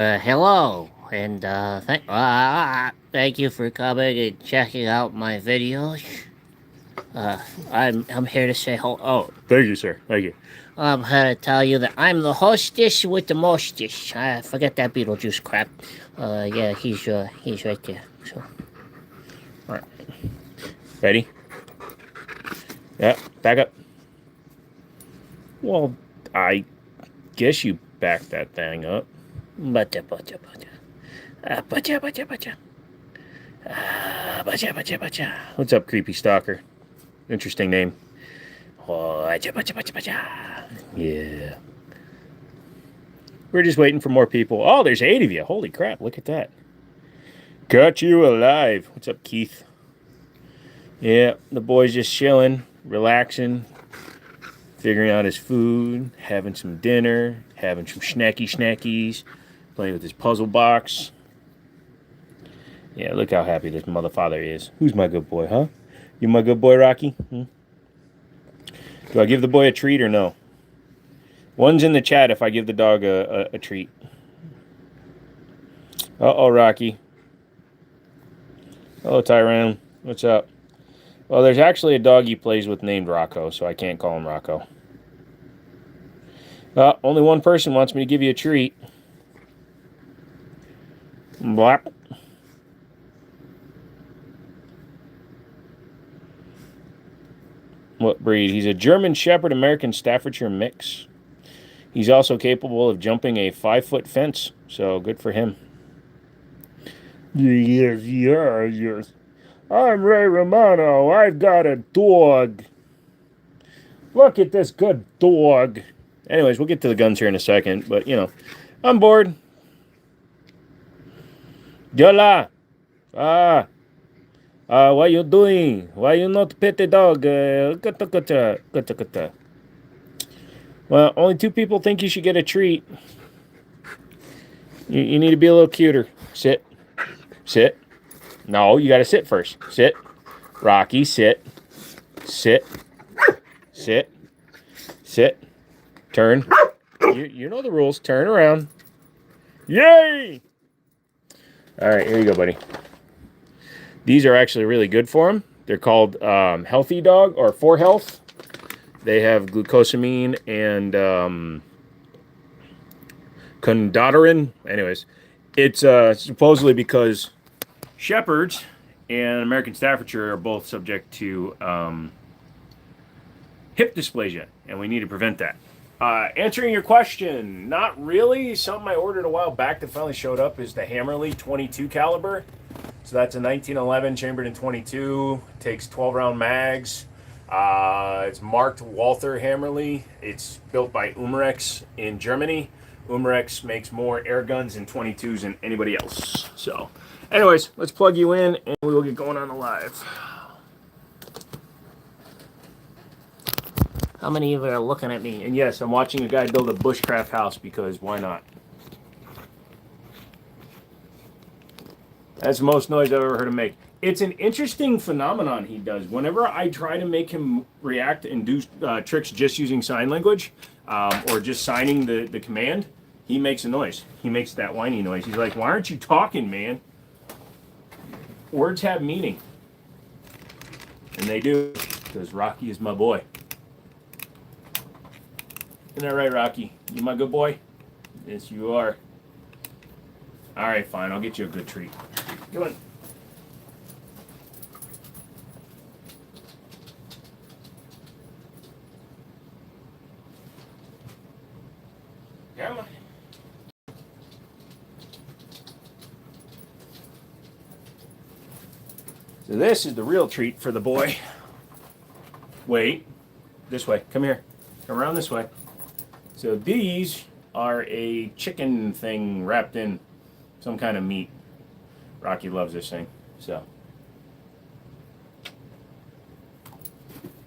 Hello, and thank you for coming and checking out my videos. I'm here to say hello. Oh, thank you, sir. Thank you. I'm here to tell you that I'm the hostess with the mostest. Forget that Beetlejuice crap. Yeah, he's right there. So, all right, ready? Yeah, back up. Well, I guess you backed that thing up. Bacha, bacha, bacha. Bacha, bacha, bacha. Bacha, bacha, bacha. What's up, creepy stalker? Interesting name. Oh, bacha, bacha, bacha, bacha. Yeah. We're just waiting for more people. Oh, there's 8 of you. Holy crap, look at that. Got you alive. What's up, Keith? Yeah, the boy's just chilling, relaxing, figuring out his food, having some dinner, having some snackies, playing with his puzzle box. Yeah, look how happy this motherfather is. Who's my good boy, huh? You my good boy, Rocky? Do I give the boy a treat or no? One's in the chat if I give the dog a treat. Uh-oh, Rocky. Hello, Tyrone. What's up? Well, there's actually a dog he plays with named Rocco, so I can't call him Rocco. Only one person wants me to give you a treat. Blap. What breed? He's a German Shepherd American Staffordshire mix. He's also capable of jumping a 5-foot fence, so good for him. Yes. I'm Ray Romano. I've got a dog. Look at this good dog. Anyways, we'll get to the guns here in a second, but, I'm bored. Yola! What you doing? Why you not pet the dog? Well, only 2 people think you should get a treat. You need to be a little cuter. Sit. Sit. No, you gotta sit first. Sit. Rocky, sit. Sit. Sit. Sit. Turn. You know the rules. Turn around. Yay! Alright, here you go, buddy. These are actually really good for him. They're called Healthy Dog or For Health. They have glucosamine and condoterin. Anyways, it's supposedly because Shepherds and American Staffordshire are both subject to hip dysplasia, and we need to prevent that. Answering your question, not really. Something I ordered a while back that finally showed up is the Hammerly 22 caliber. So that's a 1911 chambered in 22. Takes 12-round mags. It's marked Walther Hammerly. It's built by Umarex in Germany. Umarex makes more air guns and 22s than anybody else. So, anyways, let's plug you in and we will get going on the live. How many of you are looking at me? And yes, I'm watching a guy build a bushcraft house because why not? That's the most noise I've ever heard him make. It's an interesting phenomenon he does. Whenever I try to make him react and do tricks just using sign language or just signing the command, he makes a noise. He makes that whiny noise. He's like, why aren't you talking, man? Words have meaning. And they do, because Rocky is my boy. Isn't that right, Rocky? You my good boy? Yes, you are. All right, fine. I'll get you a good treat. Come on. Come on. So this is the real treat for the boy. Wait. This way. Come here. Come around this way. So these are a chicken thing wrapped in some kind of meat. Rocky loves this thing. So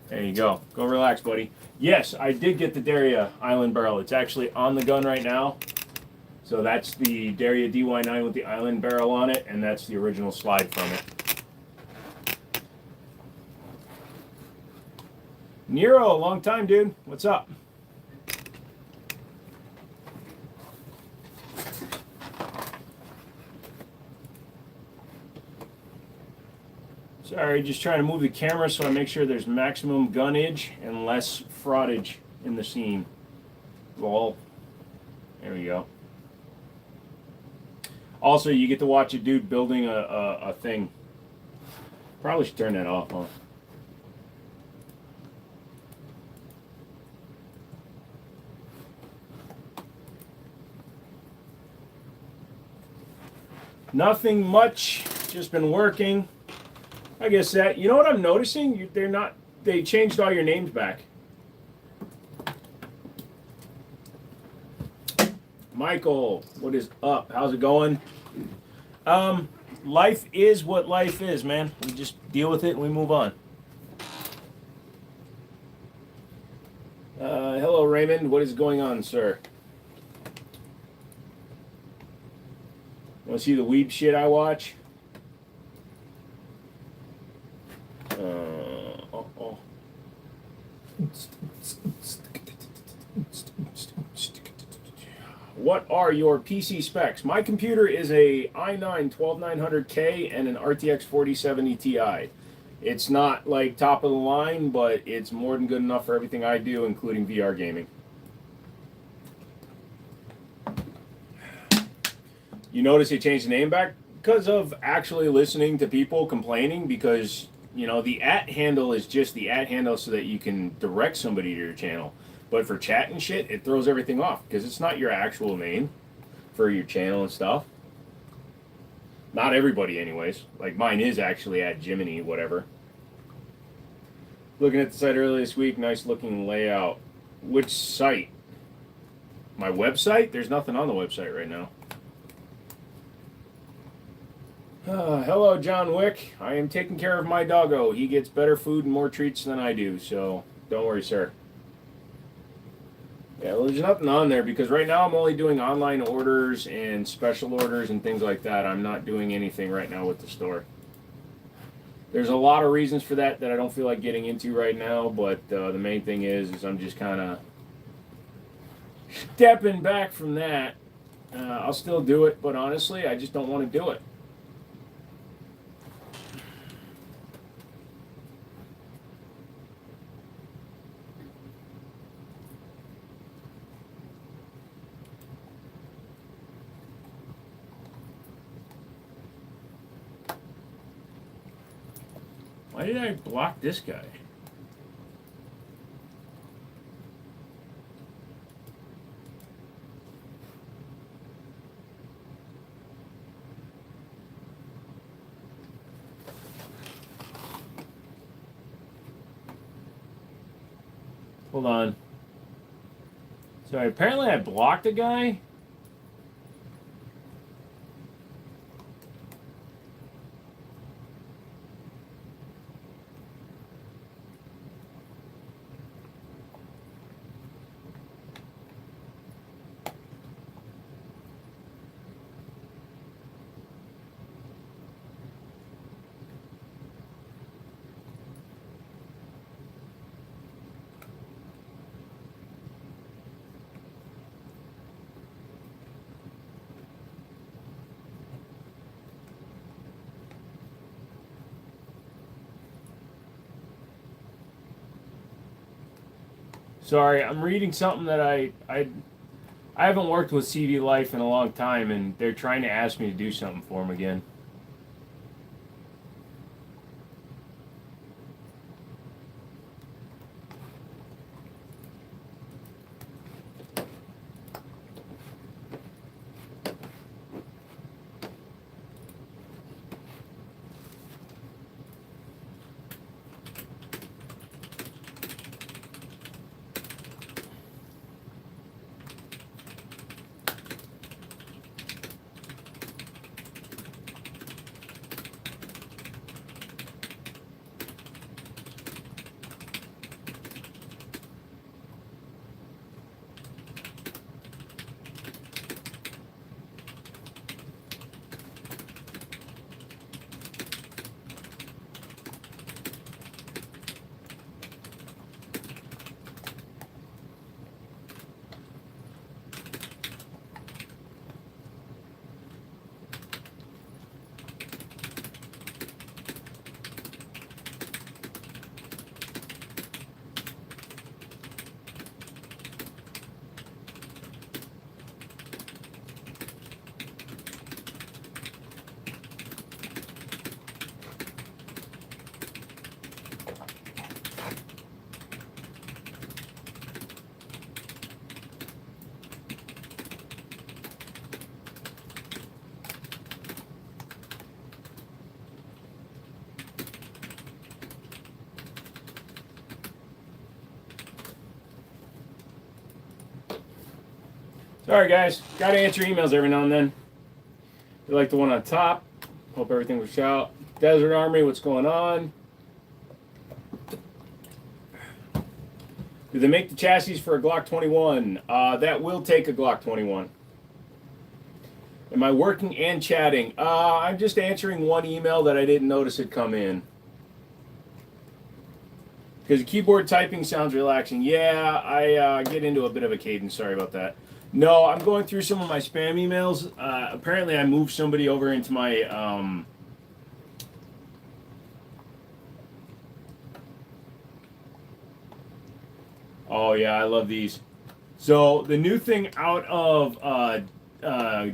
there you go. Go relax, buddy. Yes, I did get the Daria Island barrel. It's actually on the gun right now. So that's the Daria DY9 with the island barrel on it, and that's the original slide from it. Nero, long time, dude. What's up? Sorry, just trying to move the camera so I make sure there's maximum gunnage and less fraudage in the scene. Lol. There we go. Also, you get to watch a dude building a thing. Probably should turn that off, huh? Nothing much. Just been working. I guess that, you know what I'm noticing? They changed all your names back. Michael, what is up? How's it going? Life is what life is, man. We just deal with it and we move on. Hello, Raymond. What is going on, sir? Want to see the weeb shit I watch? What are your PC specs? My computer is a i9 12900K and an RTX 4070 Ti. It's not like top of the line, but it's more than good enough for everything I do, including VR gaming. You notice they changed the name back because of actually listening to people complaining, because, you know, the @ handle is just the @ handle so that you can direct somebody to your channel. But for chat and shit, it throws everything off because it's not your actual name for your channel and stuff. Not everybody, anyways. Like mine is actually @Jiminy, whatever. Looking at the site earlier this week, nice looking layout. Which site? My website? There's nothing on the website right now. Hello, John Wick. I am taking care of my doggo. He gets better food and more treats than I do, so don't worry, sir. Yeah, well, there's nothing on there because right now I'm only doing online orders and special orders and things like that. I'm not doing anything right now with the store. There's a lot of reasons for that I don't feel like getting into right now, but the main thing is I'm just kind of stepping back from that. I'll still do it, but honestly, I just don't want to do it. Why did I block this guy? Hold on. Sorry, apparently I blocked a guy. Sorry, I'm reading something that I haven't worked with CV Life in a long time, and they're trying to ask me to do something for them again. Alright guys, gotta answer emails every now and then. You like the one on top. Hope everything was out. Desert Army, what's going on? Do they make the chassis for a Glock 21? That will take a Glock 21. Am I working and chatting? I'm just answering one email that I didn't notice had come in. Because the keyboard typing sounds relaxing. Yeah, I get into a bit of a cadence. Sorry about that. No, I'm going through some of my spam emails. Apparently, I moved somebody over into my... Oh, yeah, I love these. So, the new thing out of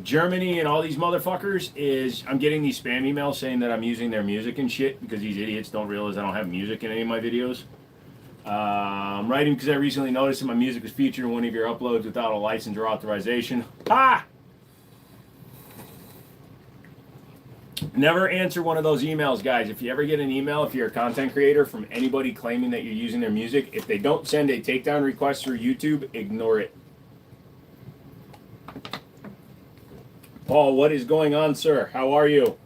Germany and all these motherfuckers is I'm getting these spam emails saying that I'm using their music and shit because these idiots don't realize I don't have music in any of my videos. I'm writing because I recently noticed that my music was featured in one of your uploads without a license or authorization. Ha! Never answer one of those emails, guys. If you ever get an email, if you're a content creator, from anybody claiming that you're using their music, if they don't send a takedown request through YouTube, ignore it. Paul, what is going on, sir? How are you?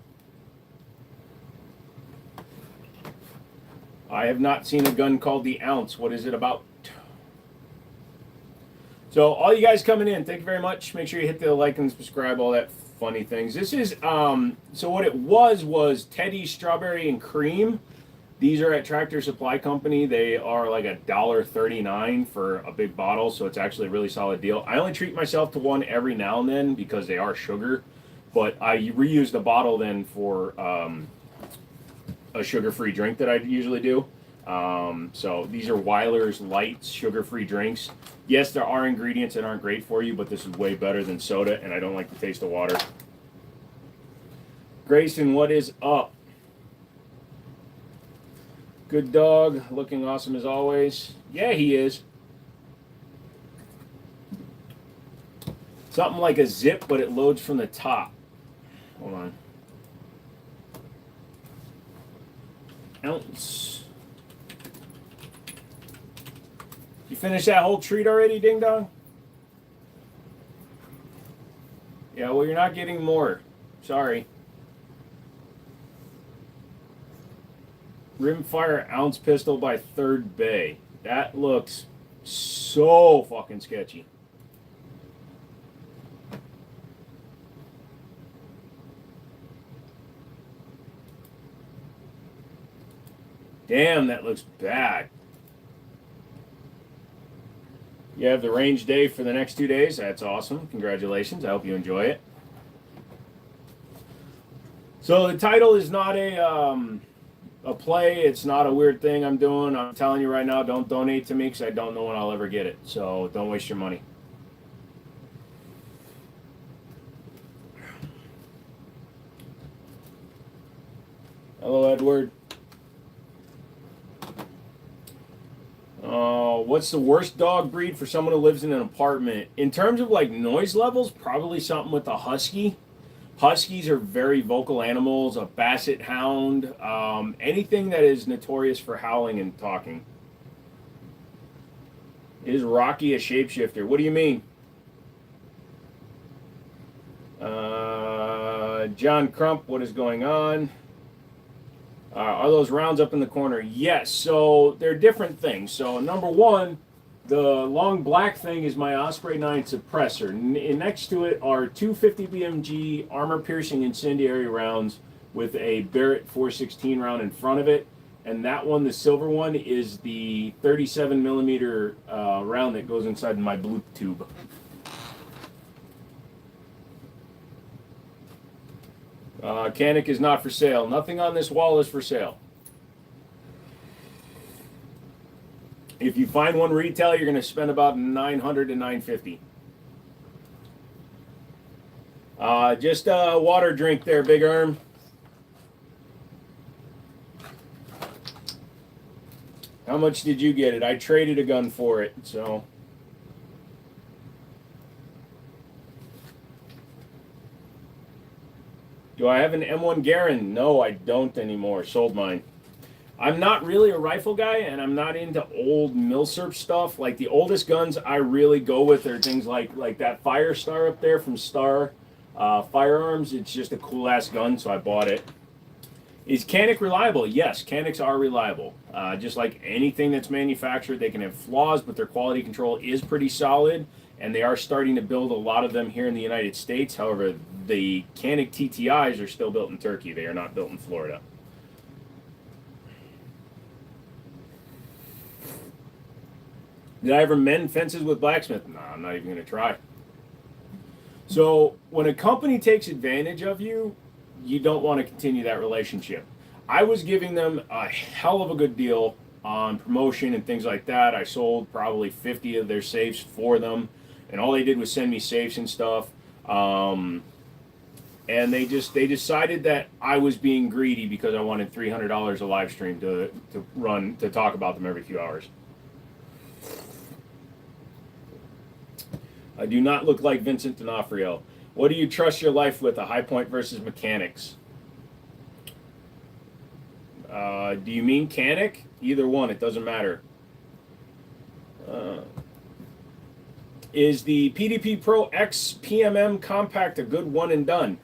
I have not seen a gun called the Ounce. What is it about? So, all you guys coming in, thank you very much. Make sure you hit the like and subscribe, all that funny things. This is, so what it was Teddy's Strawberry and Cream. These are at Tractor Supply Company. They are like $1.39 for a big bottle, so it's actually a really solid deal. I only treat myself to one every now and then because they are sugar, but I reuse the bottle then for a sugar-free drink that I usually do. So these are Weiler's Light sugar-free drinks. Yes, there are ingredients that aren't great for you, but this is way better than soda, and I don't like the taste of water. Grayson, what is up? Good dog, looking awesome as always. Yeah, he is. Something like a zip, but it loads from the top. Hold on. Ounce. You finished that whole treat already, Ding Dong? Yeah, well, you're not getting more. Sorry. Rimfire Ounce Pistol by Third Bay. That looks so fucking sketchy. Damn, that looks bad. You have the range day for the next 2 days. That's awesome. Congratulations. I hope you enjoy it. So the title is not a play. It's not a weird thing I'm doing. I'm telling you right now, don't donate to me because I don't know when I'll ever get it. So don't waste your money. Hello, Edward. What's the worst dog breed for someone who lives in an apartment? In terms of like noise levels, probably something with a husky. Huskies are very vocal animals, a basset hound, anything that is notorious for howling and talking. Is Rocky a shapeshifter? What do you mean? John Crump, what is going on? Are those rounds up in the corner? Yes. So they're different things. So number one, the long black thing is my Osprey 9 suppressor. Next to it are two 50 BMG armor-piercing incendiary rounds with a Barrett 416 round in front of it. And that one, the silver one, is the 37 millimeter round that goes inside my blue tube. Canik is not for sale. Nothing on this wall is for sale. If you find one retail, you're going to spend about $900 to $950. Just a water drink there, Big Arm. How much did you get it? I traded a gun for it, so. Do I have an M1 Garand? No, I don't anymore. Sold mine. I'm not really a rifle guy, and I'm not into old milsurp stuff. Like the oldest guns I really go with are things like that Fire Star up there from Star Firearms. It's just a cool ass gun, so I bought it. Is Canik reliable? Yes, Caniks are reliable. Just like anything that's manufactured, they can have flaws, but their quality control is pretty solid, and they are starting to build a lot of them here in the United States. However, the Canik TTIs are still built in Turkey. They are not built in Florida. Did I ever mend fences with blacksmith? No, I'm not even going to try. So when a company takes advantage of you, you don't want to continue that relationship. I was giving them a hell of a good deal on promotion and things like that. I sold probably 50 of their safes for them, and all they did was send me safes and stuff. And they decided that I was being greedy because I wanted $300 a live stream to talk about them every few hours. I do not look like Vincent D'Onofrio. What do you trust your life with, a high point versus mechanics? Do you mean Canik? Either one, it doesn't matter. Is the PDP Pro X PMM compact a good one and done?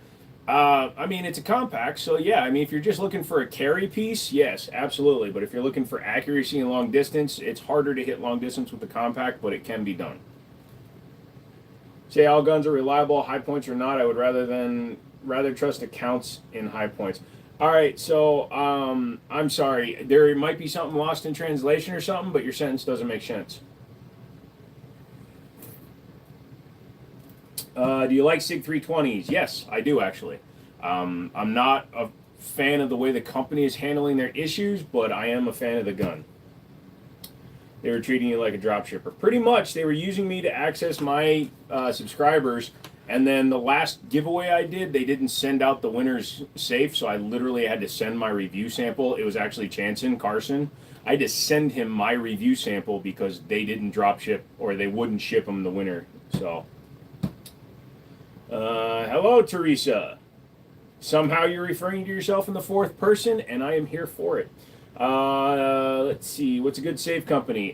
I mean, it's a compact, so yeah. I mean, if you're just looking for a carry piece, yes, absolutely. But if you're looking for accuracy and long distance, it's harder to hit long distance with the compact, but it can be done. Say all guns are reliable, high points or not. I would rather trust accounts in high points. All right, so I'm sorry. There might be something lost in translation or something, but your sentence doesn't make sense. Do you like SIG 320s? Yes, I do actually. I'm not a fan of the way the company is handling their issues, but I am a fan of the gun. They were treating you like a drop shipper. Pretty much, they were using me to access my subscribers, and then the last giveaway I did, they didn't send out the winner's safe, so I literally had to send my review sample. It was actually Carson. I had to send him my review sample because they didn't drop ship, or they wouldn't ship him the winner. So, hello, Teresa. Somehow you're referring to yourself in the fourth person, and I am here for it. Let's see. What's a good safe company?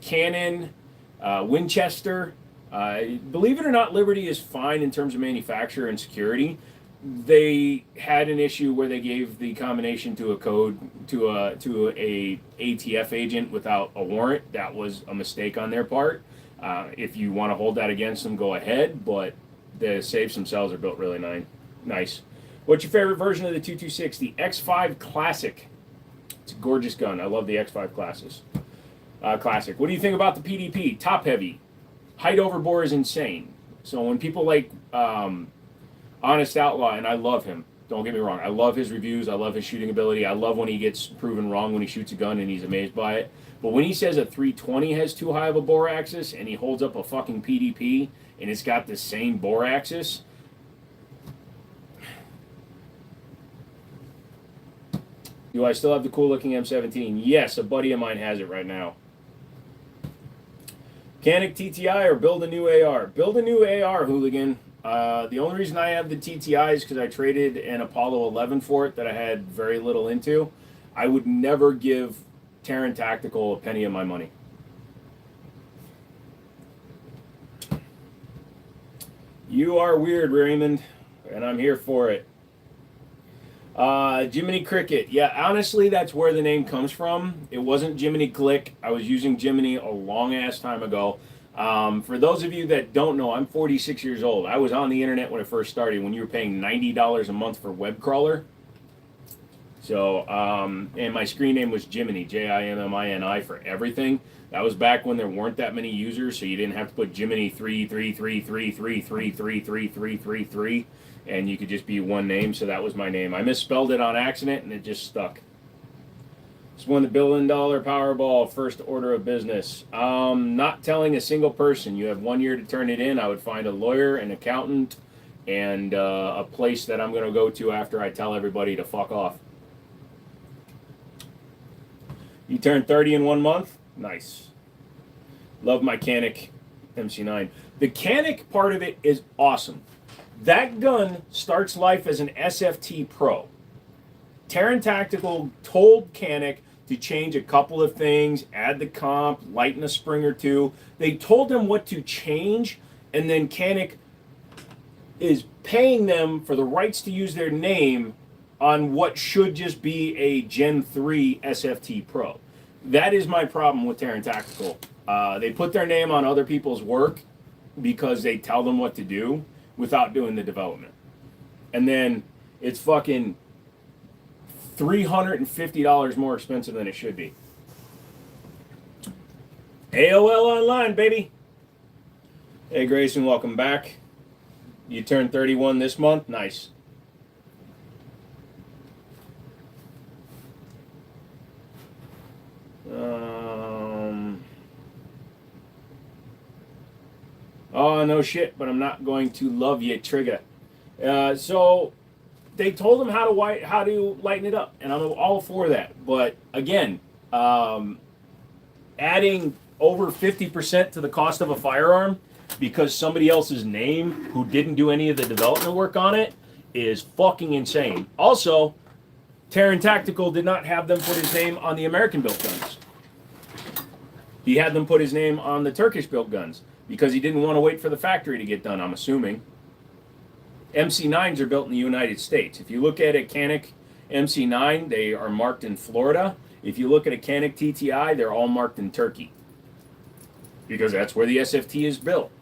Canon, Winchester. Believe it or not, Liberty is fine in terms of manufacturer and security. They had an issue where they gave the combination to a code to a ATF agent without a warrant. That was a mistake on their part. If you want to hold that against them, go ahead. But the safes themselves are built really nice. What's your favorite version of the 226? The X5 Classic. It's a gorgeous gun. I love the X5 Classic. What do you think about the PDP? Top heavy. Height overbore is insane. So when people like Honest Outlaw, and I love him. Don't get me wrong. I love his reviews. I love his shooting ability. I love when he gets proven wrong when he shoots a gun and he's amazed by it. But when he says a 320 has too high of a bore axis and he holds up a fucking PDP and it's got the same bore axis, do I still have the cool looking M17? Yes, a buddy of mine has it right now. Canik TTI or build a new AR? Build a new AR, hooligan. The only reason I have the TTI is because I traded an Apollo 11 for it that I had very little into. I would never give Terran Tactical a penny of my money. You are weird, Raymond, and I'm here for it. Jiminy Cricket. Yeah, honestly, that's where the name comes from. It wasn't Jiminy Glick. I was using Jiminy a long-ass time ago. For those of you that don't know, I'm 46 years old. I was on the internet when it first started, when you were paying $90 a month for web crawler. So, and my screen name was Jiminy, Jimmini for everything. That was back when there weren't that many users, so you didn't have to put Jiminy 33333333333, and you could just be one name, so that was my name. I misspelled it on accident, and it just stuck. Just won the $1 billion Powerball, first order of business. Not telling a single person. You have 1 year to turn it in. I would find a lawyer, an accountant, and a place that I'm going to go to after I tell everybody to fuck off. You turned 30 in 1 month? Nice. Love my Canik MC9. The Canik part of it is awesome. That gun starts life as an SFT Pro. Terran Tactical told Canik to change a couple of things, add the comp, lighten a spring or two. They told them what to change, and then Canik is paying them for the rights to use their name on what should just be a Gen 3 SFT Pro. That is my problem with Terran Tactical. They put their name on other people's work because they tell them what to do without doing the development. And then it's fucking $350 more expensive than it should be. AOL Online, baby. Hey, Grayson, welcome back. You turned 31 this month? Nice. Oh, no shit, but I'm not going to love you, Trigger. So they told them how to lighten it up, and I'm all for that. But again, adding over 50% to the cost of a firearm because somebody else's name who didn't do any of the development work on it is fucking insane. Also, Terran Tactical did not have them put his name on the American-built guns. He had them put his name on the Turkish-built guns because he didn't want to wait for the factory to get done, I'm assuming. MC9s are built in the United States. If you look at a Canik MC9, they are marked in Florida. If you look at a Canik TTI, they're all marked in Turkey because that's where the SFT is built.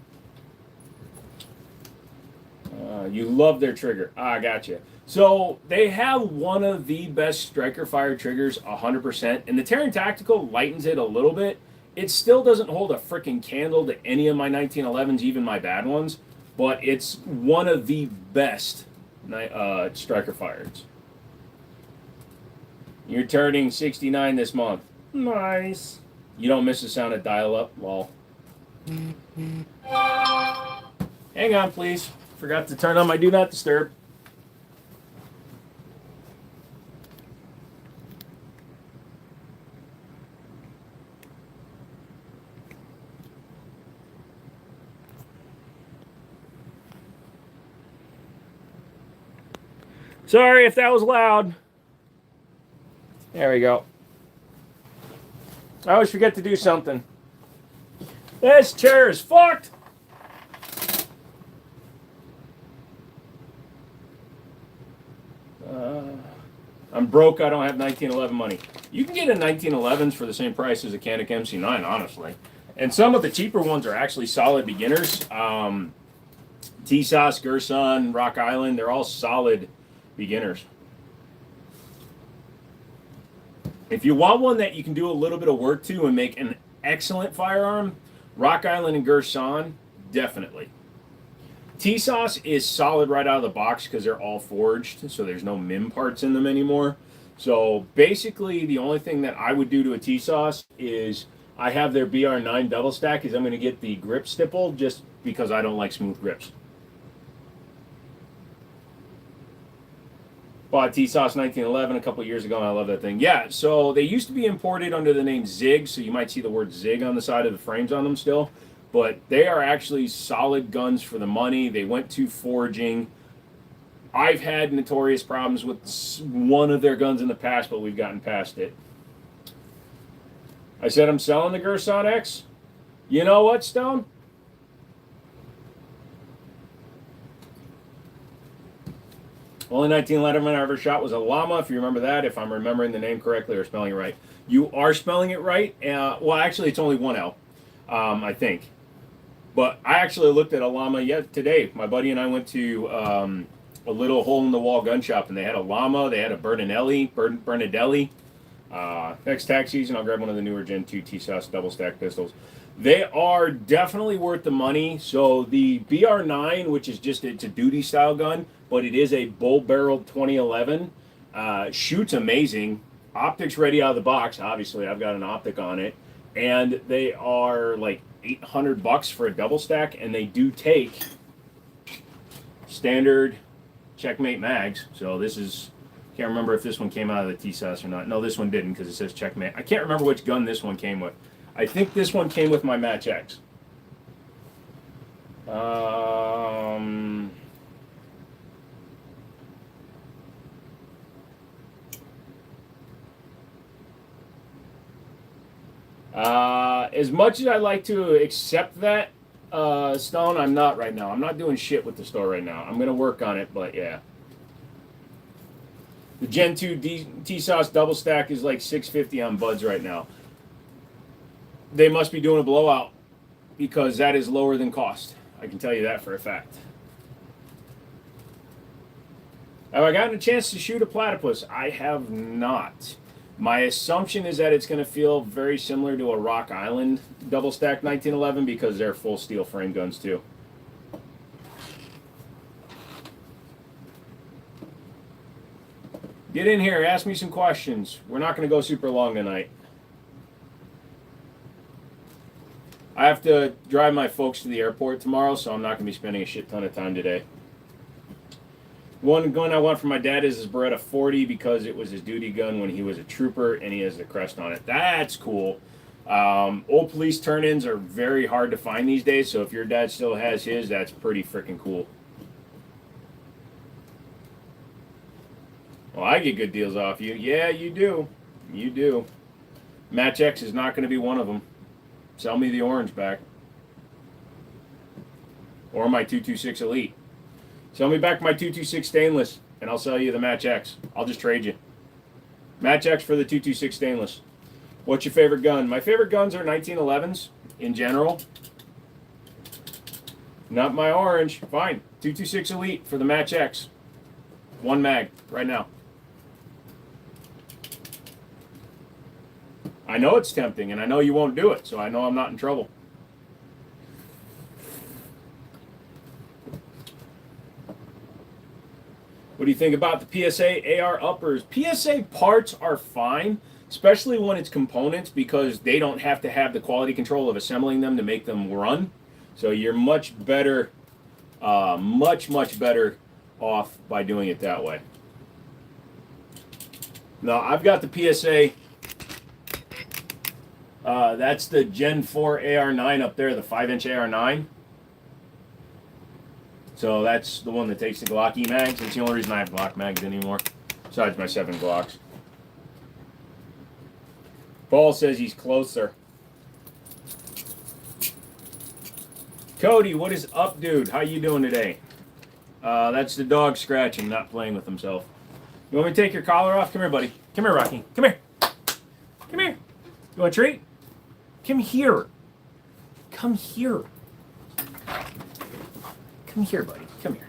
You love their trigger. I gotcha. So they have one of the best striker fire triggers, 100%, and the Terran Tactical lightens it a little bit. It still doesn't hold a freaking candle to any of my 1911s, even my bad ones, but it's one of the best striker fires. You're turning 69 this month. Nice. You don't miss the sound of dial-up? Lol. Hang on, please. Forgot to turn on my Do Not Disturb. Sorry if that was loud. There we go. I always forget to do something. This chair is fucked. I'm broke. I don't have 1911 money. You can get a 1911s for the same price as a Canik MC9, honestly. And some of the cheaper ones are actually solid beginners. TSOS, Gerson, Rock Island, they're all solid beginners. If you want one that you can do a little bit of work to and make an excellent firearm, Rock Island and Gerson, definitely. TSOS is solid right out of the box because they're all forged, so there's no MIM parts in them anymore. So basically, the only thing that I would do to a TSOS is I have their BR9 double stack is I'm going to get the grip stipple just because I don't like smooth grips. Bought TSOS 1911 a couple years ago, and I love that thing. Yeah, so they used to be imported under the name Zig, so you might see the word Zig on the side of the frames on them still. But they are actually solid guns for the money. They went to forging. I've had notorious problems with one of their guns in the past, but we've gotten past it. I said I'm selling the Gerson X. You know what, Stone? Only 1911 I ever shot was a llama, if you remember that, if I'm remembering the name correctly or spelling it right. You are spelling it right. Well, actually, it's only one L, I think. But I actually looked at a llama today. My buddy and I went to a little hole-in-the-wall gun shop, and they had a llama, they had a Bernadelli. Next tax season, I'll grab one of the newer Gen 2 TSOS double-stack pistols. They are definitely worth the money. So the BR9, which is just, it's a duty-style gun, but it is a bull-barreled 2011, shoots amazing. Optics ready out of the box. Obviously, I've got an optic on it. And they are like $800 for a double stack, and they do take standard Checkmate mags. So this is, can't remember if this one came out of the TSOS or not. No, this one didn't because it says Checkmate. I can't remember which gun this one came with. I think this one came with my Match X. As much as I like to accept that, Stone, I'm not right now. I'm not doing shit with the store right now. I'm going to work on it, but yeah. The Gen 2 T-Sauce double stack is like $6.50 on Buds right now. They must be doing a blowout because that is lower than cost. I can tell you that for a fact. Have I gotten a chance to shoot a platypus? I have not. My assumption is that it's going to feel very similar to a Rock Island double stack 1911 because they're full steel frame guns too. Get in here, ask me some questions. We're not going to go super long tonight. I have to drive my folks to the airport tomorrow, so I'm not going to be spending a shit ton of time today. One gun I want for my dad is his Beretta 40 because it was his duty gun when he was a trooper, and he has the crest on it. That's cool. Old police turn-ins are very hard to find these days, so if your dad still has his, that's pretty freaking cool. Well, I get good deals off you. Yeah, you do. You do. Match X is not going to be one of them. Sell me the orange back. Or my 226 Elite. Sell me back my 226 stainless, and I'll sell you the Match X. I'll just trade you. Match X for the 226 stainless. What's your favorite gun? My favorite guns are 1911s in general. Not my orange. Fine. 226 Elite for the Match X. One mag, right now. I know it's tempting, and I know you won't do it, so I know I'm not in trouble. What do you think about the PSA AR uppers? PSA parts are fine, especially when it's components, because they don't have to have the quality control of assembling them to make them run. So you're much better, much better off by doing it that way. Now, I've got the PSA. That's the Gen 4 AR9 up there, the 5-inch AR9. So that's the one that takes the Glock E-mags. It's the only reason I have Glock mags anymore, besides my 7 Glocks. Paul says he's closer. Cody, what is up, dude? How you doing today? That's the dog scratching, not playing with himself. You want me to take your collar off? Come here, buddy. Come here, Rocky. Come here. Come here. You want a treat? Come here. Come here. Come here, buddy. Come here.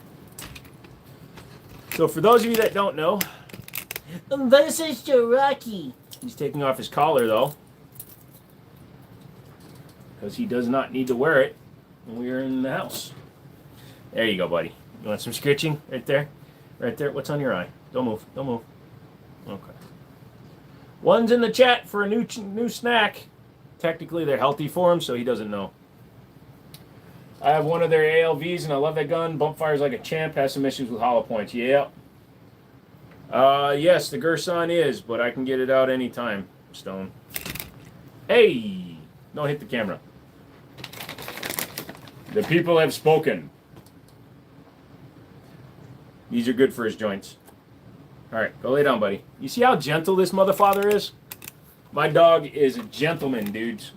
So for those of you that don't know, this is Rocky. He's taking off his collar, though, because he does not need to wear it when we are in the house. There you go, buddy. You want some scratching? Right there? Right there. What's on your eye? Don't move. Don't move. Okay. One's in the chat for a new snack. Technically, they're healthy for him, so he doesn't know. I have one of their ALVs, and I love that gun. Bump fires like a champ. Has some issues with hollow points. Yeah. Yes, the Gerson is, but I can get it out anytime, Stone. Hey! Don't hit the camera. The people have spoken. These are good for his joints. Alright, go lay down, buddy. You see how gentle this motherfather is? My dog is a gentleman, dudes.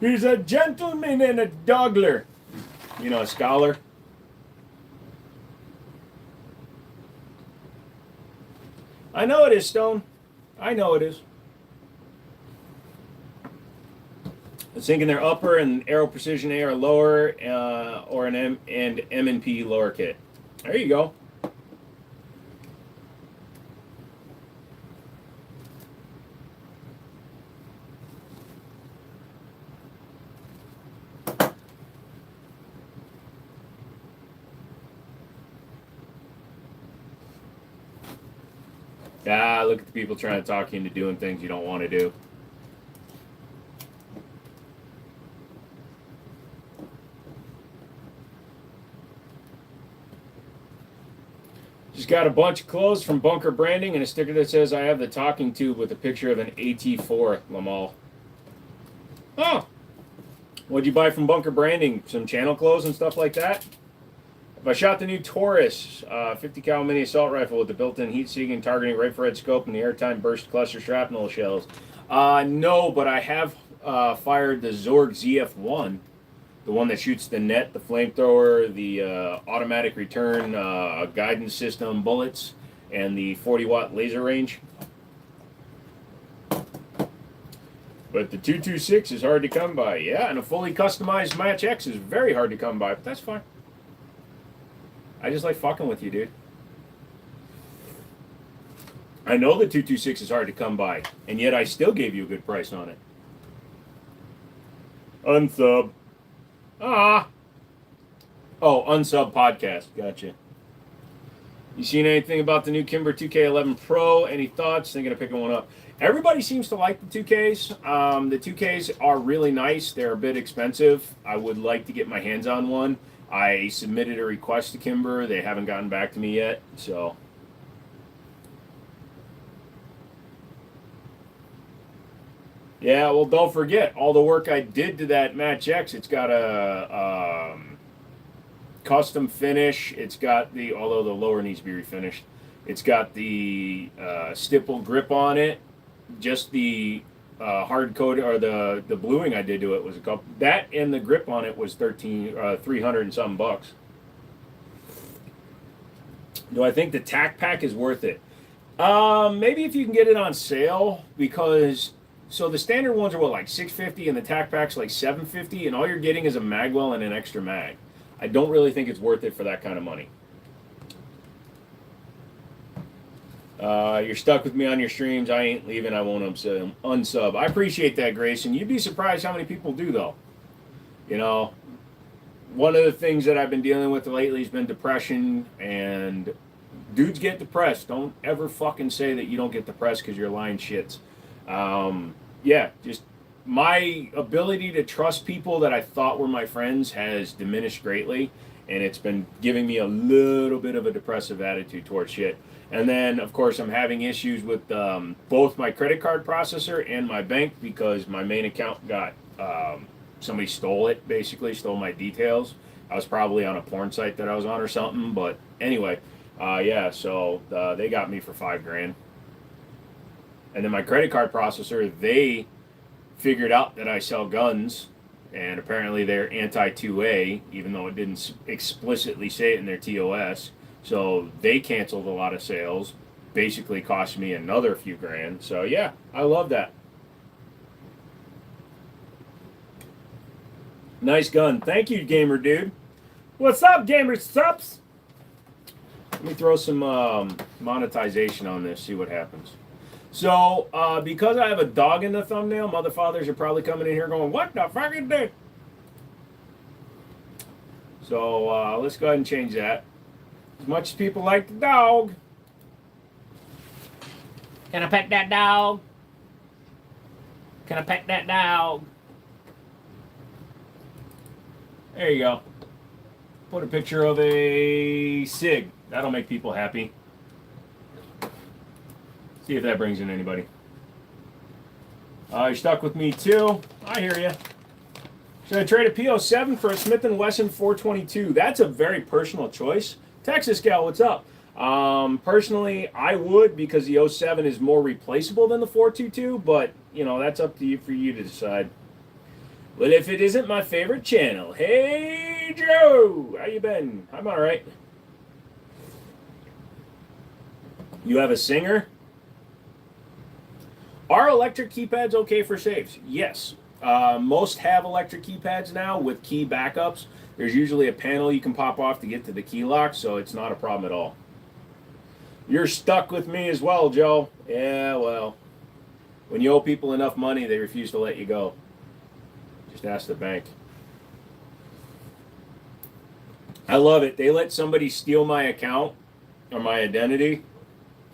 He's a gentleman and a dogler. You know, a scholar. I know it is, Stone. I know it is. It's thinking their upper and Aero Precision A are lower, or an M&P lower kit. There you go. Ah, look at the people trying to talk you into doing things you don't want to do. Just got a bunch of clothes from Bunker Branding and a sticker that says I have the talking tube with a picture of an AT4 Lamal. Oh! What'd you buy from Bunker Branding? Some channel clothes and stuff like that? If I shot the new Taurus 50 cal mini assault rifle with the built-in heat-seeking targeting right for red scope and the airtime burst cluster shrapnel shells, no, but I have fired the Zorg ZF1, the one that shoots the net, the flamethrower, the automatic return guidance system bullets, and the 40-watt laser range. But the 226 is hard to come by. Yeah, and a fully customized Match X is very hard to come by, but that's fine. I just like fucking with you, dude. I know the 226 is hard to come by, and yet I still gave you a good price on it. Unsub. Ah. Oh, unsub podcast. Gotcha. You seen anything about the new Kimber 2K11 Pro? Any thoughts? Thinking of picking one up. Everybody seems to like the 2Ks. The 2Ks are really nice. They're a bit expensive. I would like to get my hands on one. I submitted a request to Kimber. They haven't gotten back to me yet, so. Yeah, well, don't forget all the work I did to that Match X. It's got a custom finish. It's got the, although the lower needs to be refinished. It's got the stipple grip on it. Just the hard coat or the bluing I did to it was a couple. That and the grip on it was 300 and something bucks. Do I think the tack pack is worth it? Maybe if you can get it on sale, because so the standard ones are what, like $650, and the tack pack's like $750, and all you're getting is a magwell and an extra mag. I don't really think it's worth it for that kind of money. You're stuck with me on your streams. I ain't leaving. I won't unsub. I appreciate that, Grayson. You'd be surprised how many people do, though. You know, one of the things that I've been dealing with lately has been depression, and dudes get depressed. Don't ever fucking say that you don't get depressed because you're lying shits. Yeah, just my ability to trust people that I thought were my friends has diminished greatly, and it's been giving me a little bit of a depressive attitude towards shit. And then, of course, I'm having issues with both my credit card processor and my bank because my main account got, somebody stole it, basically, stole my details. I was probably on a porn site that I was on or something, but anyway, yeah, so they got me for $5,000. And then my credit card processor, they figured out that I sell guns, and apparently they're anti-2A, even though it didn't explicitly say it in their TOS. So they canceled a lot of sales, basically cost me another few grand. So yeah, I love that. Nice gun. Thank you, gamer dude. What's up, gamer subs? Let me throw some monetization on this, see what happens. So, because I have a dog in the thumbnail, motherfathers are probably coming in here going, what the fuck is this? So, let's go ahead and change that. As much as people like the dog. Can I pet that dog? Can I pet that dog? There you go. Put a picture of a SIG. That'll make people happy. See if that brings in anybody. You're stuck with me too. I hear you. Should I trade a P07 for a Smith & Wesson 422? That's a very personal choice. Texas gal, what's up? Personally, I would, because the 07 is more replaceable than the 422, but, you know, that's up to you for you to decide. Well, if it isn't my favorite channel, hey, Joe, how you been? I'm all right. You have a Singer? Are electric keypads okay for safes? Yes. Most have electric keypads now with key backups. There's usually a panel you can pop off to get to the key lock, so it's not a problem at all. You're stuck with me as well, Joe. Yeah, well, when you owe people enough money, they refuse to let you go. Just ask the bank. I love it. They let somebody steal my account or my identity,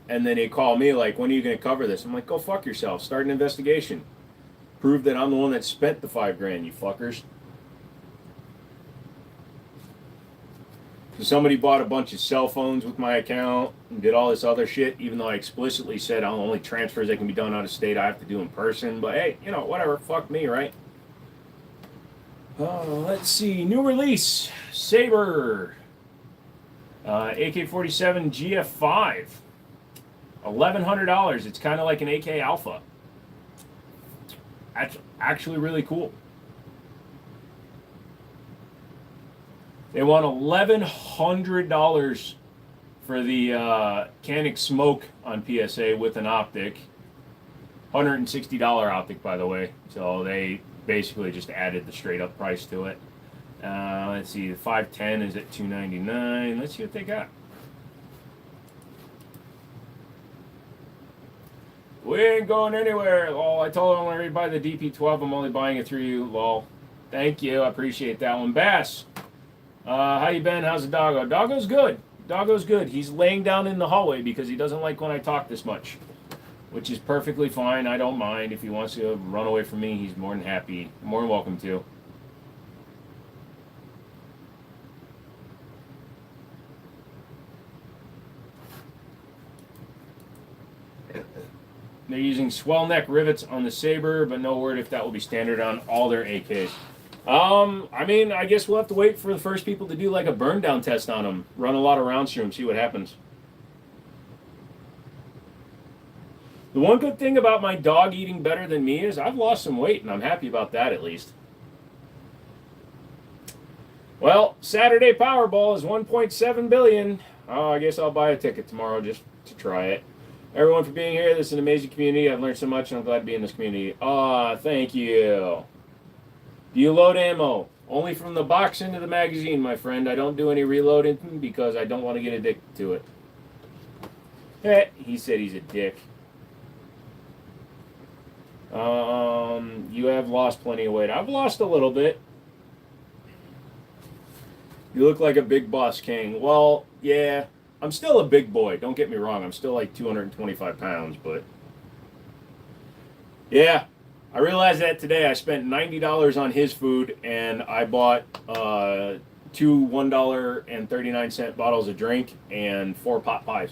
and then they call me like, when are you going to cover this? I'm like, go fuck yourself. Start an investigation. Prove that I'm the one that spent the $5,000, you fuckers. So somebody bought a bunch of cell phones with my account and did all this other shit, even though I explicitly said only transfers that can be done out of state I have to do in person. But hey, you know, whatever. Fuck me, right? Let's see. New release. Saber. AK-47 GF5, $1,100. It's kind of like an AK Alpha. That's actually really cool. They want $1,100 for the Canic Smoke on PSA with an optic. $160 optic, by the way. So they basically just added the straight up price to it. Let's see, the 510 is at $299. Let's see what they got. We ain't going anywhere, lol. I told him when I buy the DP12, I'm only buying it through you, lol. Thank you, I appreciate that one. Bass, how you been? How's the doggo? Doggo's good. Doggo's good. He's laying down in the hallway because he doesn't like when I talk this much, which is perfectly fine. I don't mind. If he wants to run away from me, he's more than happy, more than welcome to. They're using swell neck rivets on the Saber, but no word if that will be standard on all their AKs. I mean, I guess we'll have to wait for the first people to do like a burn down test on them. Run a lot of rounds through them, see what happens. The one good thing about my dog eating better than me is I've lost some weight, and I'm happy about that at least. Well, Saturday Powerball is 1.7 billion. Oh, I guess I'll buy a ticket tomorrow just to try it. Everyone for being here. This is an amazing community. I've learned so much, and I'm glad to be in this community. Thank you. Do you load ammo? Only from the box into the magazine, my friend. I don't do any reloading because I don't want to get addicted to it. He said he's a dick. You have lost plenty of weight. I've lost a little bit. You look like a big boss king. Well, yeah. I'm still a big boy, don't get me wrong. I'm still like 225 pounds, but yeah, I realized that today. I spent $90 on his food, and I bought 2 $1.39 bottles of drink and 4 pot pies.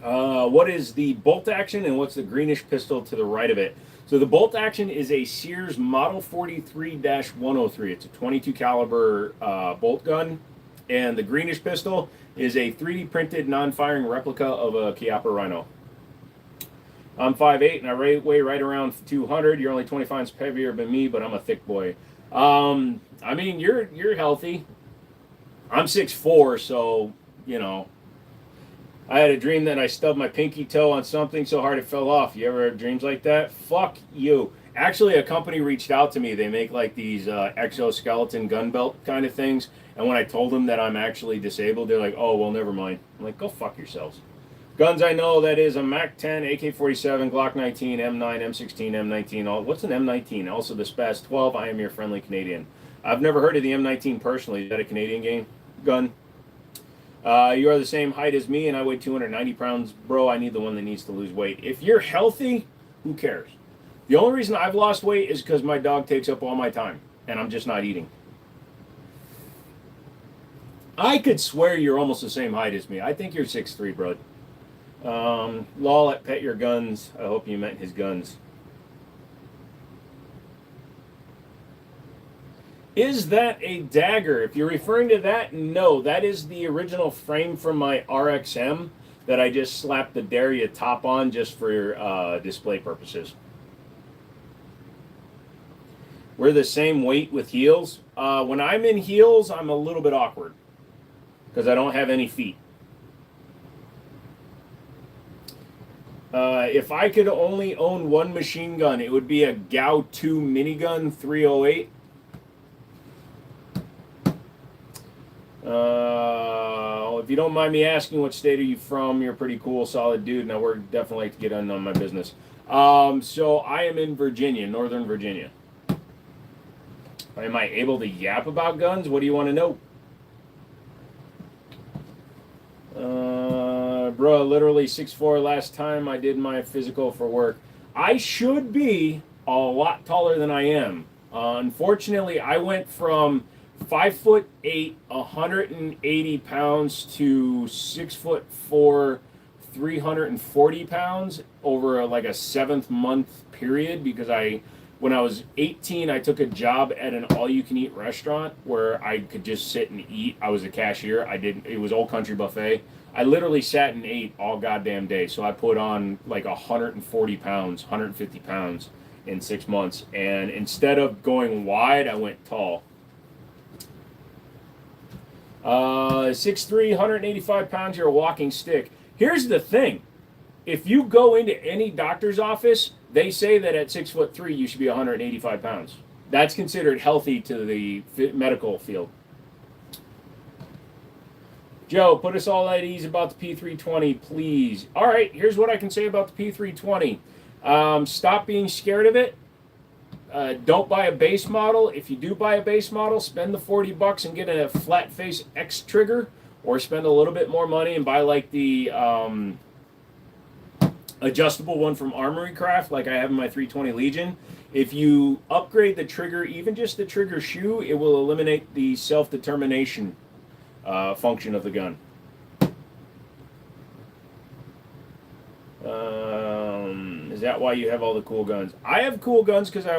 What is the bolt action, and what's the greenish pistol to the right of it? So the bolt action is a Sears Model 43-103. It's a 22 caliber bolt gun, and the greenish pistol is a 3D printed non-firing replica of a Chiappa Rhino. I'm 5'8", and I weigh right around 200. You're only 25 pounds heavier than me, but I'm a thick boy. I mean, you're healthy. I'm 6'4", so you know. I had a dream that I stubbed my pinky toe on something so hard it fell off. You ever have dreams like that? Fuck you. Actually, a company reached out to me. They make like these exoskeleton gun belt kind of things. And when I told them that I'm actually disabled, they're like, oh, well, never mind. I'm like, go fuck yourselves. Guns I know, that is a MAC-10, AK-47, Glock 19, M9, M16, M19. What's an M19? Also the Spaz 12. I am your friendly Canadian. I've never heard of the M19 personally. Is that a Canadian gun? You are the same height as me, and I weigh 290 pounds. Bro, I need the one that needs to lose weight. If you're healthy, who cares? The only reason I've lost weight is because my dog takes up all my time, and I'm just not eating. I could swear you're almost the same height as me. I think you're 6'3", bro. Lol at Pet Your Guns. I hope you meant his guns. Is that a dagger? If you're referring to that, no. That is the original frame from my RXM that I just slapped the Daria top on just for display purposes. We're the same weight with heels. When I'm in heels, I'm a little bit awkward because I don't have any feet. If I could only own one machine gun, it would be a Gao 2 minigun 308. If you don't mind me asking, what state are you from? You're a pretty cool, solid dude, and I would definitely like to get on my business. So I am in Virginia, Northern Virginia. Am I able to yap about guns? What do you want to know? Bro, literally 6'4" last time I did my physical for work. I should be a lot taller than I am. Unfortunately, I went from 5'8", 180 pounds to 6'4", 340 pounds over like a 7-month period because I when I was 18, I took a job at an all-you-can-eat restaurant where I could just sit and eat. I was a cashier. It was Old Country Buffet. I literally sat and ate all goddamn day. So I put on like 140 pounds, 150 pounds in 6 months. And instead of going wide, I went tall. 6'3", 185 pounds, you're a walking stick. Here's the thing. If you go into any doctor's office, they say that at 6'3", you should be 185 pounds. That's considered healthy to the medical field. Joe, put us all at ease about the P320, please. All right, here's what I can say about the P320. Stop being scared of it. Don't buy a base model. If you do buy a base model, spend the $40 and get a flat face X trigger, or spend a little bit more money and buy like the adjustable one from Armory Craft, like I have in my 320 Legion. If you upgrade the trigger, even just the trigger shoe, it will eliminate the self-determination function of the gun. Is that why you have all the cool guns? I have cool guns because I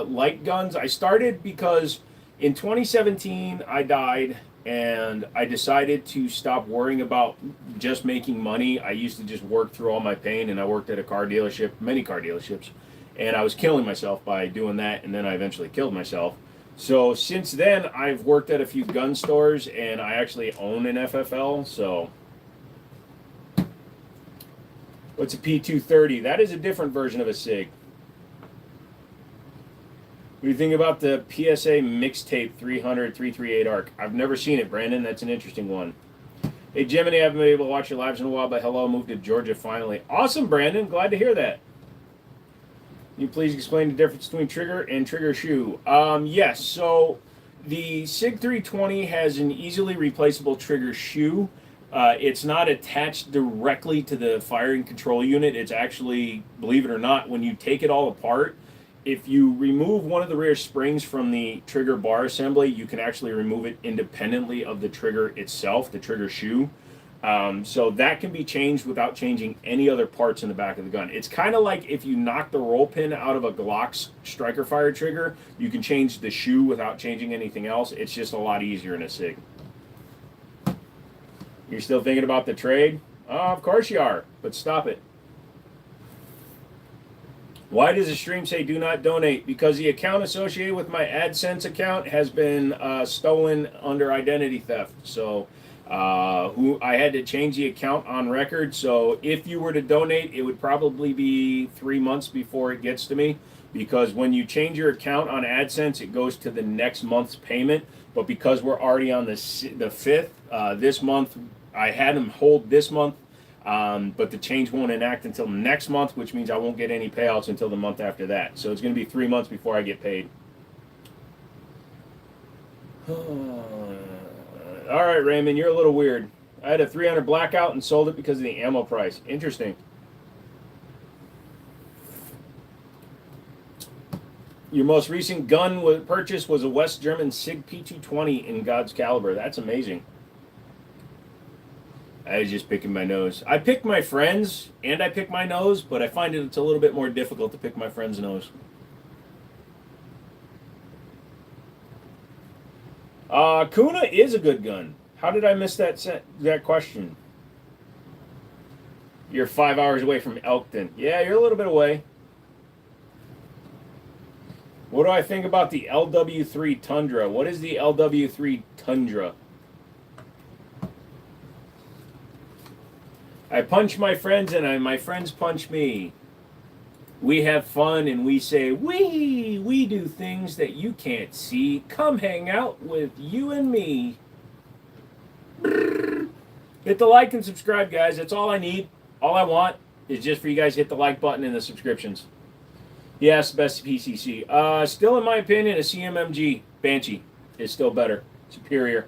like guns. I started because in 2017 I died and I decided to stop worrying about just making money. I used to just work through all my pain, and I worked at a car dealership, many car dealerships, and I was killing myself by doing that, and then I eventually killed myself. So since then I've worked at a few gun stores, and I actually own an FFL. So what's a P230? That is a different version of a SIG. What do you think about the PSA mixtape 300 338 ARC? I've never seen it, Brandon. That's an interesting one. Hey, Jiminy, I haven't been able to watch your lives in a while, but hello, moved to Georgia finally. Awesome, Brandon. Glad to hear that. Can you please explain the difference between trigger and trigger shoe? Yes, so the SIG 320 has an easily replaceable trigger shoe. It's not attached directly to the firing control unit. It's actually, believe it or not, when you take it all apart, if you remove one of the rear springs from the trigger bar assembly, you can actually remove it independently of the trigger itself, the trigger shoe. So that can be changed without changing any other parts in the back of the gun. It's kind of like if you knock the roll pin out of a Glock's striker fire trigger, you can change the shoe without changing anything else. It's just a lot easier in a SIG. You're still thinking about the trade? Of course you are, but stop it. Why does the stream say do not donate? Because the account associated with my AdSense account has been stolen under identity theft. So I had to change the account on record. So if you were to donate, it would probably be 3 months before it gets to me. Because when you change your account on AdSense, it goes to the next month's payment. But because we're already on the 5th, this month, I had them hold this month. But the change won't enact until next month, which means I won't get any payouts until the month after that. So it's going to be 3 months before I get paid. All right, Raymond, you're a little weird. I had a 300 blackout and sold it because of the ammo price. Interesting. Your most recent gun purchase was a West German SIG P220 in God's caliber. That's amazing. I was just picking my nose. I pick my friends and I pick my nose, but I find it's a little bit more difficult to pick my friend's nose. Kuna is a good gun. How did I miss that question? You're 5 hours away from Elkton. Yeah, you're a little bit away. What do I think about the LW3 Tundra? What is the LW3 Tundra? I punch my friends and my friends punch me. We have fun and we say, we do things that you can't see. Come hang out with you and me. Hit the like and subscribe, guys. That's all I need. All I want is just for you guys to hit the like button and the subscriptions. Yes, best PCC. Still, in my opinion, a CMMG Banshee is still better, superior.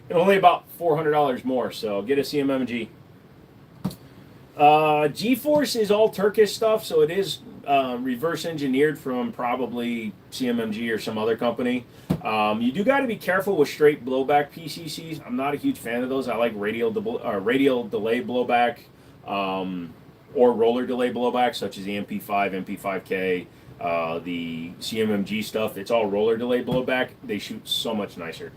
And only about $400 more, so get a CMMG. G-Force is all Turkish stuff, so it is reverse engineered from probably CMMG or some other company. You do got to be careful with straight blowback PCCs. I'm not a huge fan of those. I like radial delay blowback or roller delay blowback, such as the MP5, MP5K, The CMMG stuff, it's all roller delay blowback. They shoot so much nicer.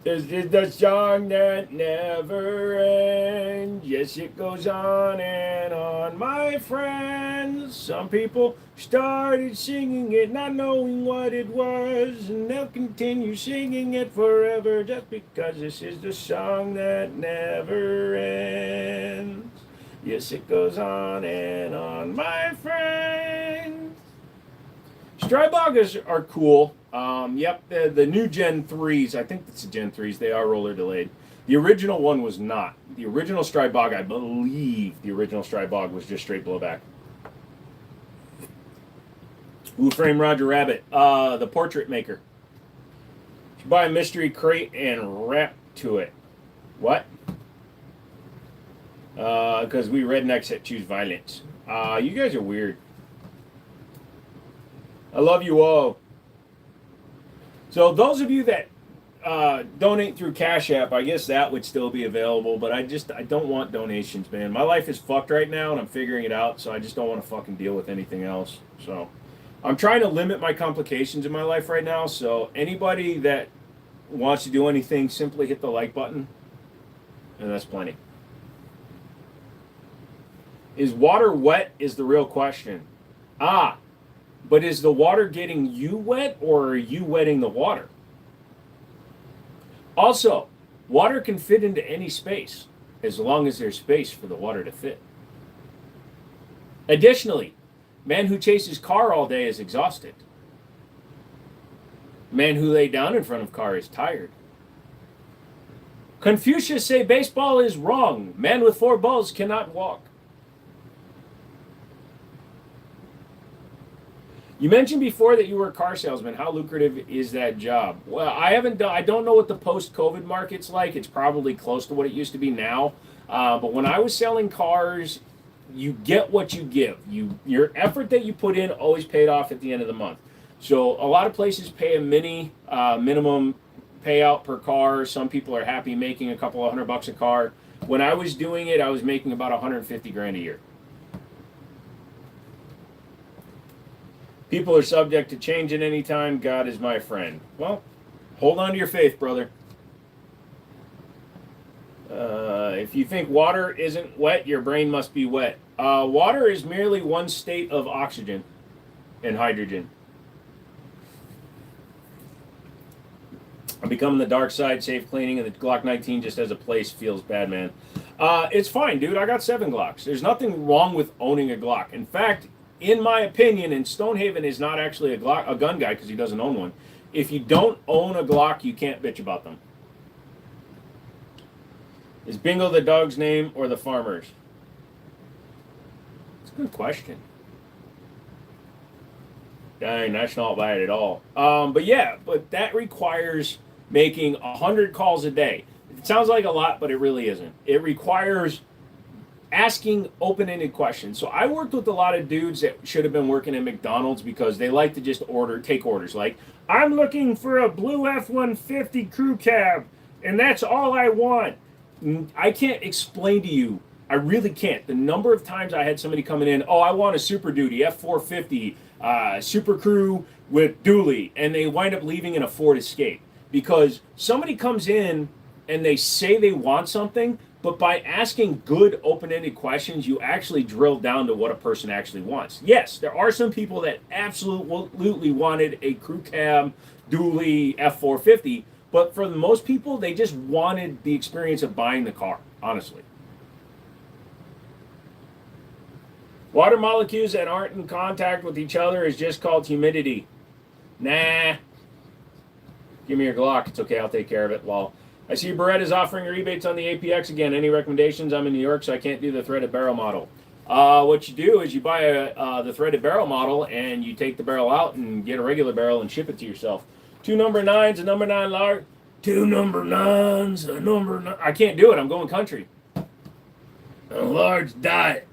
This is the song that never ends. Yes, it goes on and on, my friends. Some people started singing it, not knowing what it was, and they'll continue singing it forever just because this is the song that never ends. Yes, it goes on and on, my friends. Strybogas are cool. Yep, the new Gen 3s, I think it's the Gen 3s, they are roller delayed. The original one was not. The original Strybog, I believe the original Strybog was just straight blowback. Who Framed Roger Rabbit? The Portrait Maker. You buy a mystery crate and wrap to it. What? Because we rednecks that choose violence. You guys are weird. I love you all. So those of you that donate through Cash App, I guess that would still be available, but I don't want donations, man. My life is fucked right now, and I'm figuring it out, so I just don't want to fucking deal with anything else. So I'm trying to limit my complications in my life right now, so anybody that wants to do anything, simply hit the like button, and that's plenty. Is water wet is the real question. But is the water getting you wet, or are you wetting the water? Also, water can fit into any space as long as there's space for the water to fit. Additionally, man who chases car all day is exhausted. Man who lay down in front of car is tired. Confucius say baseball is wrong. Man with 4 balls cannot walk. You mentioned before that you were a car salesman. How lucrative is that job? Well, I don't know what the post-COVID market's like. It's probably close to what it used to be now. But when I was selling cars, you get what you give. Your effort that you put in always paid off at the end of the month. So a lot of places pay a minimum payout per car. Some people are happy making a couple of $100 a car. When I was doing it, I was making about 150 grand a year. People are subject to change at any time. God is my friend. Well, hold on to your faith, brother. If you think water isn't wet, your brain must be wet. Water is merely one state of oxygen and hydrogen. I'm becoming the dark side, safe cleaning, and the Glock 19 just as a place feels bad, man. It's fine, dude. I got 7 Glocks. There's nothing wrong with owning a Glock. In fact, in my opinion, and Stonehaven is not actually a gun guy because he doesn't own one. If you don't own a Glock, you can't bitch about them. Is Bingo the dog's name or the farmer's? It's a good question. Dang, that's not bad at all. But that requires making 100 calls a day. It sounds like a lot, but it really isn't. It requires asking open-ended questions. So I worked with a lot of dudes that should have been working at McDonald's because they like to just take orders. Like, I'm looking for a blue F-150 crew cab, and that's all I want. I can't explain to you. I really can't. The number of times I had somebody coming in, I want a Super Duty F-450 Super Crew with dually, and they wind up leaving in a Ford Escape because somebody comes in and they say they want something, but by asking good open-ended questions, you actually drill down to what a person actually wants. Yes, there are some people that absolutely wanted a crew cab dually F-450, but for most people, they just wanted the experience of buying the car, honestly. Water molecules that aren't in contact with each other is just called humidity. Nah. Give me your Glock. It's okay. I'll take care of it. Lol. I see Beretta's offering rebates on the APX again. Any recommendations? I'm in New York, so I can't do the threaded barrel model. What you do is you buy the threaded barrel model, and you take the barrel out and get a regular barrel and ship it to yourself. 2 number 9s, a number 9 large. 2 number 9s, a number 9. I can't do it. I'm going country. A large diet.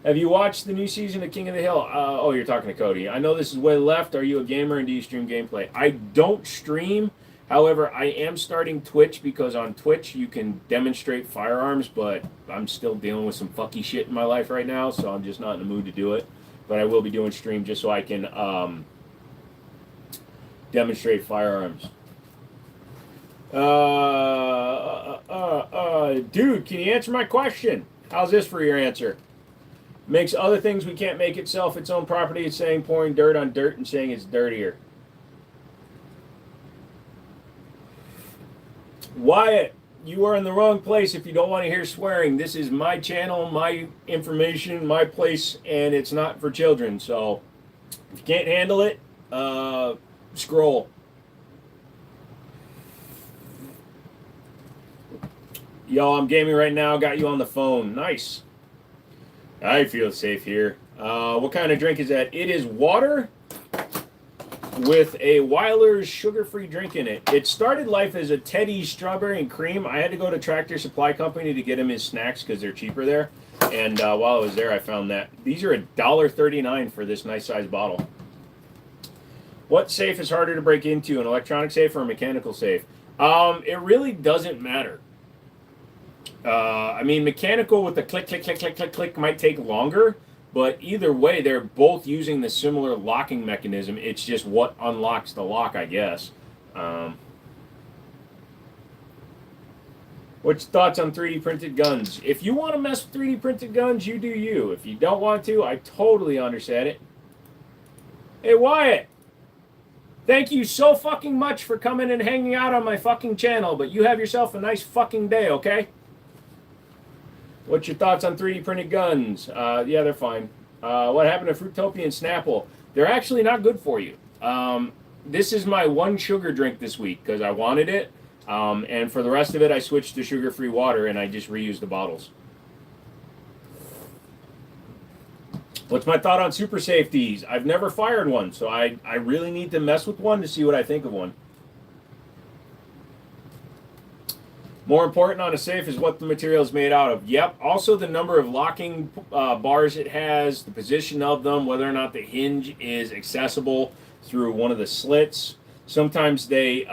Have you watched the new season of King of the Hill? You're talking to Cody. I know this is way left. Are you a gamer and do you stream gameplay? I don't stream. However, I am starting Twitch because on Twitch you can demonstrate firearms, but I'm still dealing with some fucky shit in my life right now, so I'm just not in the mood to do it. But I will be doing stream just so I can demonstrate firearms. Dude, can you answer my question? How's this for your answer? Makes other things we can't make itself its own property. It's saying pouring dirt on dirt and saying it's dirtier. Wyatt, you are in the wrong place if you don't want to hear swearing. This is my channel, my information, my place, and it's not for children. So if you can't handle it, scroll. Yo, I'm gaming right now. Got you on the phone. Nice. I feel safe here. What kind of drink is that? It is water with a Weiler's sugar-free drink in it. It started life as a Teddy's strawberry and cream. I had to go to Tractor Supply Company to get him his snacks because they're cheaper there. And while I was there, I found that. These are $1.39 for this nice size bottle. What safe is harder to break into, an electronic safe or a mechanical safe? It really doesn't matter. I mean, mechanical with the click, click, click, click, click, click might take longer. But either way, they're both using the similar locking mechanism. It's just what unlocks the lock, I guess. What's your thoughts on 3D printed guns? If you want to mess with 3D printed guns, you do you. If you don't want to, I totally understand it. Hey, Wyatt. Thank you so fucking much for coming and hanging out on my fucking channel. But you have yourself a nice fucking day, okay? What's your thoughts on 3D printed guns? Yeah, they're fine. What happened to Fruitopia and Snapple? They're actually not good for you. This is my one sugar drink this week because I wanted it. And for the rest of it, I switched to sugar-free water and I just reused the bottles. What's my thought on super safeties? I've never fired one, so I really need to mess with one to see what I think of one. More important on a safe is what the material is made out of. Yep. Also the number of locking bars it has, the position of them, whether or not the hinge is accessible through one of the slits. Sometimes they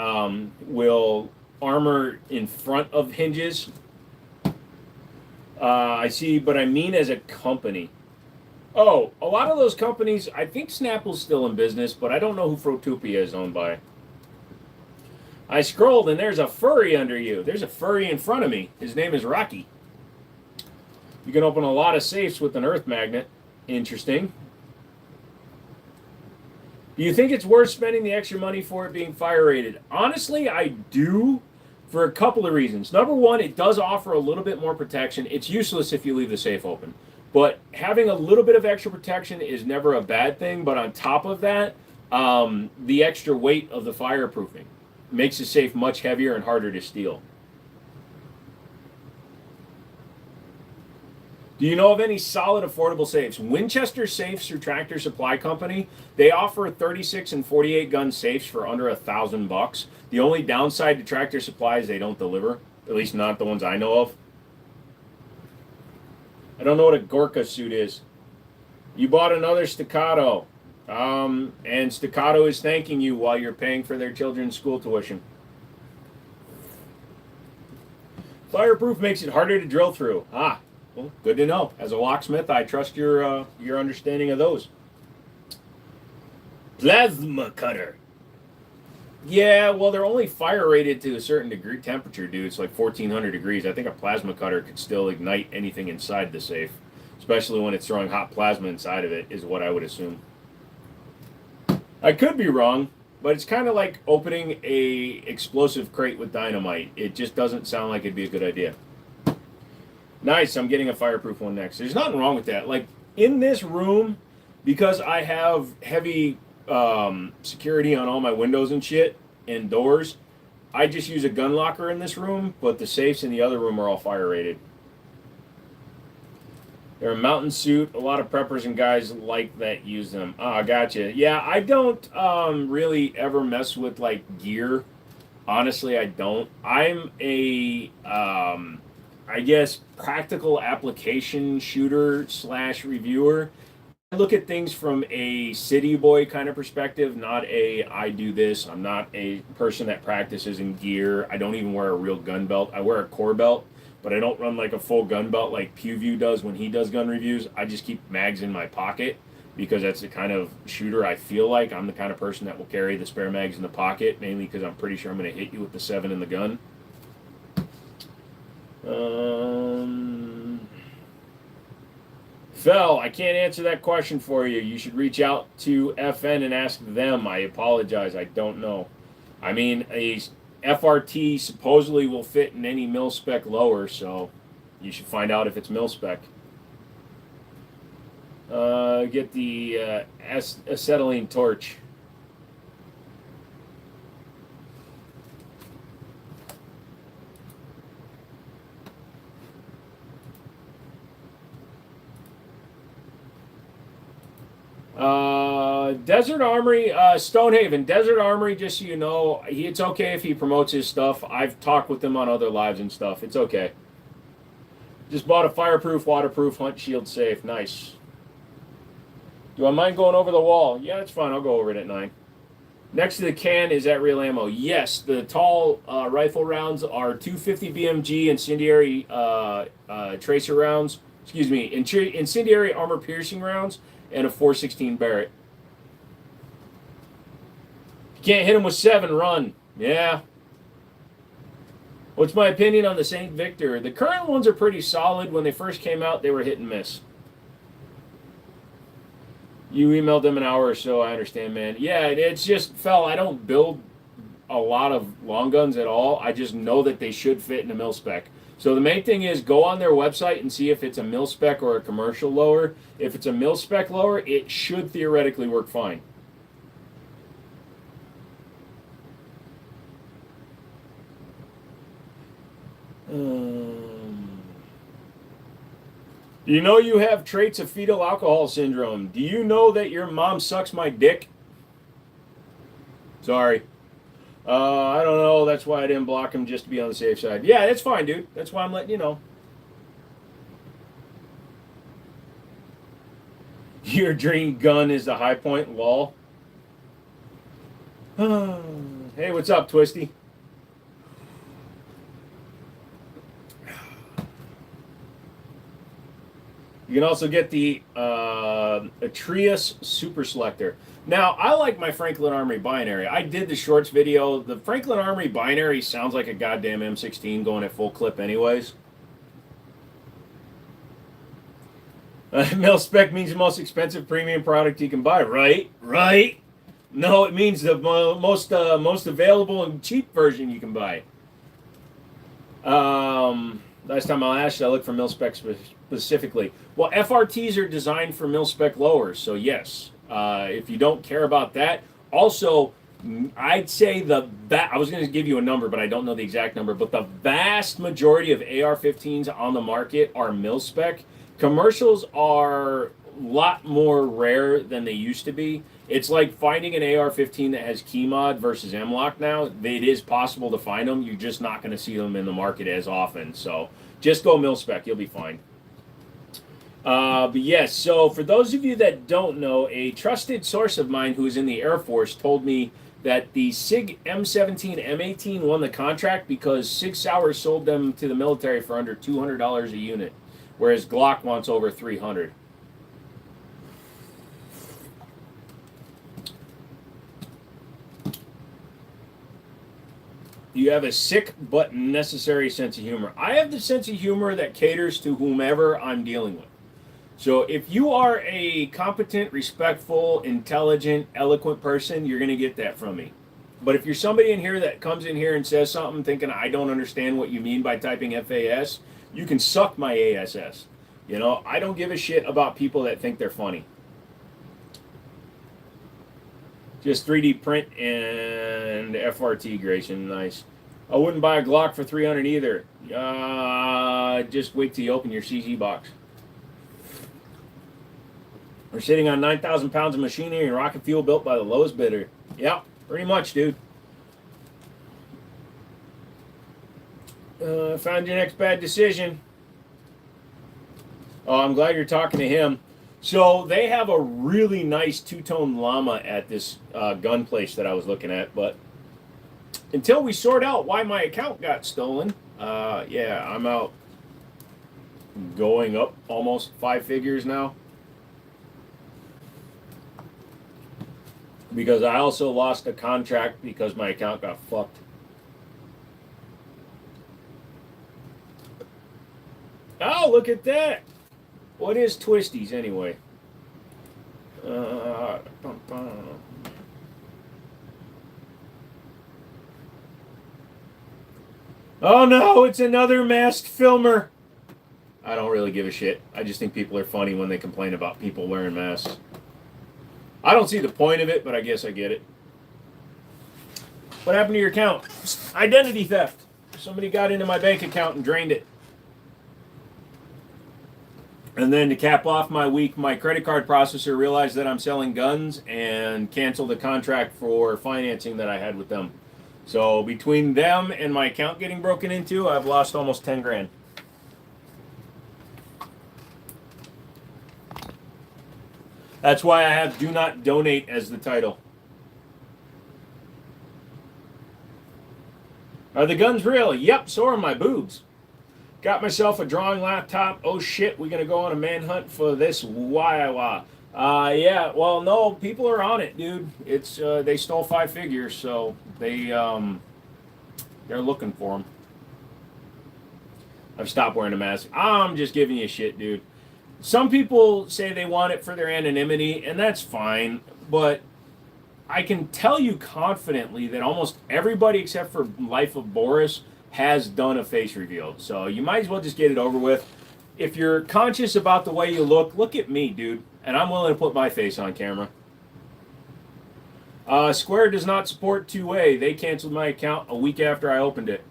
will armor in front of hinges. I see, but I mean as a company. Oh, a lot of those companies, I think Snapple's still in business, but I don't know who Fruitopia is owned by. I scrolled and there's a furry under you. There's a furry in front of me. His name is Rocky. You can open a lot of safes with an earth magnet. Interesting. Do you think it's worth spending the extra money for it being fire rated? Honestly, I do for a couple of reasons. Number one, it does offer a little bit more protection. It's useless if you leave the safe open. But having a little bit of extra protection is never a bad thing. But on top of that, the extra weight of the fireproofing makes the safe much heavier and harder to steal. Do you know of any solid, affordable safes? Winchester Safes through Tractor Supply Company. They offer 36 and 48 gun safes for under $1,000. The only downside to Tractor Supply is they don't deliver. At least not the ones I know of. I don't know what a Gorka suit is. You bought another Staccato. And Staccato is thanking you while you're paying for their children's school tuition. Fireproof makes it harder to drill through. Ah, well, good to know. As a locksmith, I trust your understanding of those. Plasma cutter. Yeah, well, they're only fire rated to a certain degree temperature, dude. It's like 1400 degrees. I think a plasma cutter could still ignite anything inside the safe, especially when it's throwing hot plasma inside of it, is what I would assume. I could be wrong, but it's kind of like opening a explosive crate with dynamite. It just doesn't sound like it'd be a good idea. Nice, I'm getting a fireproof one next. There's nothing wrong with that. Like, in this room, because I have heavy security on all my windows and shit and doors, I just use a gun locker in this room, but the safes in the other room are all fire rated. They're a mountain suit. A lot of preppers and guys like that use them. Ah, gotcha. Yeah, I don't really ever mess with like gear. Honestly, I don't. I'm a, I guess, practical application shooter / reviewer. look at things from a city boy kind of perspective, not a I do this. I'm not a person that practices in gear. I don't even wear a real gun belt. I wear a core belt, but I don't run like a full gun belt like Pewview does when he does gun reviews. I just keep mags in my pocket because that's the kind of shooter I feel like. I'm the kind of person that will carry the spare mags in the pocket, mainly because I'm pretty sure I'm going to hit you with the 7 in the gun. Phil, I can't answer that question for you. You should reach out to FN and ask them. I apologize. I don't know. I mean, a FRT supposedly will fit in any mil spec lower, so you should find out if it's mil spec. Get the acetylene torch. Desert Armory, Stonehaven. Desert Armory, just so you know, it's okay if he promotes his stuff. I've talked with him on other lives and stuff. It's okay. Just bought a fireproof, waterproof, hunt shield safe. Nice. Do I mind going over the wall? Yeah, it's fine. I'll go over it at 9. Next to the can is that real ammo. Yes, the tall rifle rounds are 250 BMG incendiary tracer rounds. Excuse me, incendiary armor piercing rounds and a 416 Barrett. If you can't hit him with 7, run. Yeah. What's my opinion on the St. Victor? The current ones are pretty solid. When they first came out, they were hit and miss. You emailed them an hour or so, I understand, man. Yeah, it's just, Fel, I don't build a lot of long guns at all. I just know that they should fit in a mil spec. So the main thing is go on their website and see if it's a mil spec or a commercial lower. If it's a mil spec lower, it should theoretically work fine. You know you have traits of fetal alcohol syndrome. Do you know that your mom sucks my dick? Sorry. I don't know. That's why I didn't block him, just to be on the safe side. Yeah, that's fine, dude. That's why I'm letting you know. Your dream gun is the high point, lol. Hey, what's up, Twisty? You can also get the Atreus Super Selector. Now, I like my Franklin Armory binary. I did the shorts video. The Franklin Armory binary sounds like a goddamn M16 going at full clip anyways. Mil spec means the most expensive premium product you can buy, right? Right? No, it means the most available and cheap version you can buy. Last time I asked, I looked for mil spec specifically. Well, FRTs are designed for mil spec lowers, so yes. If you don't care about that, also, I'd say I was going to give you a number, but I don't know the exact number. But the vast majority of AR-15s on the market are mil spec. Commercials are a lot more rare than they used to be. It's like finding an AR-15 that has key mod versus M-Lock now. It is possible to find them. You're just not going to see them in the market as often. So just go mil spec. You'll be fine. But yes, so for those of you that don't know, a trusted source of mine who is in the Air Force told me that the SIG M17 M18 won the contract because Sig Sauer sold them to the military for under $200 a unit, whereas Glock wants over $300. You have a sick but necessary sense of humor. I have the sense of humor that caters to whomever I'm dealing with. So if you are a competent, respectful, intelligent, eloquent person, you're going to get that from me. But if you're somebody in here that comes in here and says something thinking I don't understand what you mean by typing FAS, you can suck my ASS. You know, I don't give a shit about people that think they're funny. Just 3D print and FRT, Grayson. Nice. I wouldn't buy a Glock for $300 either. Just wait till you open your CZ box. We're sitting on 9,000 pounds of machinery and rocket fuel built by the lowest bidder. Yeah, pretty much, dude. Found your next bad decision. Oh, I'm glad you're talking to him. So they have a really nice two-tone llama at this gun place that I was looking at, but until we sort out why my account got stolen, yeah, I'm out going up almost 5 figures now. Because I also lost a contract because my account got fucked. Oh, look at that. What is Twisties anyway? Oh no, it's another masked filmer. I don't really give a shit. I just think people are funny when they complain about people wearing masks. I don't see the point of it, but I guess I get it. What happened to your account? Identity theft. Somebody got into my bank account and drained it. And then to cap off my week, my credit card processor realized that I'm selling guns and canceled the contract for financing that I had with them. So between them and my account getting broken into, I've lost almost 10 grand. That's why I have "Do Not Donate" as the title. Are the guns real? Yep, so are my boobs. Got myself a drawing laptop. Oh shit, we're gonna go on a manhunt for this Waiwa. Yeah, well no, people are on it, dude. It's they stole 5 figures, so they're looking for them. I've stopped wearing a mask. I'm just giving you shit, dude. Some people say they want it for their anonymity, and that's fine, but I can tell you confidently that almost everybody except for Life of Boris has done a face reveal. So you might as well just get it over with. If you're conscious about the way you look at me, dude, and I'm willing to put my face on camera. Square does not support 2A. They canceled my account a week after I opened it.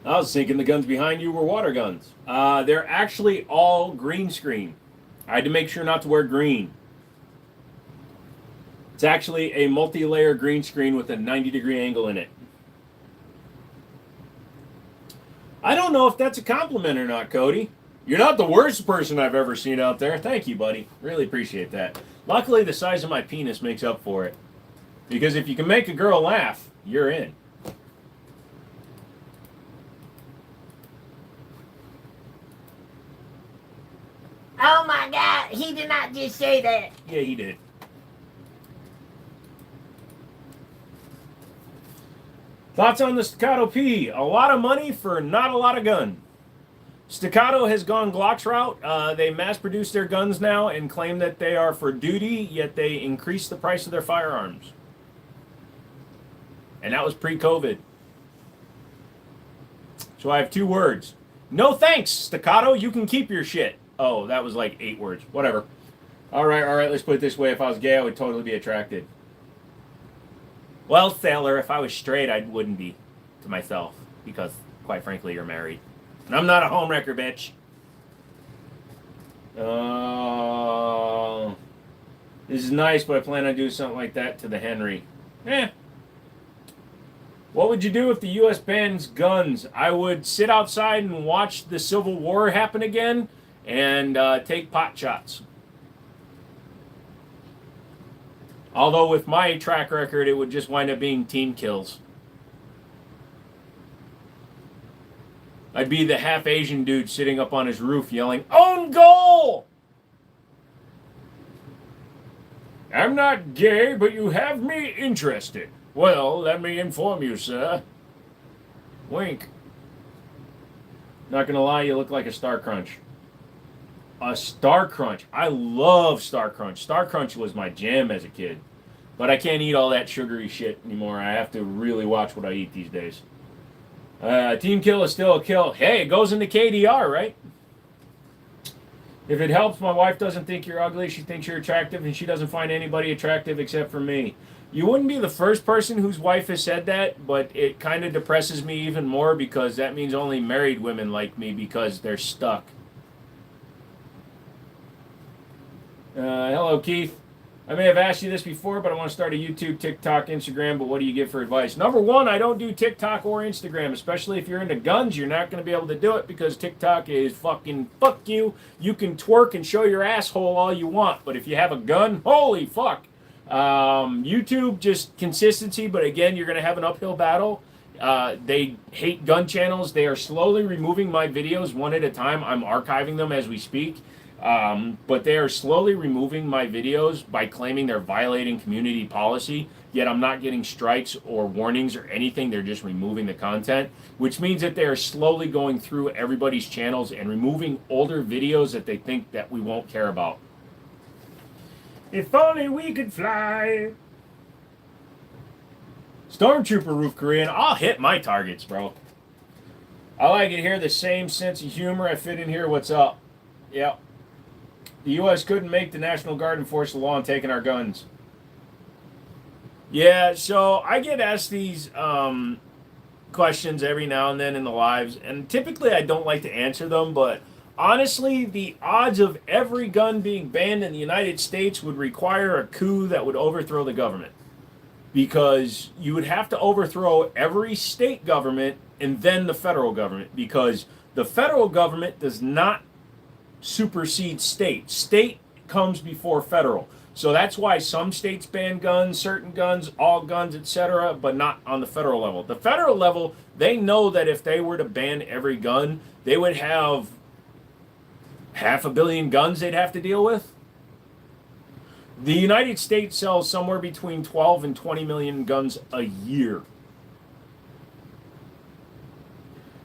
I was thinking the guns behind you were water guns. They're actually all green screen. I had to make sure not to wear green. It's actually a multi-layer green screen with a 90-degree angle in it. I don't know if that's a compliment or not, Cody. You're not the worst person I've ever seen out there. Thank you, buddy. Really appreciate that. Luckily, the size of my penis makes up for it. Because if you can make a girl laugh, you're in. Oh my God, he did not just say that. Yeah, he did. Thoughts on the Staccato P? A lot of money for not a lot of gun. Staccato has gone Glock's route. They mass produce their guns now and claim that they are for duty, yet they increase the price of their firearms. And that was pre-COVID. So I have 2 words. No thanks, Staccato. You can keep your shit. Oh, that was like 8 words. Whatever. All right. Let's put it this way. If I was gay, I would totally be attracted. Well, Sailor, if I was straight, I wouldn't be to myself. Because, quite frankly, you're married. And I'm not a homewrecker, bitch. This is nice, but I plan on doing something like that to the Henry. What would you do if the U.S. bans guns? I would sit outside and watch the Civil War happen again and take pot shots. Although with my track record, it would just wind up being team kills. I'd be the half Asian dude sitting up on his roof yelling, "Own goal!" I'm not gay, but you have me interested. Well, let me inform you, sir. Wink. Not gonna lie, you look like a Star Crunch. A Star Crunch. I love Star Crunch. Star Crunch was my jam as a kid. But I can't eat all that sugary shit anymore. I have to really watch what I eat these days. Team kill is still a kill. Hey, it goes into KDR, right? If it helps, my wife doesn't think you're ugly. She thinks you're attractive, and she doesn't find anybody attractive except for me. You wouldn't be the first person whose wife has said that, but it kind of depresses me even more because that means only married women like me because they're stuck. Hello, Keith. I may have asked you this before, but I want to start a YouTube, TikTok, Instagram, but what do you give for advice? Number one, I don't do TikTok or Instagram, especially if you're into guns. You're not going to be able to do it because TikTok is fucking fuck you. You can twerk and show your asshole all you want, but if you have a gun, holy fuck. YouTube, just consistency, but again, you're going to have an uphill battle. They hate gun channels. They are slowly removing my videos one at a time. I'm archiving them as we speak. But they are slowly removing my videos by claiming they're violating community policy, yet I'm not getting strikes or warnings or anything. They're just removing the content, which means that they are slowly going through everybody's channels and removing older videos that they think that we won't care about. If only we could fly. Stormtrooper Roof Korean, I'll hit my targets, bro. I like it here, the same sense of humor. I fit in here, what's up? Yep. The U.S. couldn't make the National Guard enforce the law on taking our guns. Yeah, so I get asked these questions every now and then in the lives, and typically I don't like to answer them, but honestly, the odds of every gun being banned in the United States would require a coup that would overthrow the government. Because you would have to overthrow every state government and then the federal government, because the federal government does not supersede state. State comes before federal. So that's why some states ban guns, certain guns, all guns, etc., but not on the federal level. The federal level, they know that if they were to ban every gun, they would have 500 million guns they'd have to deal with. The United States sells somewhere between 12 and 20 million guns a year.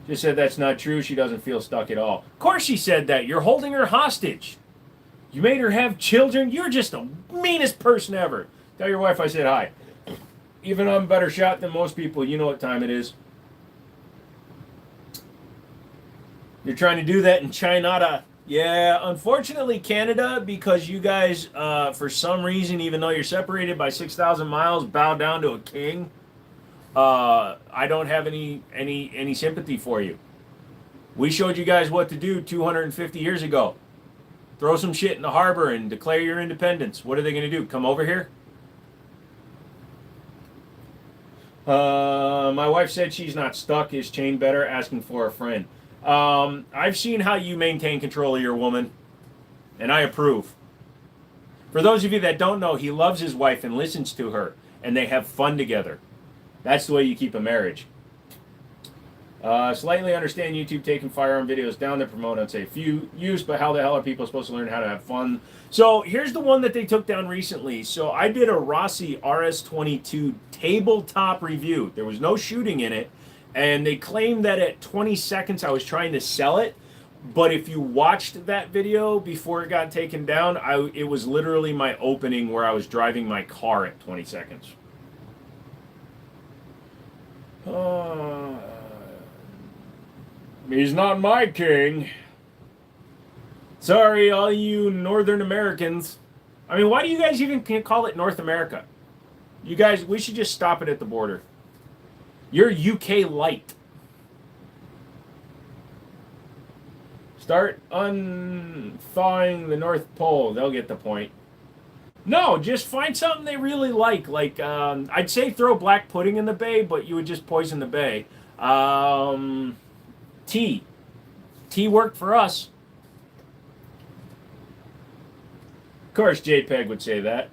She said that's not true. She doesn't feel stuck at all. Of course she said that. You're holding her hostage. You made her have children. You're just the meanest person ever. Tell your wife I said hi. Even I'm a better shot than most people. You know what time it is. You're trying to do that in China. Yeah, unfortunately, Canada, because you guys, for some reason, even though you're separated by 6,000 miles, bow down to a king. I don't have any sympathy for you. We showed you guys what to do 250 years ago. Throw some shit in the harbor and declare your independence. What are they going to do? Come over here? My wife said she's not stuck. Is Chain better? Asking for a friend. I've seen how you maintain control of your woman, and I approve. For those of you that don't know, he loves his wife and listens to her, and they have fun together. That's the way you keep a marriage. Slightly understand YouTube taking firearm videos down to promote unsafe use, but how the hell are people supposed to learn how to have fun? So here's the one that they took down recently. So I did a Rossi RS-22 tabletop review. There was no shooting in it, and they claimed that at 20 seconds I was trying to sell it. But if you watched that video before it got taken down, it was literally my opening where I was driving my car at 20 seconds. He's not my king. Sorry, all you Northern Americans. I mean, why do you guys even call it North America? You guys, we should just stop it at the border. You're UK light. Start unthawing the North Pole. They'll get the point. No, just find something they really like. Like, I'd say throw black pudding in the bay, but you would just poison the bay. Tea. Tea worked for us. Of course, JPEG would say that.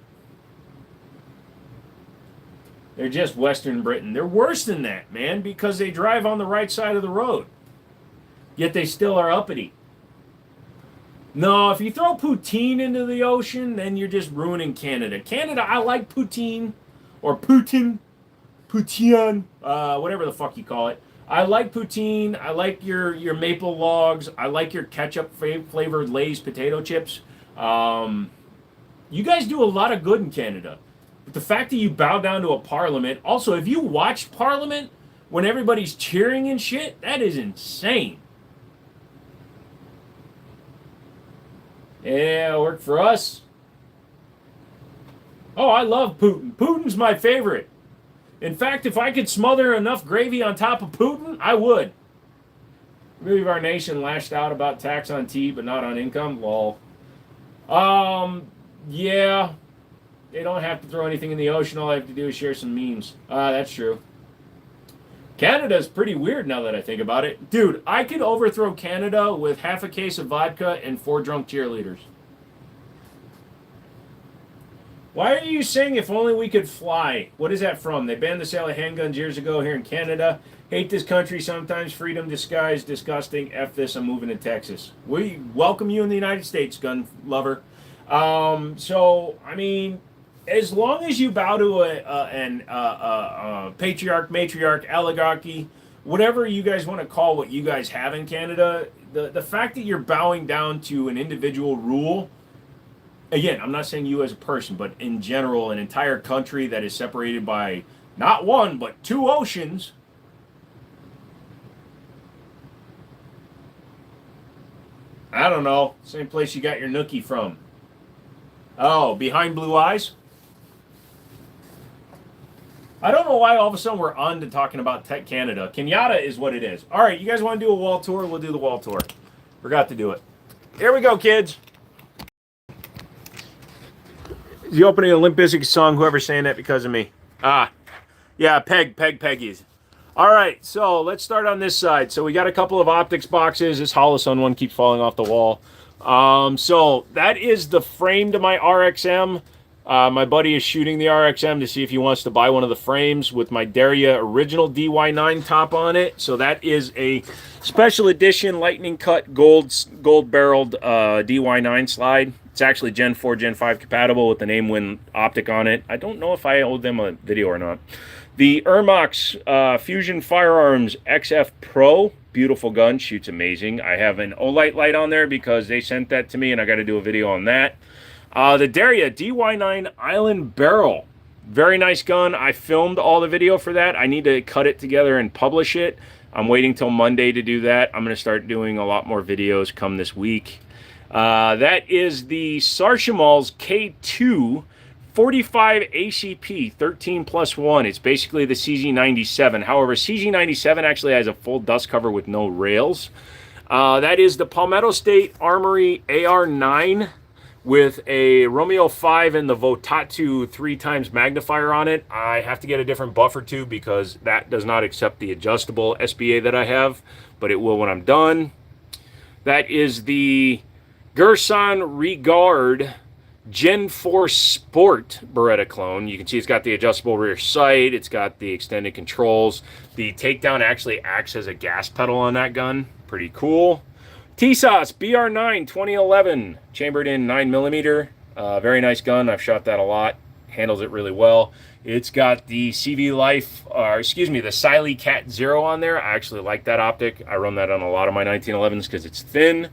They're just Western Britain. They're worse than that, man, because they drive on the right side of the road. Yet they still are uppity. No, if you throw poutine into the ocean, then you're just ruining Canada. Canada, I like poutine, or Putin, poutine, whatever the fuck you call it. I like poutine. I like your maple logs. I like your ketchup flavored Lay's potato chips. You guys do a lot of good in Canada. But the fact that you bow down to a parliament, also, if you watch Parliament when everybody's cheering and shit, that is insane. Yeah, worked for us. Oh, I love Putin. Putin's my favorite. In fact, if I could smother enough gravy on top of Putin, I would. I believe our nation lashed out about tax on tea, but not on income. Lol. Yeah. They don't have to throw anything in the ocean. All I have to do is share some memes. That's true. Canada's pretty weird now that I think about it. Dude, I could overthrow Canada with half a case of vodka and 4 drunk cheerleaders. Why are you saying if only we could fly? What is that from? They banned the sale of handguns years ago here in Canada. Hate this country sometimes. Freedom disguised. Disgusting. F this. I'm moving to Texas. We welcome you in the United States, gun lover. So, I mean, as long as you bow to a patriarch, matriarch, oligarchy, whatever you guys want to call what you guys have in Canada, the fact that you're bowing down to an individual rule, again, I'm not saying you as a person, but in general, an entire country that is separated by not one, but 2 oceans. I don't know. Same place you got your nookie from. Oh, behind blue eyes? I don't know why all of a sudden we're on to talking about Tech Canada. Kenyatta is what it is. All right, you guys want to do a wall tour? We'll do the wall tour. Forgot to do it. Here we go, kids. The opening of Limp Bizkit's song, whoever's saying that because of me. Yeah, Peggy's. All right, so let's start on this side. So we got a couple of optics boxes. This Holosun one keeps falling off the wall. So that is the frame to my RXM. My buddy is shooting the RXM to see if he wants to buy one of the frames with my Daria original DY9 top on it. So that is a special edition lightning cut gold barreled DY9 slide. It's actually Gen 4, Gen 5 compatible with the Namewin optic on it. I don't know if I owe them a video or not. The Ermax Fusion Firearms XF Pro, beautiful gun, shoots amazing. I have an Olight light on there because they sent that to me and I got to do a video on that. The Daria DY9 Island Barrel, very nice gun. I filmed all the video for that. I need to cut it together and publish it. I'm waiting till Monday to do that. I'm going to start doing a lot more videos come this week. That is the Sarshimal's K2 45 ACP 13+1. It's basically the CZ97. However, CZ97 actually has a full dust cover with no rails. That is the Palmetto State Armory AR9 with a Romeo 5 and the Votatsu 3x magnifier on it. I have to get a different buffer tube because that does not accept the adjustable SBA that I have, but it will when I'm done. That is the Gerson Regard Gen 4 Sport Beretta clone. You can see it's got the adjustable rear sight. It's got the extended controls. The takedown actually acts as a gas pedal on that gun. Pretty cool. TSOS BR9 2011, chambered in 9mm. Very nice gun. I've shot that a lot. Handles it really well. It's got the CV Life, the Siley Cat Zero on there. I actually like that optic. I run that on a lot of my 1911s because it's thin.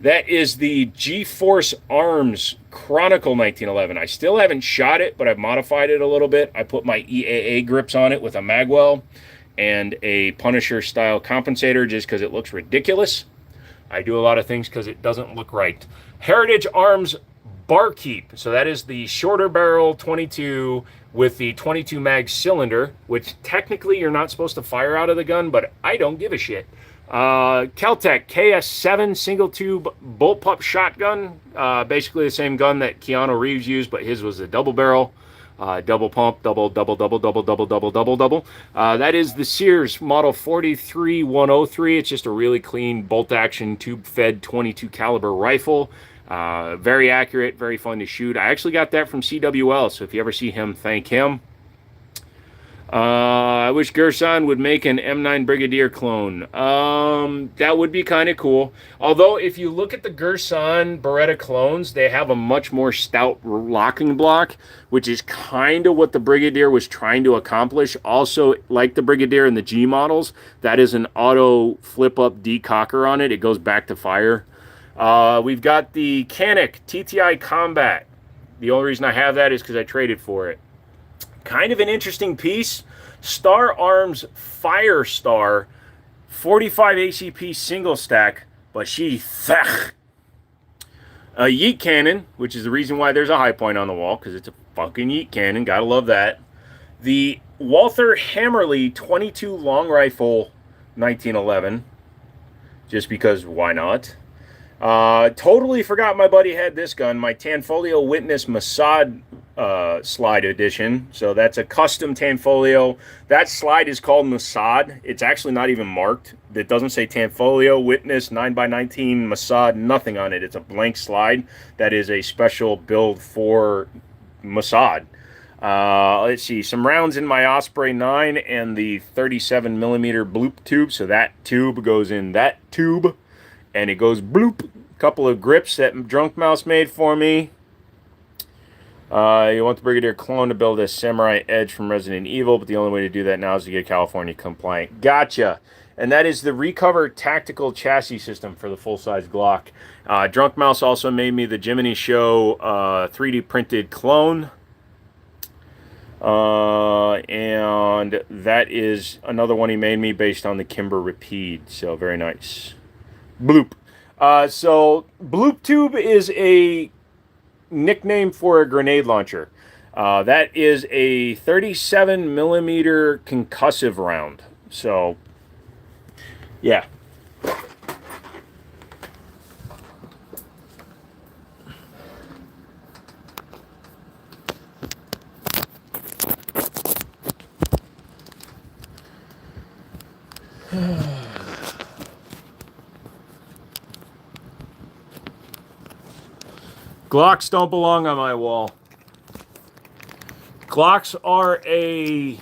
That is the G-Force Arms Chronicle 1911. I still haven't shot it, but I've modified it a little bit. I put my EAA grips on it with a magwell and a Punisher-style compensator just because it looks ridiculous. I do a lot of things because it doesn't look right. Heritage Arms Barkeep. So that is the shorter barrel 22 with the 22 mag cylinder, which technically you're not supposed to fire out of the gun, but I don't give a shit. Keltec KS7 single tube bullpup shotgun, basically the same gun that Keanu Reeves used, but his was a double barrel, double pump, double. That is the Sears Model 43103. It's just a really clean bolt action tube fed 22 caliber rifle. Very accurate, very fun to shoot. I actually got that from CWL, so if you ever see him, thank him. I wish Gerson would make an M9 Brigadier clone. That would be kind of cool. Although, if you look at the Gerson Beretta clones, they have a much more stout locking block, which is kind of what the Brigadier was trying to accomplish. Also, like the Brigadier and the G models, that is an auto flip-up decocker on it. It goes back to fire. We've got the Canik TTI Combat. The only reason I have that is because I traded for it. Kind of an interesting piece. Star Arms Firestar 45 ACP single stack, but she thech. A yeet cannon, which is the reason why there's a high point on the wall, because it's a fucking yeet cannon. Gotta love that. The Walther Hammerly 22 long rifle 1911, just because why not? Totally forgot my buddy had this gun. My Tanfolio Witness Mossad slide edition. So that's a custom Tanfolio. That slide is called Mossad. It's actually not even marked. It doesn't say Tanfolio, Witness, 9x19, Mossad, nothing on it. It's a blank slide that is a special build for Mossad. Let's see, some rounds in my Osprey 9 and the 37 millimeter bloop tube. So that tube goes in that tube and it goes bloop. Couple of grips that Drunk Mouse made for me. You want the Brigadier clone to build a Samurai Edge from Resident Evil, but the only way to do that now is to get California compliant. Gotcha. And that is the Recover Tactical Chassis System for the full-size Glock. Drunk Mouse also made me the Jiminy Show 3D printed clone. And that is another one he made me based on the Kimber Rapide. So very nice. Bloop. So Bloop Tube is a nickname for a grenade launcher. That is a 37 millimeter concussive round. So, yeah. Glocks don't belong on my wall. Glocks are a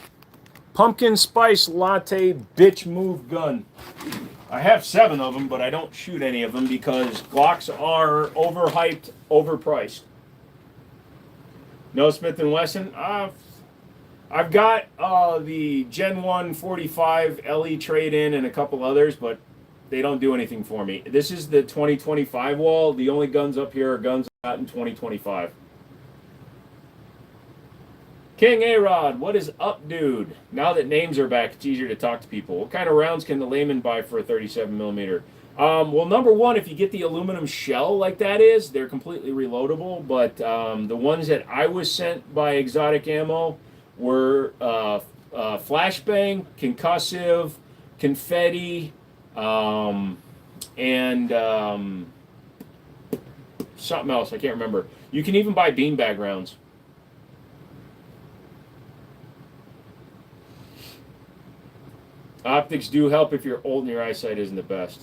pumpkin spice latte bitch move gun. I have 7 of them, but I don't shoot any of them because Glocks are overhyped, overpriced. No Smith & Wesson? I've got the Gen 1 45 LE trade-in and a couple others, but they don't do anything for me. This is the 2025 wall. The only guns up here are guns out in 2025. King A-Rod, what is up, dude? Now that names are back, it's easier to talk to people. What kind of rounds can the layman buy for a 37 millimeter? Well, number one, if you get the aluminum shell like that is, they're completely reloadable. But the ones that I was sent by Exotic Ammo were flashbang, concussive, confetti, and something else. I can't remember. You can even buy beanbag rounds. Optics do help if you're old and your eyesight isn't the best.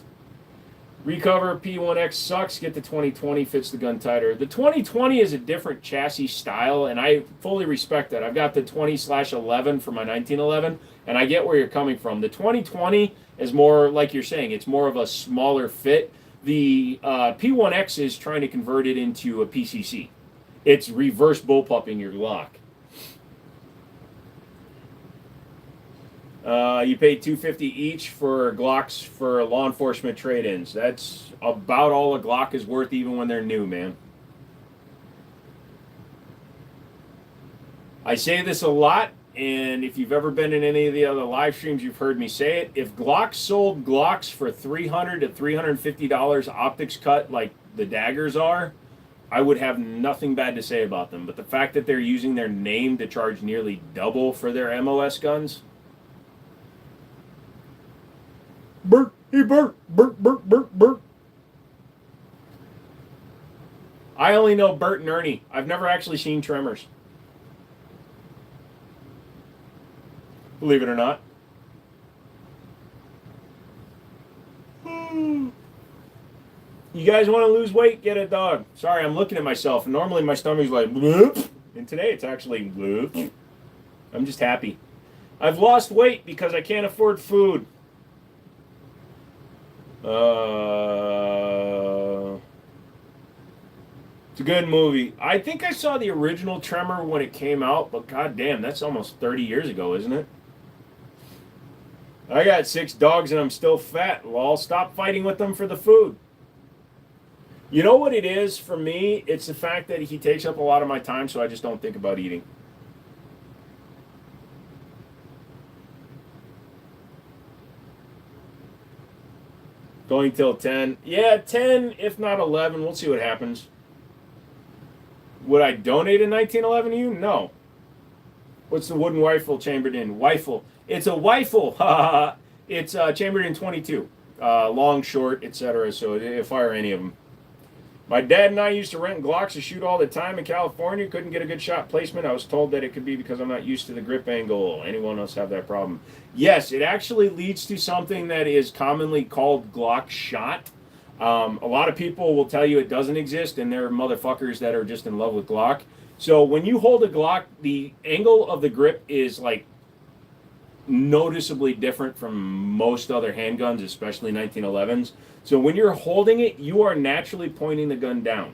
Recover P1X sucks. Get the 2020, fits the gun tighter. The 2020 is a different chassis style, and I fully respect that. I've got the 20/11 for my 1911, and I get where you're coming from. The 2020 is more, like you're saying, it's more of a smaller fit. The P1X is trying to convert it into a PCC. It's reverse bullpupping your Glock. You pay $250 each for Glocks for law enforcement trade-ins. That's about all a Glock is worth, even when they're new, man. I say this a lot, and if you've ever been in any of the other live streams, you've heard me say it. If Glock sold Glocks for $300 to $350 optics cut like the daggers are, I would have nothing bad to say about them. But the fact that they're using their name to charge nearly double for their MOS guns... Bert, he Bert, Bert, Bert, Bert, Bert. I only know Bert and Ernie. I've never actually seen Tremors. Believe it or not. You guys want to lose weight? Get a dog. Sorry, I'm looking at myself. Normally my stomach's like, bloop. And today it's actually, bloop. I'm just happy. I've lost weight because I can't afford food. It's a good movie. I think I saw the original Tremor when it came out, but goddamn, that's almost 30 years ago, isn't it? I got 6 dogs and I'm still fat. Well, I'll stop fighting with them for the food. You know what it is for me? It's the fact that he takes up a lot of my time, so I just don't think about eating. Going till 10. Yeah, 10, if not 11. We'll see what happens. Would I donate a 1911 to you? No. What's the wooden rifle chambered in? Rifle. It's a rifle. It's chambered in 22. Long, short, etc. So it'll fire any of them. My dad and I used to rent Glocks to shoot all the time in California. Couldn't get a good shot placement. I was told that it could be because I'm not used to the grip angle. Anyone else have that problem? Yes, it actually leads to something that is commonly called Glock shot. A lot of people will tell you it doesn't exist, and they're motherfuckers that are just in love with Glock. So when you hold a Glock, the angle of the grip is like noticeably different from most other handguns, especially 1911s. So when you're holding it, you are naturally pointing the gun down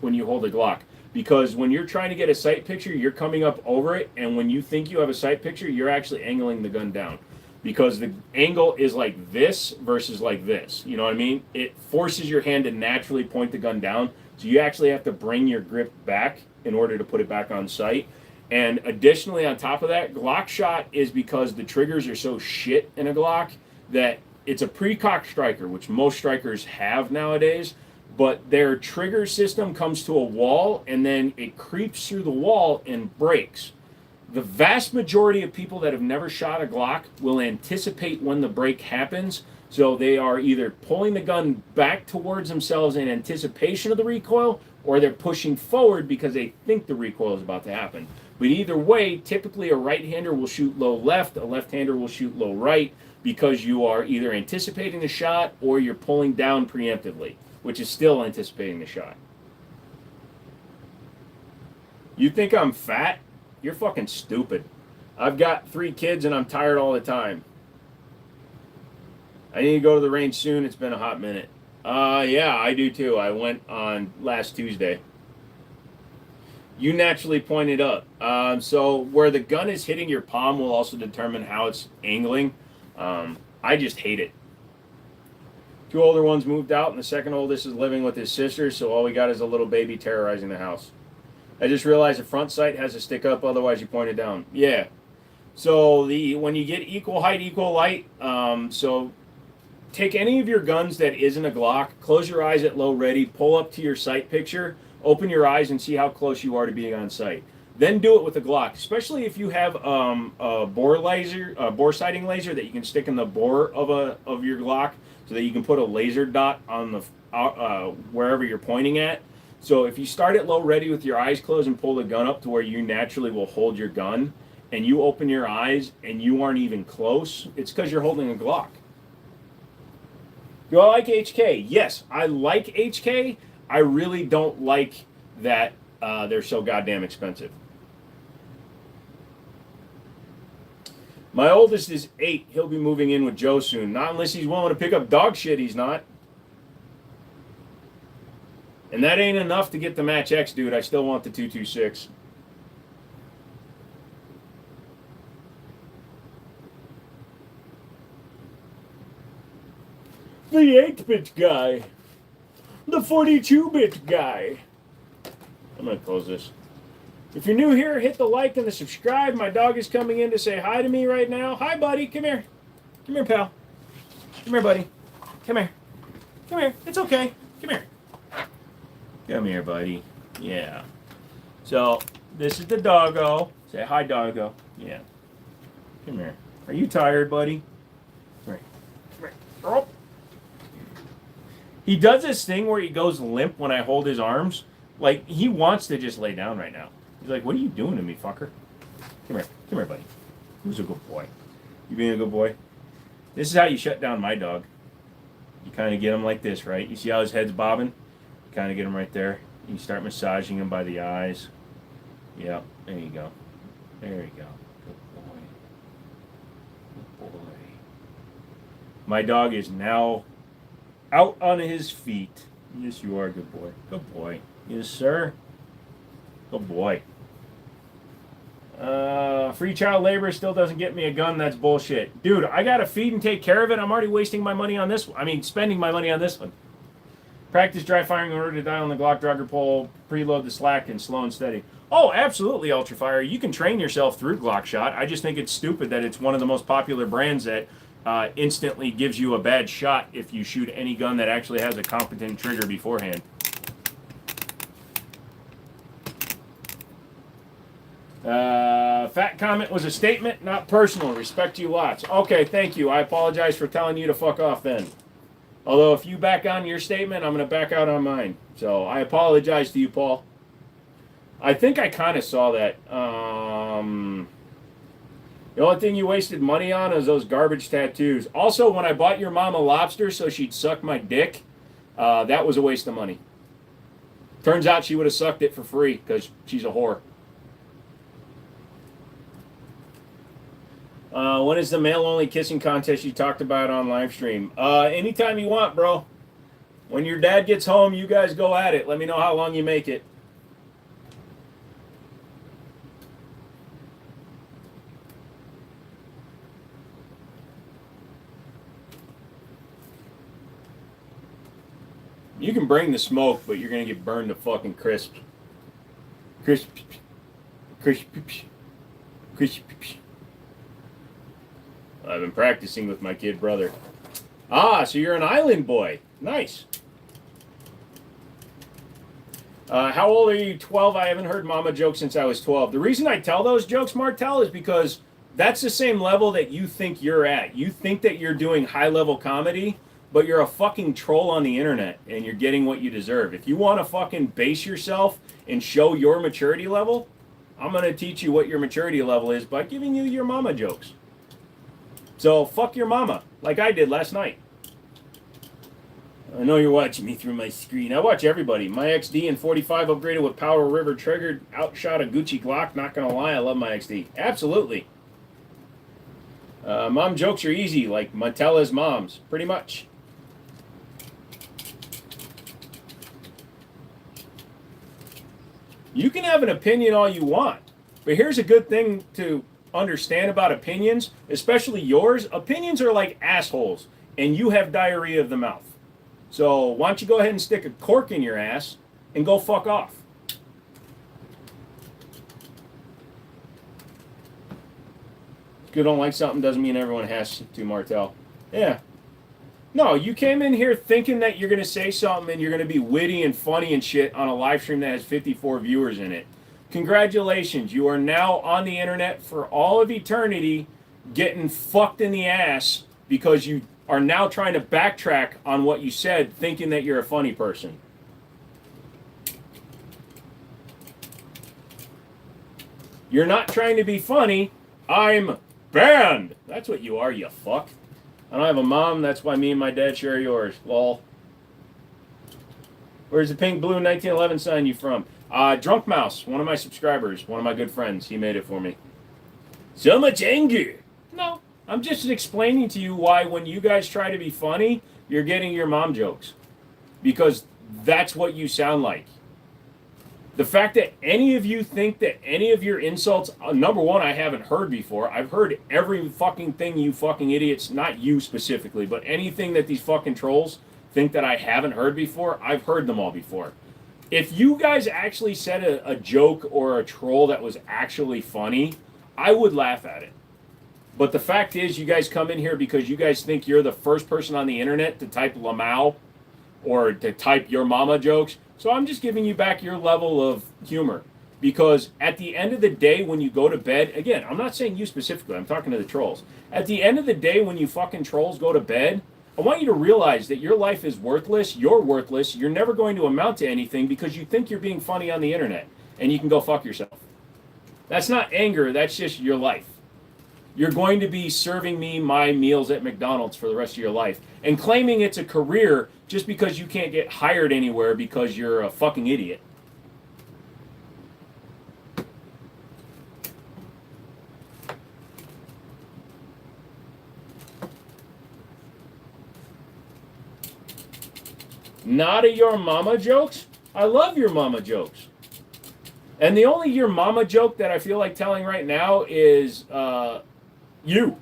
when you hold a Glock. Because when you're trying to get a sight picture, you're coming up over it, and when you think you have a sight picture, you're actually angling the gun down. Because the angle is like this versus like this. You know what I mean? It forces your hand to naturally point the gun down. So you actually have to bring your grip back in order to put it back on sight. And additionally, on top of that, Glock shot is because the triggers are so shit in a Glock that it's a pre-cocked striker, which most strikers have nowadays, but their trigger system comes to a wall and then it creeps through the wall and breaks. The vast majority of people that have never shot a Glock will anticipate when the break happens, so they are either pulling the gun back towards themselves in anticipation of the recoil, or they're pushing forward because they think the recoil is about to happen. But either way, typically a right-hander will shoot low left, a left-hander will shoot low right, because you are either anticipating the shot or you're pulling down preemptively, which is still anticipating the shot. You think I'm fat? You're fucking stupid. I've got 3 kids and I'm tired all the time. I need to go to the range soon. It's been a hot minute. Yeah, I do too. I went on last Tuesday. You naturally pointed up. So where the gun is hitting your palm will also determine how it's angling. I just hate it. 2 older ones moved out, and the second oldest is living with his sister, so all we got is a little baby terrorizing the house. I just realized the front sight has to stick up, otherwise you point it down. Yeah. So when you get equal height, equal light, so take any of your guns that isn't a Glock, close your eyes at low ready, pull up to your sight picture, open your eyes and see how close you are to being on sight. Then do it with a Glock, especially if you have a bore sighting laser that you can stick in the bore of your Glock, so that you can put a laser dot on the wherever you're pointing at. So if you start at low ready with your eyes closed and pull the gun up to where you naturally will hold your gun, and you open your eyes and you aren't even close, it's because you're holding a Glock. Do I like HK? Yes, I like HK. I really don't like that they're so goddamn expensive. My oldest is 8. He'll be moving in with Joe soon. Not unless he's willing to pick up dog shit, he's not. And that ain't enough to get the Match X, dude. I still want the 226. The 8-bit guy. The 42-bit guy. I'm going to close this. If you're new here, hit the like and the subscribe. My dog is coming in to say hi to me right now. Hi, buddy. Come here. Come here, pal. Come here, buddy. Come here. Come here. It's okay. Come here. Come here, buddy. Yeah. So, this is the doggo. Say hi, doggo. Yeah. Come here. Are you tired, buddy? Come here. Come here. Oh. He does this thing where he goes limp when I hold his arms. Like, he wants to just lay down right now. He's like, what are you doing to me, fucker? Come here. Come here, buddy. Who's a good boy? You being a good boy? This is how you shut down my dog. You kind of get him like this, right? You see how his head's bobbing? You kind of get him right there. You start massaging him by the eyes. Yep, there you go. There you go. Good boy. Good boy. My dog is now out on his feet. Yes, you are, good boy. Good boy. Yes, sir. Good boy. Free child labor still doesn't get me a gun. That's bullshit. Dude, I gotta feed and take care of it. I'm already wasting my money on this one. I mean, spending my money on this one. Practice dry firing in order to dial on the Glock dragger pull. Preload the slack and slow and steady. Oh, absolutely, Ultrafire. You can train yourself through Glock shot. I just think it's stupid that it's one of the most popular brands that instantly gives you a bad shot if you shoot any gun that actually has a competent trigger beforehand. Fat comment was a statement, not personal. Respect you lots. Okay, thank you. I apologize for telling you to fuck off then. Although if you back on your statement, I'm going to back out on mine. So I apologize to you, Paul. I think I kind of saw that. The only thing you wasted money on is those garbage tattoos. Also, when I bought your mom a lobster so she'd suck my dick, that was a waste of money. Turns out she would have sucked it for free because she's a whore. When is the male-only kissing contest you talked about on live stream? Anytime you want, bro. When your dad gets home, you guys go at it. Let me know how long you make it. You can bring the smoke, but you're going to get burned to fucking crisp. Crisp. Crisp. Crisp. I've been practicing with my kid brother. Ah, so you're an island boy. Nice. How old are you? 12. I haven't heard mama jokes since I was 12. The reason I tell those jokes, Martel, is because that's the same level that you think you're at. You think that you're doing high-level comedy, but you're a fucking troll on the internet, and you're getting what you deserve. If you want to fucking base yourself and show your maturity level, I'm going to teach you what your maturity level is by giving you your mama jokes. So fuck your mama, like I did last night. I know you're watching me through my screen. I watch everybody. My XD in 45 upgraded with Power River triggered, outshot a Gucci Glock. Not gonna lie, I love my XD. Absolutely. Mom jokes are easy, like Matella's moms, pretty much. You can have an opinion all you want, but here's a good thing to understand about opinions, especially yours. Opinions are like assholes, and you have diarrhea of the mouth. So why don't you go ahead and stick a cork in your ass and go fuck off. If you don't like something doesn't mean everyone has to, Martel. Yeah. No, you came in here thinking that you're going to say something and you're going to be witty and funny and shit on a live stream that has 54 viewers in it. Congratulations, you are now on the internet for all of eternity getting fucked in the ass because you are now trying to backtrack on what you said thinking that you're a funny person. You're not trying to be funny. I'm banned. That's what you are, you fuck. I don't have a mom, that's why me and my dad share yours. Lol. Where's the pink blue 1911 sign you from? Drunk Mouse, one of my subscribers, one of my good friends. He made it for me. So much anger. No, I'm just explaining to you why when you guys try to be funny, you're getting your mom jokes. Because that's what you sound like. The fact that any of you think that any of your insults, number one, I haven't heard before. I've heard every fucking thing you fucking idiots, not you specifically, but anything that these fucking trolls think that I haven't heard before, I've heard them all before. If you guys actually said a joke or a troll that was actually funny, I would laugh at it. But the fact is, you guys come in here because you guys think you're the first person on the internet to type Lamau or to type your mama jokes. So I'm just giving you back your level of humor. Because at the end of the day, when you go to bed, again, I'm not saying you specifically, I'm talking to the trolls. At the end of the day, when you fucking trolls go to bed, I want you to realize that your life is worthless, you're never going to amount to anything because you think you're being funny on the internet, and you can go fuck yourself. That's not anger, that's just your life. You're going to be serving me my meals at McDonald's for the rest of your life, and claiming it's a career just because you can't get hired anywhere because you're a fucking idiot. Not a your mama jokes? I love your mama jokes. And the only your mama joke that I feel like telling right now is you.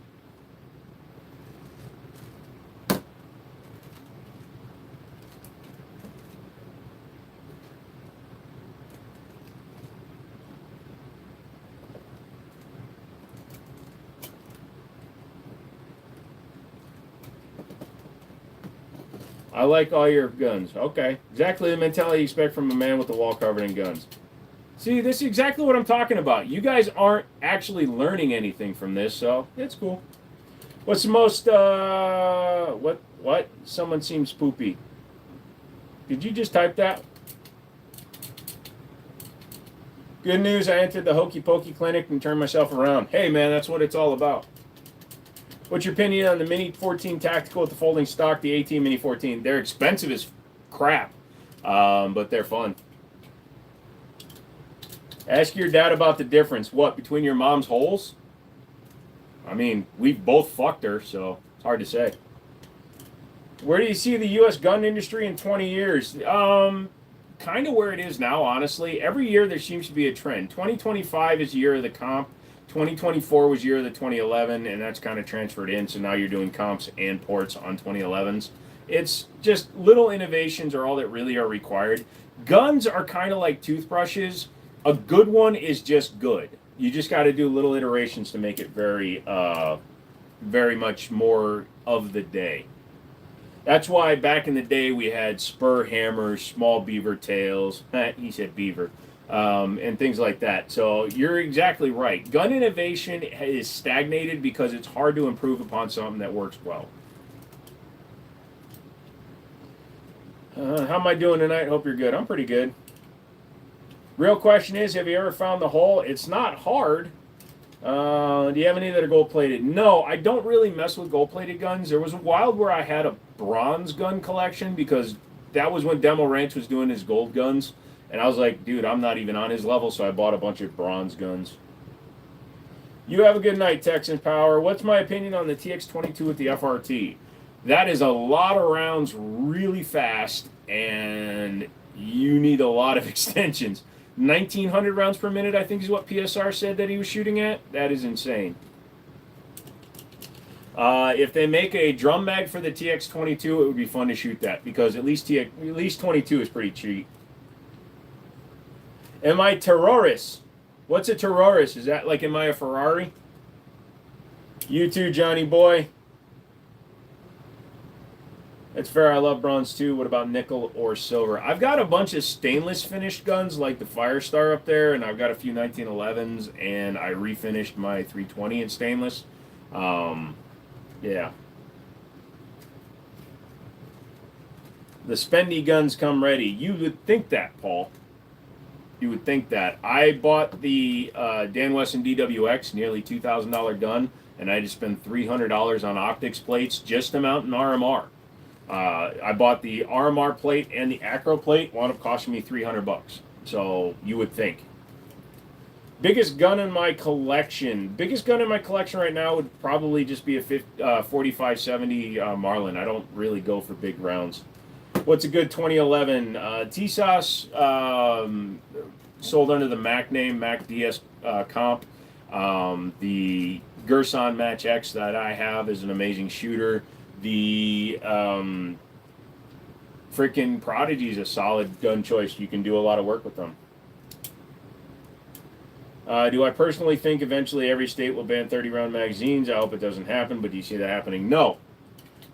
I like all your guns. Okay. Exactly the mentality you expect from a man with a wall covered in guns. See, this is exactly what I'm talking about. You guys aren't actually learning anything from this, so it's cool. What's the most, What? Someone seems poopy. Did you just type that? Good news, I entered the Hokey Pokey Clinic and turned myself around. Hey, man, that's what it's all about. What's your opinion on the Mini 14 Tactical with the folding stock, the 18 Mini 14? They're expensive as crap, but they're fun. Ask your dad about the difference. What, between your mom's holes? I mean, we've both fucked her, so it's hard to say. Where do you see the U.S. gun industry in 20 years? Kind of where it is now, honestly. Every year there seems to be a trend. 2025 is the year of the comp. 2024 was year of the 2011, and that's kind of transferred in, so now you're doing comps and ports on 2011s. It's just little innovations are all that really are required. Guns are kind of like toothbrushes. A good one is just good. You just got to do little iterations to make it very, very much more of the day. That's why back in the day we had spur hammers, small beaver tails. He said beaver. And things like that. So you're exactly right. Gun innovation is stagnated because it's hard to improve upon something that works well. How am I doing tonight? Hope you're good. I'm pretty good. Real question is, have you ever found the hole? It's not hard. Do you have any that are gold-plated? No, I don't really mess with gold-plated guns. There was a while where I had a bronze gun collection because that was when Demo Ranch was doing his gold guns. And I was like, dude, I'm not even on his level, so I bought a bunch of bronze guns. You have a good night, Texan Power. What's my opinion on the TX22 with the FRT? That is a lot of rounds really fast, and you need a lot of extensions. 1,900 rounds per minute, I think, is what PSR said that he was shooting at. That is insane. If they make a drum mag for the TX22, it would be fun to shoot that because at least 22 is pretty cheap. Am I terrorist? What's a terrorist? Is that like, am I a Ferrari? You too, Johnny boy. That's fair. I love bronze too. What about nickel or silver? I've got a bunch of stainless finished guns like the Firestar up there, and I've got a few 1911s, and I refinished my 320 in stainless. Yeah. The spendy guns come ready. You would think that, Paul. You would think that. I bought the Dan Wesson DWX, nearly $2,000 gun, and I just spent $300 on optics plates just to mount an RMR. I bought the RMR plate and the acro plate, wound up costing me $300. So you would think. Biggest gun in my collection. Biggest gun in my collection right now would probably just be a 4570 Marlin. I don't really go for big rounds. What's a good 2011? TSOS sold under the Mac name, Mac DS Comp. The Gerson Match X that I have is an amazing shooter. The freaking Prodigy is a solid gun choice. You can do a lot of work with them. Do I personally think eventually every state will ban 30-round magazines? I hope it doesn't happen, but do you see that happening? No,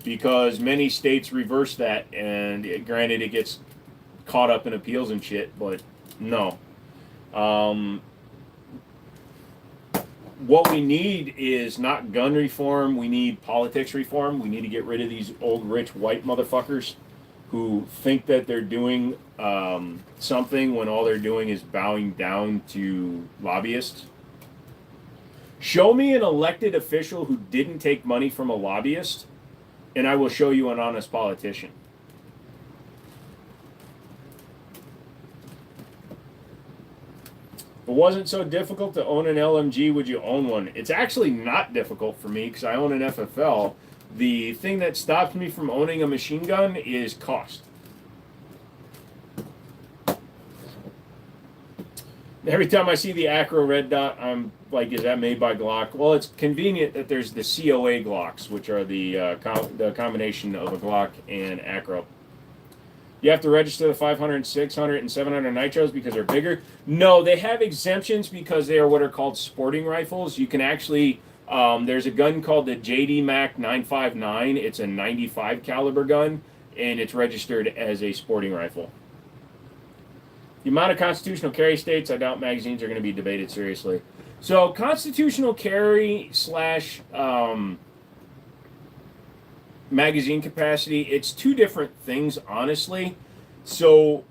because many states reverse that, and granted it gets caught up in appeals and shit, but no. What we need is not gun reform. We need politics reform. We need to get rid of these old rich white motherfuckers who think that they're doing something when all they're doing is bowing down to lobbyists. Show me an elected official who didn't take money from a lobbyist, and I will show you an honest politician. If it wasn't so difficult to own an LMG, would you own one? It's actually not difficult for me because I own an FFL. The thing that stops me from owning a machine gun is cost. Every time I see the Acro red dot, I'm like, is that made by Glock? Well, it's convenient that there's the COA Glocks, which are the combination of a Glock and Acro. You have to register the 500, 600, and 700 nitros because they're bigger. No, they have exemptions because they are what are called sporting rifles. You can actually, there's a gun called the JD Mac 959. It's a 95 caliber gun, and it's registered as a sporting rifle. The amount of constitutional carry states, I doubt magazines are going to be debated seriously. So constitutional carry slash magazine capacity, it's two different things, honestly. So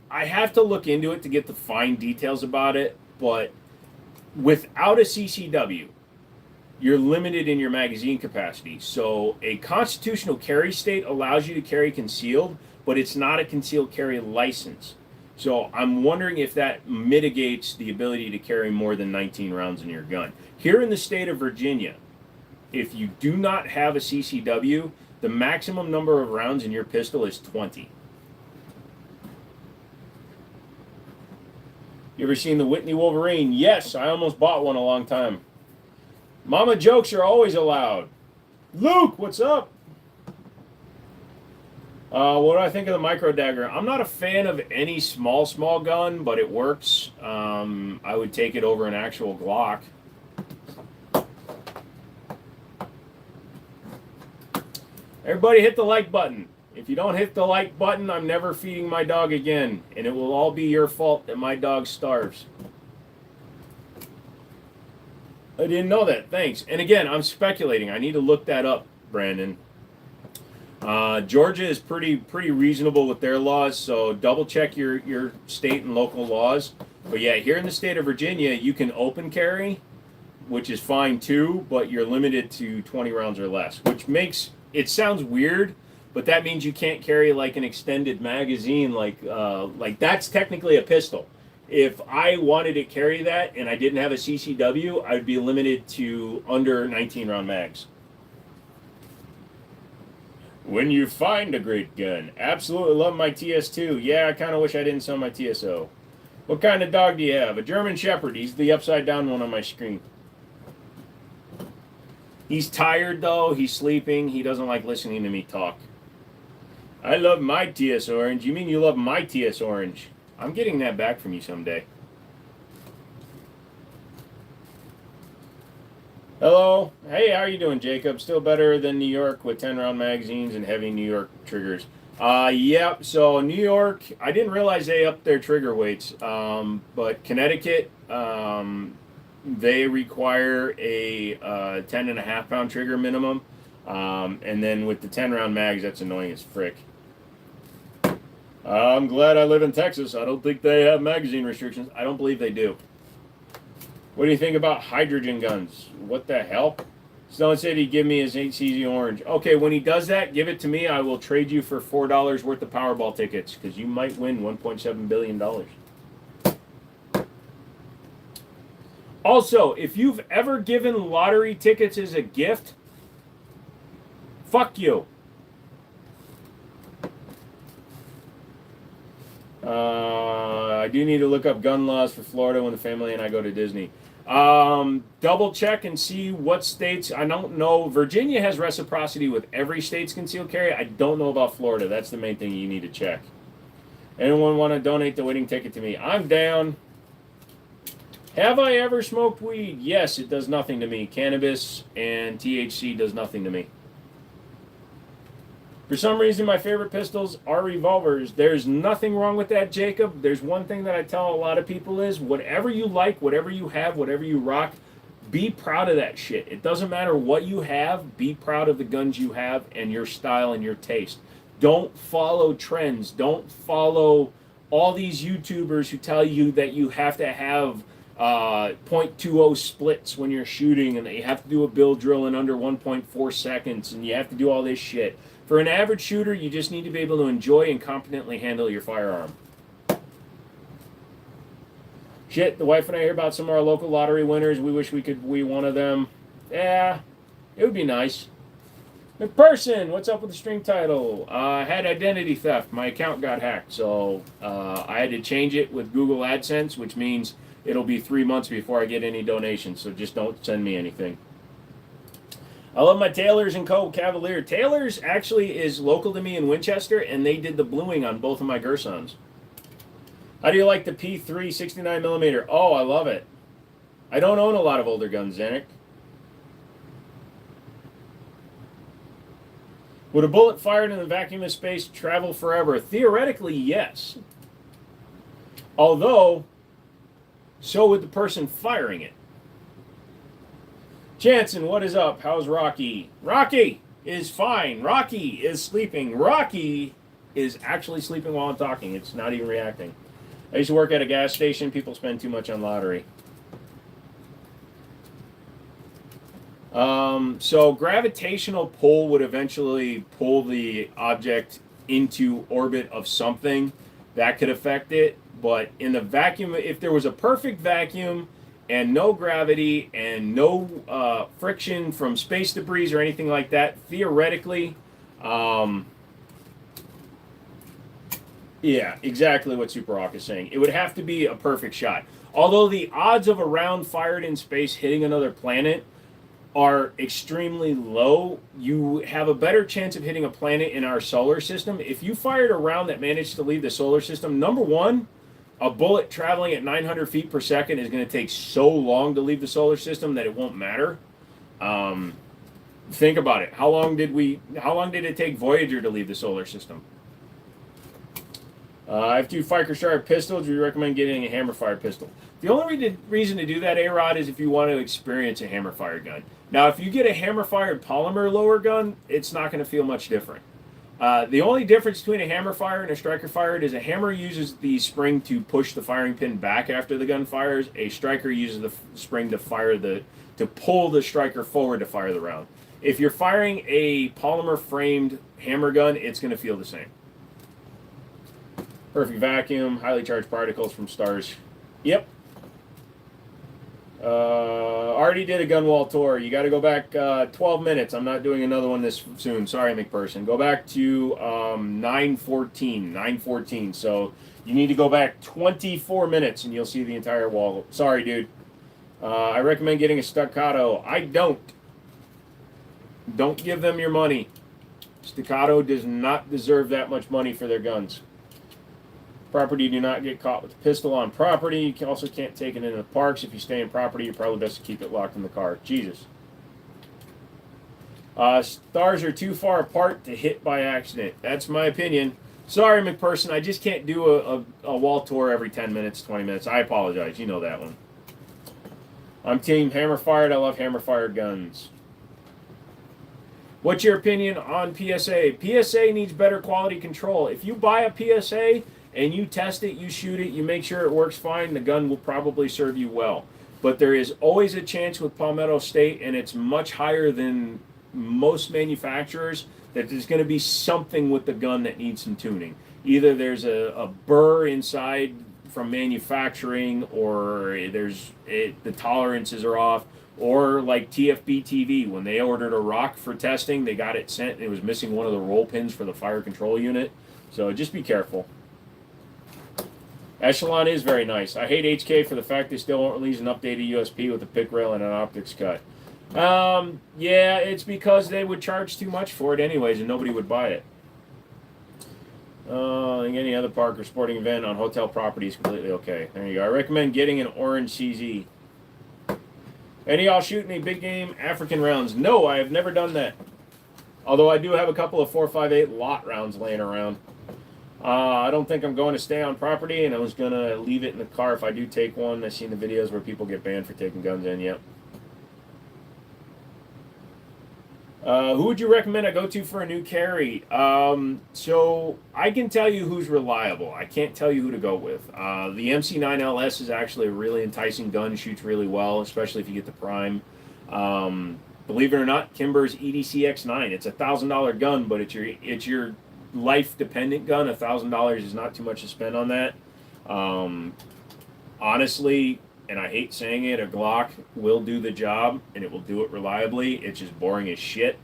I have to look into it to get the fine details about it, but without a CCW, you're limited in your magazine capacity. So a constitutional carry state allows you to carry concealed, but it's not a concealed carry license. So I'm wondering if that mitigates the ability to carry more than 19 rounds in your gun. Here in the state of Virginia, if you do not have a CCW, the maximum number of rounds in your pistol is 20. You ever seen the Whitney Wolverine? Yes, I almost bought one a long time. Mama jokes are always allowed. Luke, what's up? What do I think of the micro dagger? I'm not a fan of any small gun, but it works. I would take it over an actual Glock. Everybody hit the like button. If you don't hit the like button, I'm never feeding my dog again, and it will all be your fault that my dog starves. I didn't know that. Thanks. And again, I'm speculating. I need to look that up, Brandon. Georgia is pretty reasonable with their laws, so double check your state and local laws. But yeah, here in the state of Virginia, you can open carry, which is fine too, but you're limited to 20 rounds or less, which makes it sounds weird, but that means you can't carry like an extended magazine, like that's technically a pistol. If I wanted to carry that and I didn't have a CCW, I'd be limited to under 19 round mags. When you find a great gun. Absolutely love my TS2. Yeah, I kind of wish I didn't sell my TSO. What kind of dog do you have? A German Shepherd. He's the upside down one on my screen. He's tired though. He's sleeping. He doesn't like listening to me talk. I love my TS Orange. You mean you love my TS Orange? I'm getting that back from you someday. Hello. Hey, how are you doing, Jacob? Still better than New York with 10-round magazines and heavy New York triggers. Yep. So New York, I didn't realize they upped their trigger weights. But Connecticut, they require a 10.5-pound trigger minimum. And then with the 10-round mags, that's annoying as frick. I'm glad I live in Texas. I don't think they have magazine restrictions. I don't believe they do. What do you think about hydrogen guns? What the hell? Stone said he'd give me his HCZ Orange. Okay, when he does that, give it to me. I will trade you for $4 worth of Powerball tickets because you might win $1.7 billion. Also, if you've ever given lottery tickets as a gift, fuck you. I do need to look up gun laws for Florida when the family and I go to Disney. Double check and see what states. I don't know. Virginia has reciprocity with every state's concealed carry. I don't know about Florida. That's the main thing you need to check. Anyone want to donate the winning ticket to me? I'm down. Have I ever smoked weed? Yes, it does nothing to me. Cannabis and THC does nothing to me. For some reason, my favorite pistols are revolvers. There's nothing wrong with that, Jacob. There's one thing that I tell a lot of people is whatever you like, whatever you have, whatever you rock, be proud of that shit. It doesn't matter what you have. Be proud of the guns you have and your style and your taste. Don't follow trends. Don't follow all these YouTubers who tell you that you have to have .20 splits when you're shooting and that you have to do a bill drill in under 1.4 seconds and you have to do all this shit. For an average shooter, you just need to be able to enjoy and competently handle your firearm. Shit, the wife and I hear about some of our local lottery winners. We wish we could be one of them. Yeah, it would be nice. McPherson, what's up with the string title? I had identity theft. My account got hacked, so I had to change it with Google AdSense, which means it'll be 3 months before I get any donations, so just don't send me anything. I love my Taylors and Co. Cavalier. Taylors actually is local to me in Winchester, and they did the bluing on both of my Gersons. How do you like the P3 69mm? Oh, I love it. I don't own a lot of older guns, Zanuck. Would a bullet fired in the vacuum of space travel forever? Theoretically, yes. Although, so would the person firing it. Jansen, what is up? How's Rocky? Rocky! is fine. Rocky is sleeping. Rocky is actually sleeping while I'm talking. It's not even reacting. I used to work at a gas station. People spend too much on lottery. So gravitational pull would eventually pull the object into orbit of something that could affect it. But in the vacuum, if there was a perfect vacuum and no gravity and no friction from space debris or anything like that, theoretically, yeah, exactly what Super Hawk is saying. It would have to be a perfect shot. Although the odds of a round fired in space hitting another planet are extremely low, you have a better chance of hitting a planet in our solar system. If you fired a round that managed to leave the solar system, number one, a bullet traveling at 900 feet per second is going to take so long to leave the solar system that it won't matter. Think about it. How long did it take Voyager to leave the solar system? I have two Firearm pistols. We recommend getting a hammer-fire pistol. The only reason to do that, A-Rod, is if you want to experience a hammer-fired gun. Now, if you get a hammer-fired polymer lower gun, it's not going to feel much different. The only difference between a hammer-fired and a striker-fired is a hammer uses the spring to push the firing pin back after the gun fires. A striker uses the spring to pull the striker forward to fire the round. If you're firing a polymer-framed hammer gun, it's going to feel the same. Perfect vacuum, highly charged particles from stars. Yep. Already did a gun wall tour. You got to go back 12 minutes. I'm not doing another one this soon. Sorry, McPherson. Go back to 9:14. So you need to go back 24 minutes and you'll see the entire wall. Sorry, dude. I recommend getting a staccato. I don't. Don't give them your money. Staccato does not deserve that much money for their guns. Property, do not get caught with a pistol on property. You also can't take it into the parks. If you stay in property, you're probably best to keep it locked in the car. Jesus. Stars are too far apart to hit by accident. That's my opinion. Sorry, McPherson. I just can't do a wall tour every 10 minutes, 20 minutes. I apologize. You know that one. I'm team hammer fired. I love hammer fired guns. What's your opinion on PSA? PSA needs better quality control. If you buy a PSA and you test it, you shoot it, you make sure it works fine, the gun will probably serve you well. But there is always a chance with Palmetto State, and it's much higher than most manufacturers, that there's going to be something with the gun that needs some tuning. Either there's a burr inside from manufacturing, or the tolerances are off, or like TFB TV, when they ordered a rock for testing, they got it sent, and it was missing one of the roll pins for the fire control unit. So just be careful. Echelon is very nice. I hate HK for the fact they still won't release an updated USP with a pick rail and an optics cut. Yeah, it's because they would charge too much for it anyways, and nobody would buy it. Any other park or sporting event on hotel property is completely okay. There you go. I recommend getting an orange CZ. Any of y'all shoot any big game African rounds? No, I have never done that. Although I do have a couple of 4.58 lot rounds laying around. I don't think I'm going to stay on property, and I was going to leave it in the car if I do take one. I've seen the videos where people get banned for taking guns in. Yep. Who would you recommend I go to for a new carry? So I can tell you who's reliable. I can't tell you who to go with. The MC9LS is actually a really enticing gun, shoots really well, especially if you get the prime. Believe it or not, Kimber's EDC X9. It's a $1,000 gun, but it's your life-dependent gun. $1,000 is not too much to spend on that. Honestly, and I hate saying it, a Glock will do the job, and it will do it reliably. It's just boring as shit.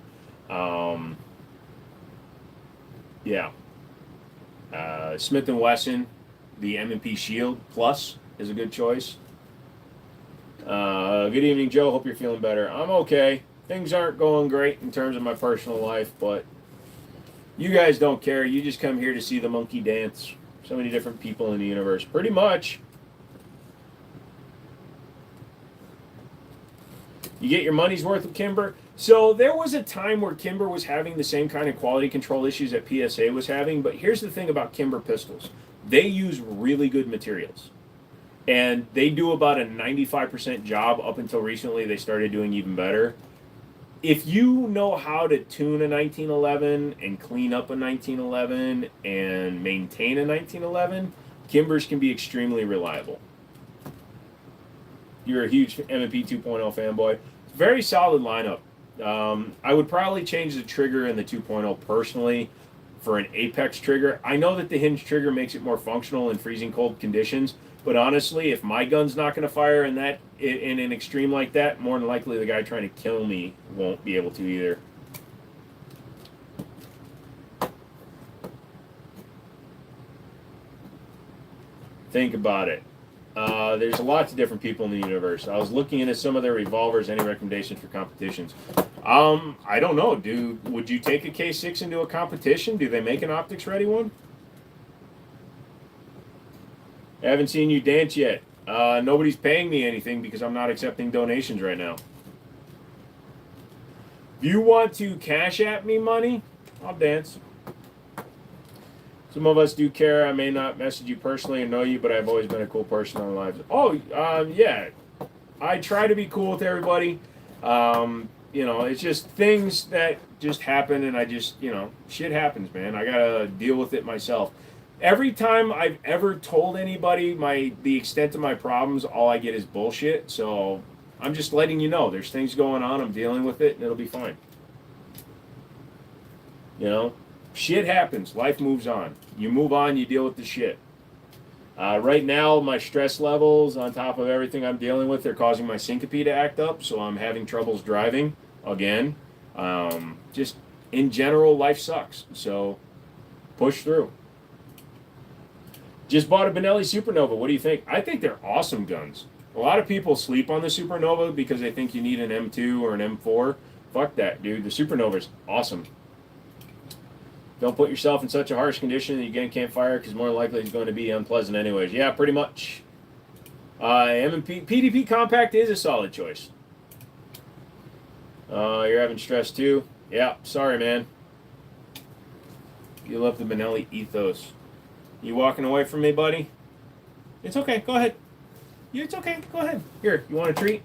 Yeah. Smith & Wesson, the M&P Shield Plus is a good choice. Good evening, Joe. Hope you're feeling better. I'm okay. Things aren't going great in terms of my personal life, but you guys don't care. You just come here to see the monkey dance. So many different people in the universe. Pretty much. You get your money's worth with Kimber. So there was a time where Kimber was having the same kind of quality control issues that PSA was having. But here's the thing about Kimber pistols. They use really good materials. And they do about a 95% job. Up until recently, they started doing even better. if you know how to tune a 1911 and clean up a 1911 and maintain a 1911, Kimbers can be extremely reliable. You're a huge M&P 2.0 fanboy. Very solid lineup. I would probably change the trigger in the 2.0 personally for an Apex trigger. I know that the hinge trigger makes it more functional in freezing cold conditions, but honestly, if my gun's not going to fire in an extreme like that, more than likely the guy trying to kill me won't be able to either. Think about it. There's lots of different people in the universe. I was looking into some of their revolvers. Any recommendations for competitions? I don't know. Would you take a K6 into a competition? Do they make an optics ready one? I haven't seen you dance yet. Nobody's paying me anything because I'm not accepting donations right now. If you want to cash at me money, I'll dance. Some of us do care. I may not message you personally or know you, but I've always been a cool person on live. Oh, yeah. I try to be cool with everybody. It's just things that just happen, and I just, shit happens, man. I gotta deal with it myself. Every time I've ever told anybody the extent of my problems, all I get is bullshit. So I'm just letting you know there's things going on. I'm dealing with it, and it'll be fine. Shit happens. Life moves on. You move on, you deal with the shit. Right now, my stress levels, on top of everything I'm dealing with, they're causing my syncope to act up, so I'm having troubles driving again. Just in general, life sucks. So push through. Just bought a Benelli Supernova. What do you think? I think they're awesome guns. A lot of people sleep on the Supernova because they think you need an M2 or an M4. Fuck that, dude. The Supernova's awesome. Don't put yourself in such a harsh condition that you again can't fire because more likely it's going to be unpleasant anyways. Yeah, pretty much. M&P PDP Compact is a solid choice. You're having stress too? Yeah, sorry, man. You love the Benelli ethos. You walking away from me, buddy? It's okay. Go ahead. It's okay. Go ahead. Here, you want a treat?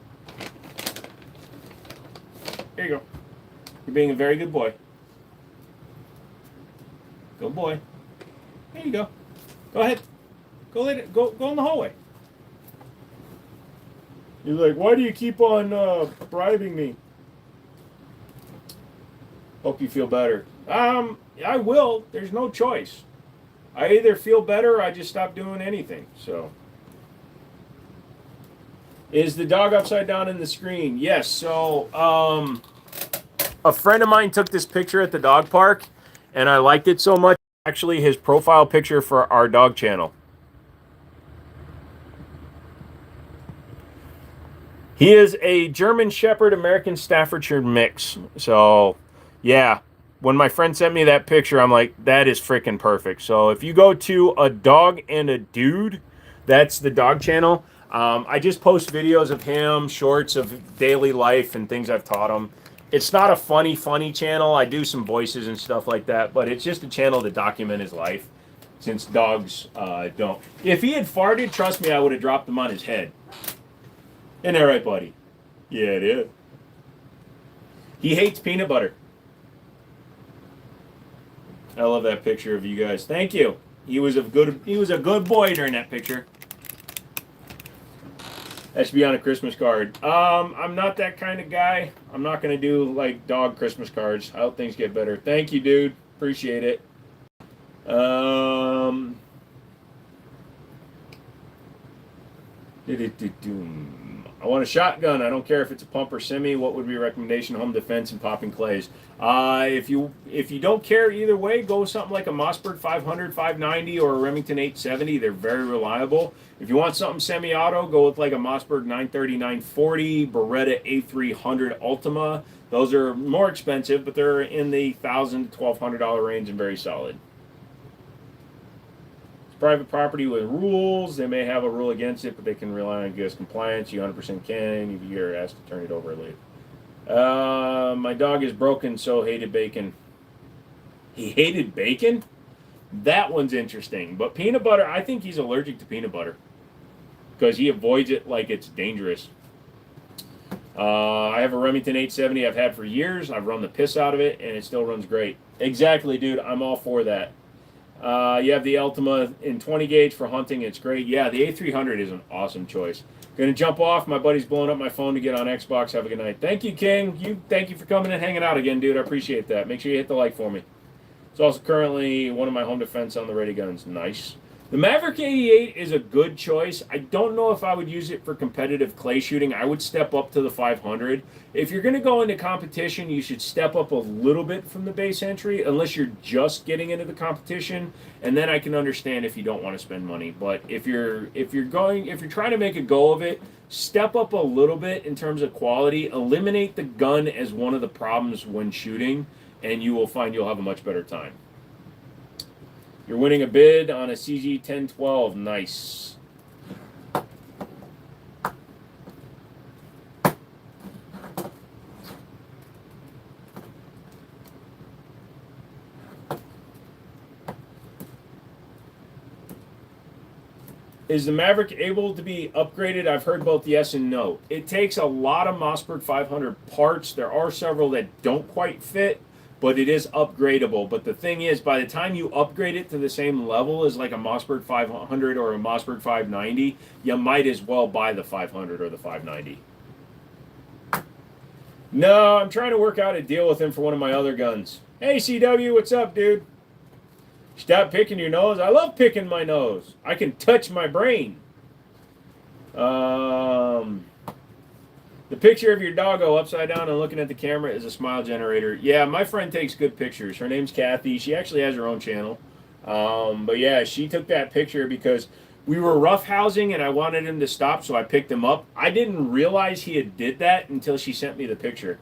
Here you go. You're being a very good boy. Good boy. There you go. Go ahead. Go in the hallway. You're like, why do you keep on bribing me? Hope you feel better. I will. There's no choice. I either feel better or I just stop doing anything. So, is the dog upside down in the screen? Yes. So, a friend of mine took this picture at the dog park, and I liked it so much. Actually, his profile picture for our dog channel. He is a German Shepherd American Staffordshire mix. So, yeah. When my friend sent me that picture, I'm like, that is freaking perfect. So if you go to A Dog and a Dude, that's the dog channel. I just post videos of him, shorts of daily life and things I've taught him. It's not a funny channel. I do some voices and stuff like that, but it's just a channel to document his life, since dogs don't. If he had farted, trust me, I would have dropped him on his head. Isn't that right, buddy? Yeah, it is. He hates peanut butter. I love that picture of you guys. Thank you. He was a good boy during that picture. That should be on a Christmas card. I'm not that kind of guy. I'm not going to do like dog Christmas cards. I hope things get better. Thank you, dude. Appreciate it. I want a shotgun. I don't care if it's a pump or semi. What would be your recommendation? Home defense and popping clays. If you don't care either way, go with something like a Mossberg 500, 590 or a Remington 870. They're very reliable. If you want something semi-auto, go with like a Mossberg 930, 940, Beretta A300 Ultima. Those are more expensive, but they're in the $1,000 to $1,200 range and very solid. Private property with rules. They may have a rule against it, but they can rely on U.S. compliance. You 100% can. You're asked to turn it over later. My dog is broken, so hated bacon. He hated bacon? That one's interesting. But peanut butter, I think he's allergic to peanut butter because he avoids it like it's dangerous. I have a Remington 870 I've had for years. I've run the piss out of it, and it still runs great. Exactly, dude. I'm all for that. You have the Ultima in 20 gauge for hunting. It's great. Yeah, the A300 is an awesome choice. Gonna jump off. My buddy's blowing up my phone to get on Xbox. Have a good night. Thank you, King. Thank you for coming and hanging out again, dude. I appreciate that. Make sure you hit the like for me. It's also currently one of my home defense on the ready guns. Nice. The Maverick 88 is a good choice. I don't know if I would use it for competitive clay shooting. I would step up to the 500. If you're going to go into competition, you should step up a little bit from the base entry, unless you're just getting into the competition, and then I can understand if you don't want to spend money. But if you're trying to make a go of it, step up a little bit in terms of quality. Eliminate the gun as one of the problems when shooting, and you will find you'll have a much better time. You're winning a bid on a CG 1012. Nice. Is the Maverick able to be upgraded? I've heard both yes and no. It takes a lot of Mossberg 500 parts. There are several that don't quite fit, but it is upgradable. But the thing is, by the time you upgrade it to the same level as like a Mossberg 500 or a Mossberg 590, you might as well buy the 500 or the 590. No, I'm trying to work out a deal with him for one of my other guns. Hey, CW, what's up, dude? Stop picking your nose. I love picking my nose. I can touch my brain. The picture of your doggo upside down and looking at the camera is a smile generator. Yeah, my friend takes good pictures. Her name's Kathy. She actually has her own channel. But yeah, she took that picture because we were roughhousing and I wanted him to stop, so I picked him up. I didn't realize he had did that until she sent me the picture.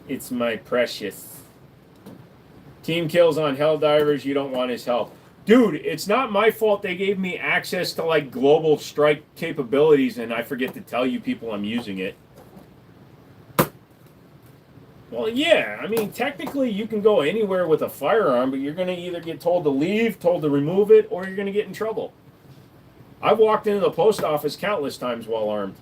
It's my precious. Team kills on Helldivers. You don't want his help. Dude, it's not my fault they gave me access to like global strike capabilities and I forget to tell you people I'm using it. Well, yeah. I mean, technically you can go anywhere with a firearm, but you're going to either get told to leave, told to remove it, or you're going to get in trouble. I've walked into the post office countless times while armed.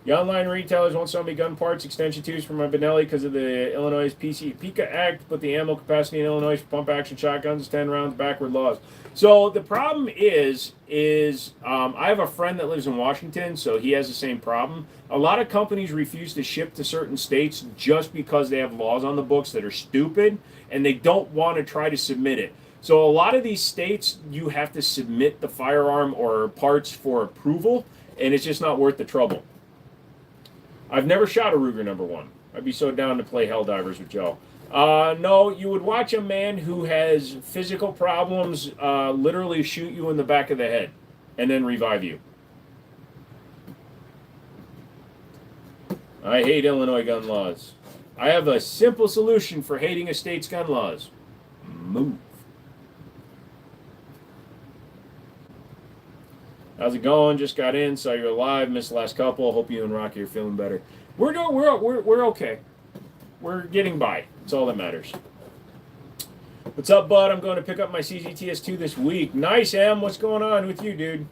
The online retailers won't sell me gun parts, extension tubes for my Benelli because of the Illinois PICA Act, but the ammo capacity in Illinois for pump action shotguns is 10 rounds, backward laws. So the problem is I have a friend that lives in Washington, so he has the same problem. A lot of companies refuse to ship to certain states just because they have laws on the books that are stupid, and they don't want to try to submit it. So a lot of these states, you have to submit the firearm or parts for approval, and it's just not worth the trouble. I've never shot a Ruger #1. I'd be so down to play Helldivers with Joe. No, you would watch a man who has physical problems literally shoot you in the back of the head and then revive you. I hate Illinois gun laws. I have a simple solution for hating a state's gun laws. Move. How's it going? Just got in, saw you're alive, missed the last couple. Hope you and Rocky are feeling better. We're okay. We're getting by. That's all that matters. What's up, bud? I'm going to pick up my CGTS2 this week. Nice, Em. What's going on with you, dude?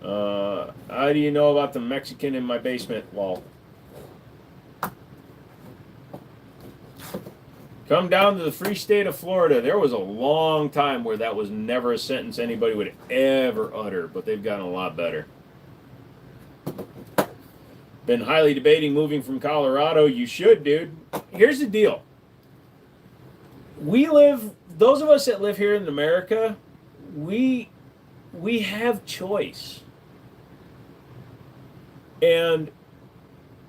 How do you know about the Mexican in my basement? Lol. Come down to the free state of Florida. There was a long time where that was never a sentence anybody would ever utter, but they've gotten a lot better. Been highly debating moving from Colorado. You should, dude. Here's the deal. Those of us that live here in America, we have choice. And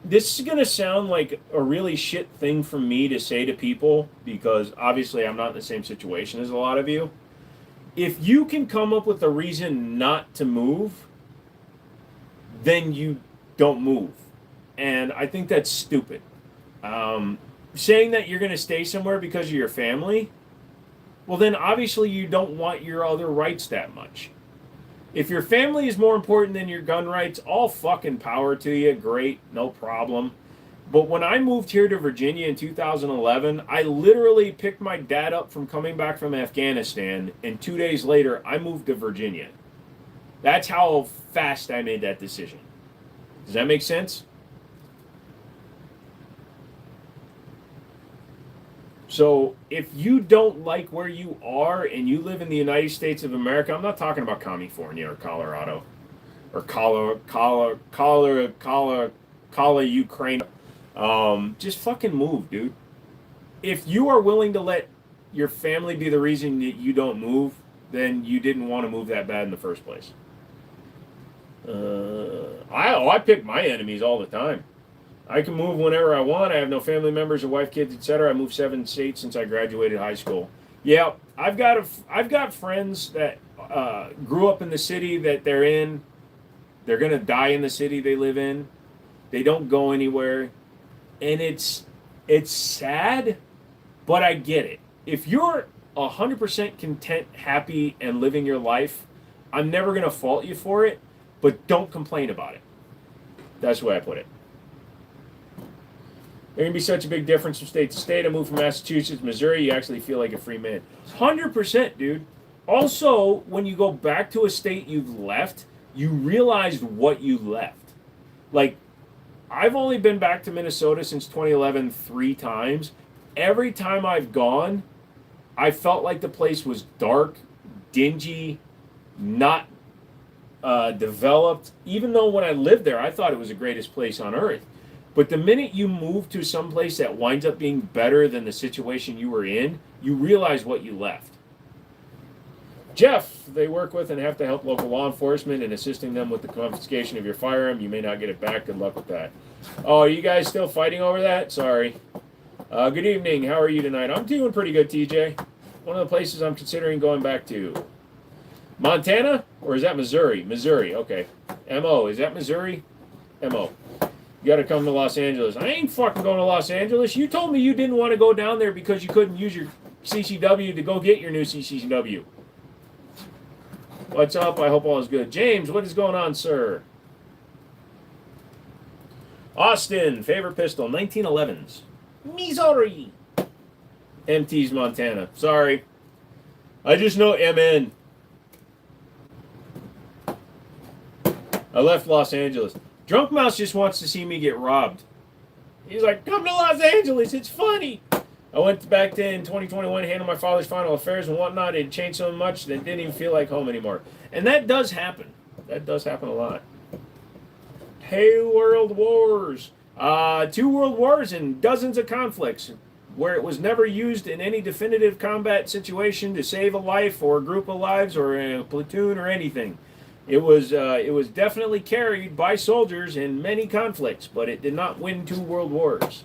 this is going to sound like a really shit thing for me to say to people because obviously I'm not in the same situation as a lot of you. If you can come up with a reason not to move, then you don't move. And I think that's stupid. Saying that you're going to stay somewhere because of your family, well then obviously you don't want your other rights that much. If your family is more important than your gun rights, all fucking power to you. Great, no problem. But when I moved here to Virginia in 2011, I literally picked my dad up from coming back from Afghanistan, and 2 days later, I moved to Virginia. That's how fast I made that decision. Does that make sense? So if you don't like where you are and you live in the United States of America, I'm not talking about California or Colorado or Ukraine. Just fucking move, dude. If you are willing to let your family be the reason that you don't move, then you didn't want to move that bad in the first place. I pick my enemies all the time. I can move whenever I want. I have no family members, a wife, kids, etc. I moved 7 states since I graduated high school. Yeah, I've got friends that grew up in the city that they're in. They're gonna die in the city they live in. They don't go anywhere, and it's sad, but I get it. If you're 100% content, happy, and living your life, I'm never gonna fault you for it. But don't complain about it. That's the way I put it. There can be such a big difference from state to state. I moved from Massachusetts, Missouri. You actually feel like a free man. 100%, dude. Also, when you go back to a state you've left, you realize what you left. Like, I've only been back to Minnesota since 2011 3 times. Every time I've gone, I felt like the place was dark, dingy, not developed. Even though when I lived there, I thought it was the greatest place on earth. But the minute you move to some place that winds up being better than the situation you were in, you realize what you left. Jeff, they work with and have to help local law enforcement in assisting them with the confiscation of your firearm. You may not get it back. Good luck with that. Oh, are you guys still fighting over that? Sorry. Good evening. How are you tonight? I'm doing pretty good, TJ. One of the places I'm considering going back to. Montana? Or is that Missouri? Missouri, okay. M.O., is that Missouri? M.O. You gotta come to Los Angeles. I ain't fucking going to Los Angeles. You told me you didn't want to go down there because you couldn't use your CCW to go get your new CCW. What's up? I hope all is good. James, what is going on, sir? Austin, favorite pistol, 1911s. Missouri. MT's Montana. Sorry. I just know MN. I left Los Angeles. Drunk Mouse just wants to see me get robbed. He's like, come to Los Angeles, it's funny. I went back in 2021 to handle my father's final affairs and whatnot. It changed so much that it didn't even feel like home anymore. And that does happen. That does happen a lot. Hey, World Wars. 2 world wars and dozens of conflicts where it was never used in any definitive combat situation to save a life or a group of lives or a platoon or anything. It was definitely carried by soldiers in many conflicts, but it did not win 2 world wars.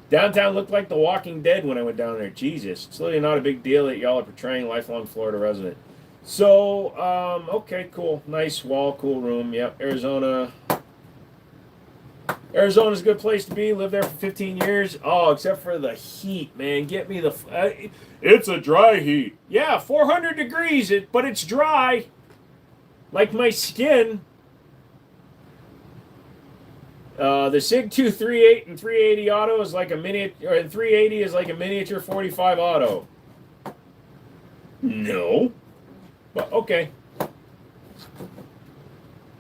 Downtown looked like The Walking Dead when I went down there. Jesus, it's really not a big deal that y'all are portraying lifelong Florida resident. So, okay, cool. Nice wall, cool room. Yep, Arizona. Arizona's a good place to be. Lived there for 15 years. Oh, except for the heat, man. Get me the... it's a dry heat. Yeah, 400 degrees, but it's dry. Like my skin. The Sig 2 38 and 380 auto is like a miniature, or 380 is like a miniature 45 auto. No. But okay.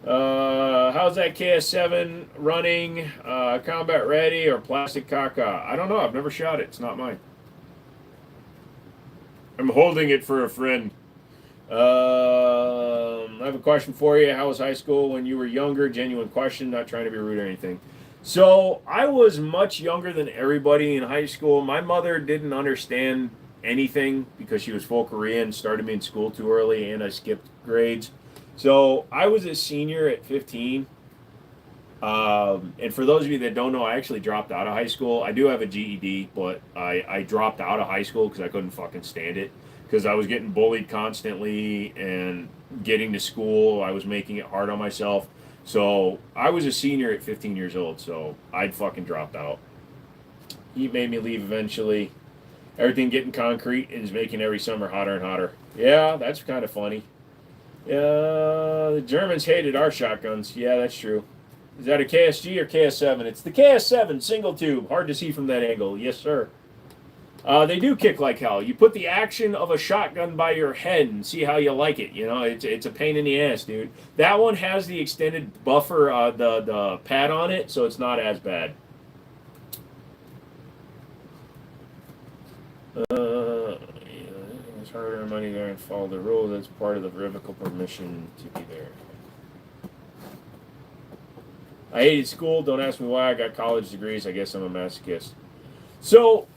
How's that KS7 running? Combat ready or plastic caca? I don't know. I've never shot it. It's not mine. I'm holding it for a friend. I have a question for you. How was high school when you were younger? Genuine question, not trying to be rude or anything. So I was much younger than everybody in high school. My mother didn't understand anything because she was full Korean, started me in school too early, and I skipped grades. So I was a senior at 15. And for those of you that don't know, I actually dropped out of high school. I do have a GED, but I dropped out of high school because I couldn't fucking stand it. Because I was getting bullied constantly and getting to school. I was making it hard on myself. So I was a senior at 15 years old, so I'd fucking dropped out. He made me leave eventually. Everything getting concrete and is making every summer hotter and hotter. Yeah, that's kind of funny. The Germans hated our shotguns. Yeah, that's true. Is that a KSG or KS7? It's the KS7 single tube. Hard to see from that angle. Yes, sir. They do kick like hell. You put the action of a shotgun by your head and see how you like it. You know, it's a pain in the ass, dude. That one has the extended buffer, the pad on it, so it's not as bad. It's hard to earn money there and follow the rules. That's part of the revocable permission to be there. I hated school. Don't ask me why. I got college degrees. I guess I'm a masochist. So,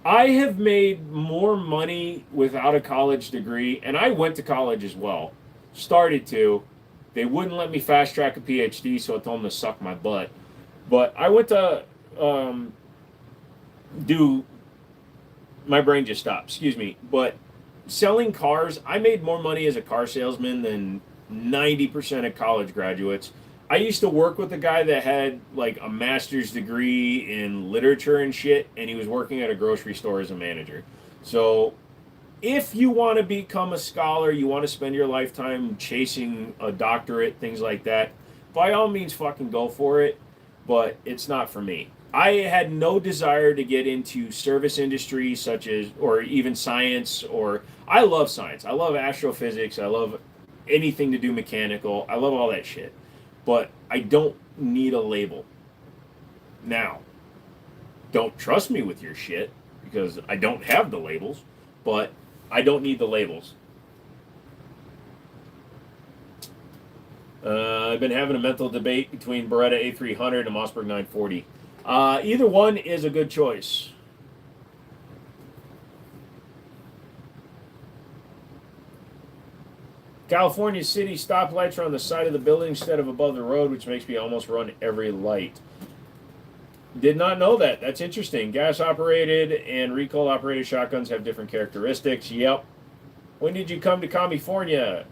I have made more money without a college degree, and I went to college as well. Started to. They wouldn't let me fast track a PhD, so I told them to suck my butt. But I went to my brain just stopped, excuse me. But selling cars, I made more money as a car salesman than 90% of college graduates. I used to work with a guy that had like a master's degree in literature and shit, and he was working at a grocery store as a manager. So if you want to become a scholar, you want to spend your lifetime chasing a doctorate, things like that, by all means fucking go for it, but it's not for me. I had no desire to get into service industry such as, or even science, or I love science. I love astrophysics. I love anything to do mechanical. I love all that shit. But I don't need a label. Now, don't trust me with your shit because I don't have the labels, but I don't need the labels. I've been having a mental debate between Beretta A300 and Mossberg 940. Either one is a good choice. California City stoplights are on the side of the building instead of above the road, which makes me almost run every light. Did not know that. That's interesting. Gas-operated and recoil-operated shotguns have different characteristics. Yep. When did you come to California?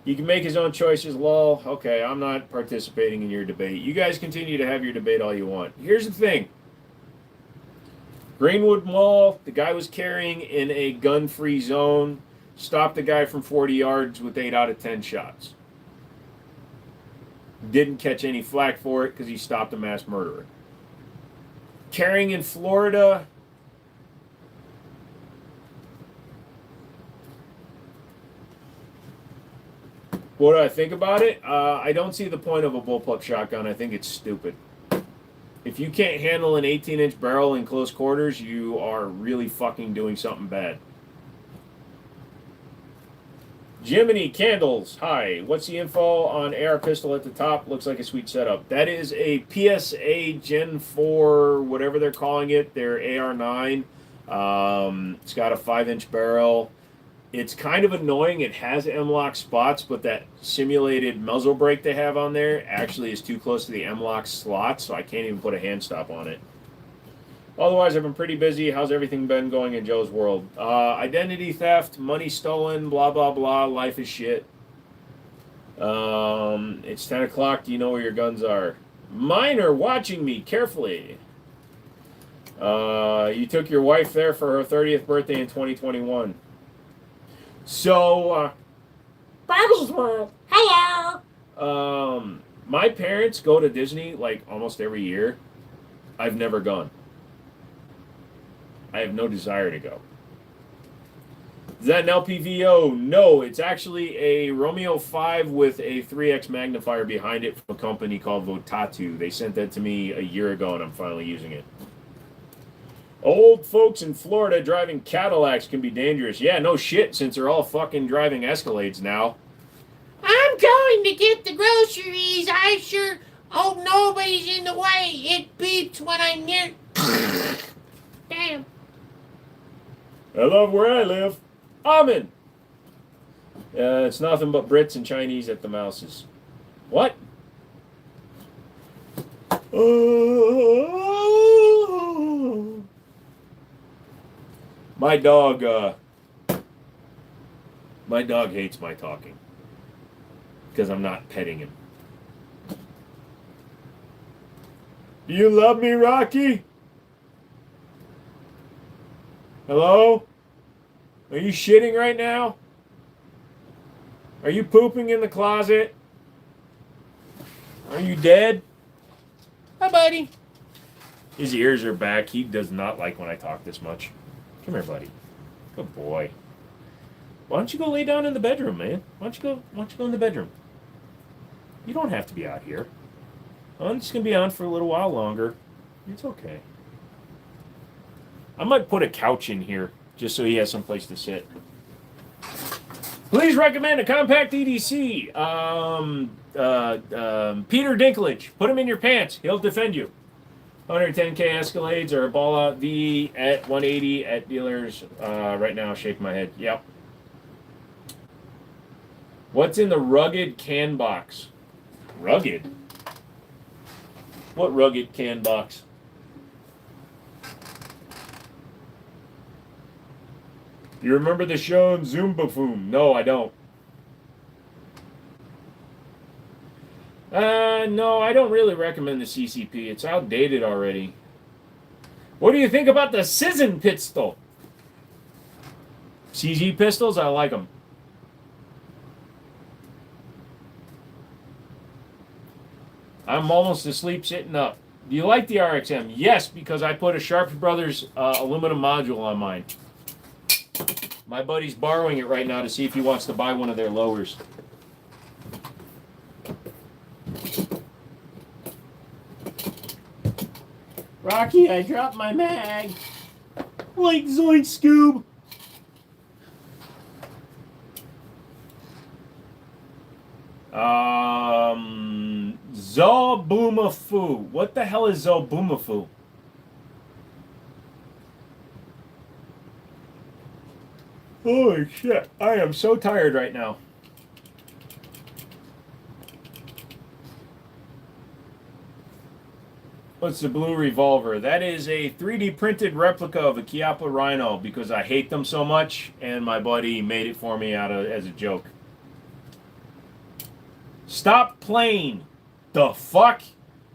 He can make his own choices, lol. Okay, I'm not participating in your debate. You guys continue to have your debate all you want. Here's the thing. Greenwood Mall, the guy was carrying in a gun-free zone. Stopped the guy from 40 yards with 8 out of 10 shots. Didn't catch any flack for it because he stopped a mass murderer. Carrying in Florida. What do I think about it? I don't see the point of a bullpup shotgun. I think it's stupid. If you can't handle an 18-inch barrel in close quarters, you are really fucking doing something bad. Jiminy Candles, hi. What's the info on AR pistol at the top? Looks like a sweet setup. That is a PSA Gen 4, whatever they're calling it, their AR9. It's got a 5-inch barrel. It's kind of annoying. It has M-LOK spots, but that simulated muzzle brake they have on there actually is too close to the M-LOK slot, so I can't even put a hand stop on it. Otherwise, I've been pretty busy. How's everything been going in Joe's world? Identity theft, money stolen, blah, blah, blah. Life is shit. It's 10 o'clock. Do you know where your guns are? Mine are watching me carefully. You took your wife there for her 30th birthday in 2021. So, Barbie's World. Hello. My parents go to Disney like almost every year. I've never gone. I have no desire to go. Is that an LPVO? No, it's actually a Romeo 5 with a 3x magnifier behind it from a company called Votatu. They sent that to me a year ago, and I'm finally using it. Old folks in Florida driving Cadillacs can be dangerous. Yeah, no shit, since they're all fucking driving Escalades now. I'm going to get the groceries. I sure hope nobody's in the way. It beeps when I'm near. Damn. I love where I live. Amen. It's nothing but Brits and Chinese at the mouses. What? My dog hates my talking because I'm not petting him. Do you love me, Rocky? Hello? Are you shitting right now? Are you pooping in the closet? Are you dead? Hi, buddy. His ears are back. He does not like when I talk this much. Come here, buddy. Good boy. Why don't you go lay down in the bedroom, man? Why don't you go in the bedroom? You don't have to be out here. I'm just gonna be on for a little while longer. It's okay. I might put a couch in here just so he has some place to sit. Please recommend a compact EDC. Peter Dinklage. Put him in your pants. He'll defend you. 110K Escalades or a ball out V at 180 at dealers. Right now, shake my head. Yep. What's in the rugged can box? Rugged? What rugged can box? You remember the show Zumba Foom? No, I don't. No, I don't really recommend the CCP. It's outdated already. What do you think about the Sizzin pistol? CG pistols? I like them. I'm almost asleep sitting up. Do you like the RXM? Yes, because I put a Sharp Brothers aluminum module on mine. My buddy's borrowing it right now to see if he wants to buy one of their lowers. Rocky, I dropped my mag. Like Zoink Scoob. Zoboomafu. What the hell is Zoboomafu? Holy shit. I am so tired right now. What's the blue revolver? That is a 3D printed replica of a Chiappa Rhino because I hate them so much and my buddy made it for me as a joke. Stop playing. The fuck?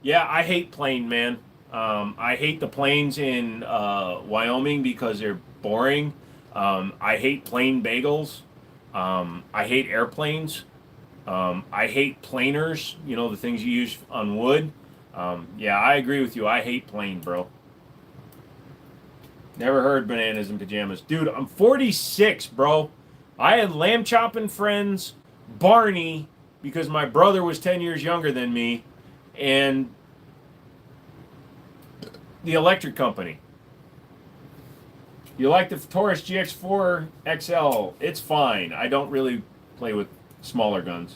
Yeah, I hate plane, man. I hate the planes in Wyoming because they're boring. I hate plane bagels. I hate airplanes. I hate planers, you know, the things you use on wood. Yeah, I agree with you. I hate plane, bro. Never heard bananas in pajamas. Dude, I'm 46, bro. I had lamb chopping friends, Barney, because my brother was 10 years younger than me, and the electric company. You like the Taurus GX4 XL? It's fine. I don't really play with smaller guns.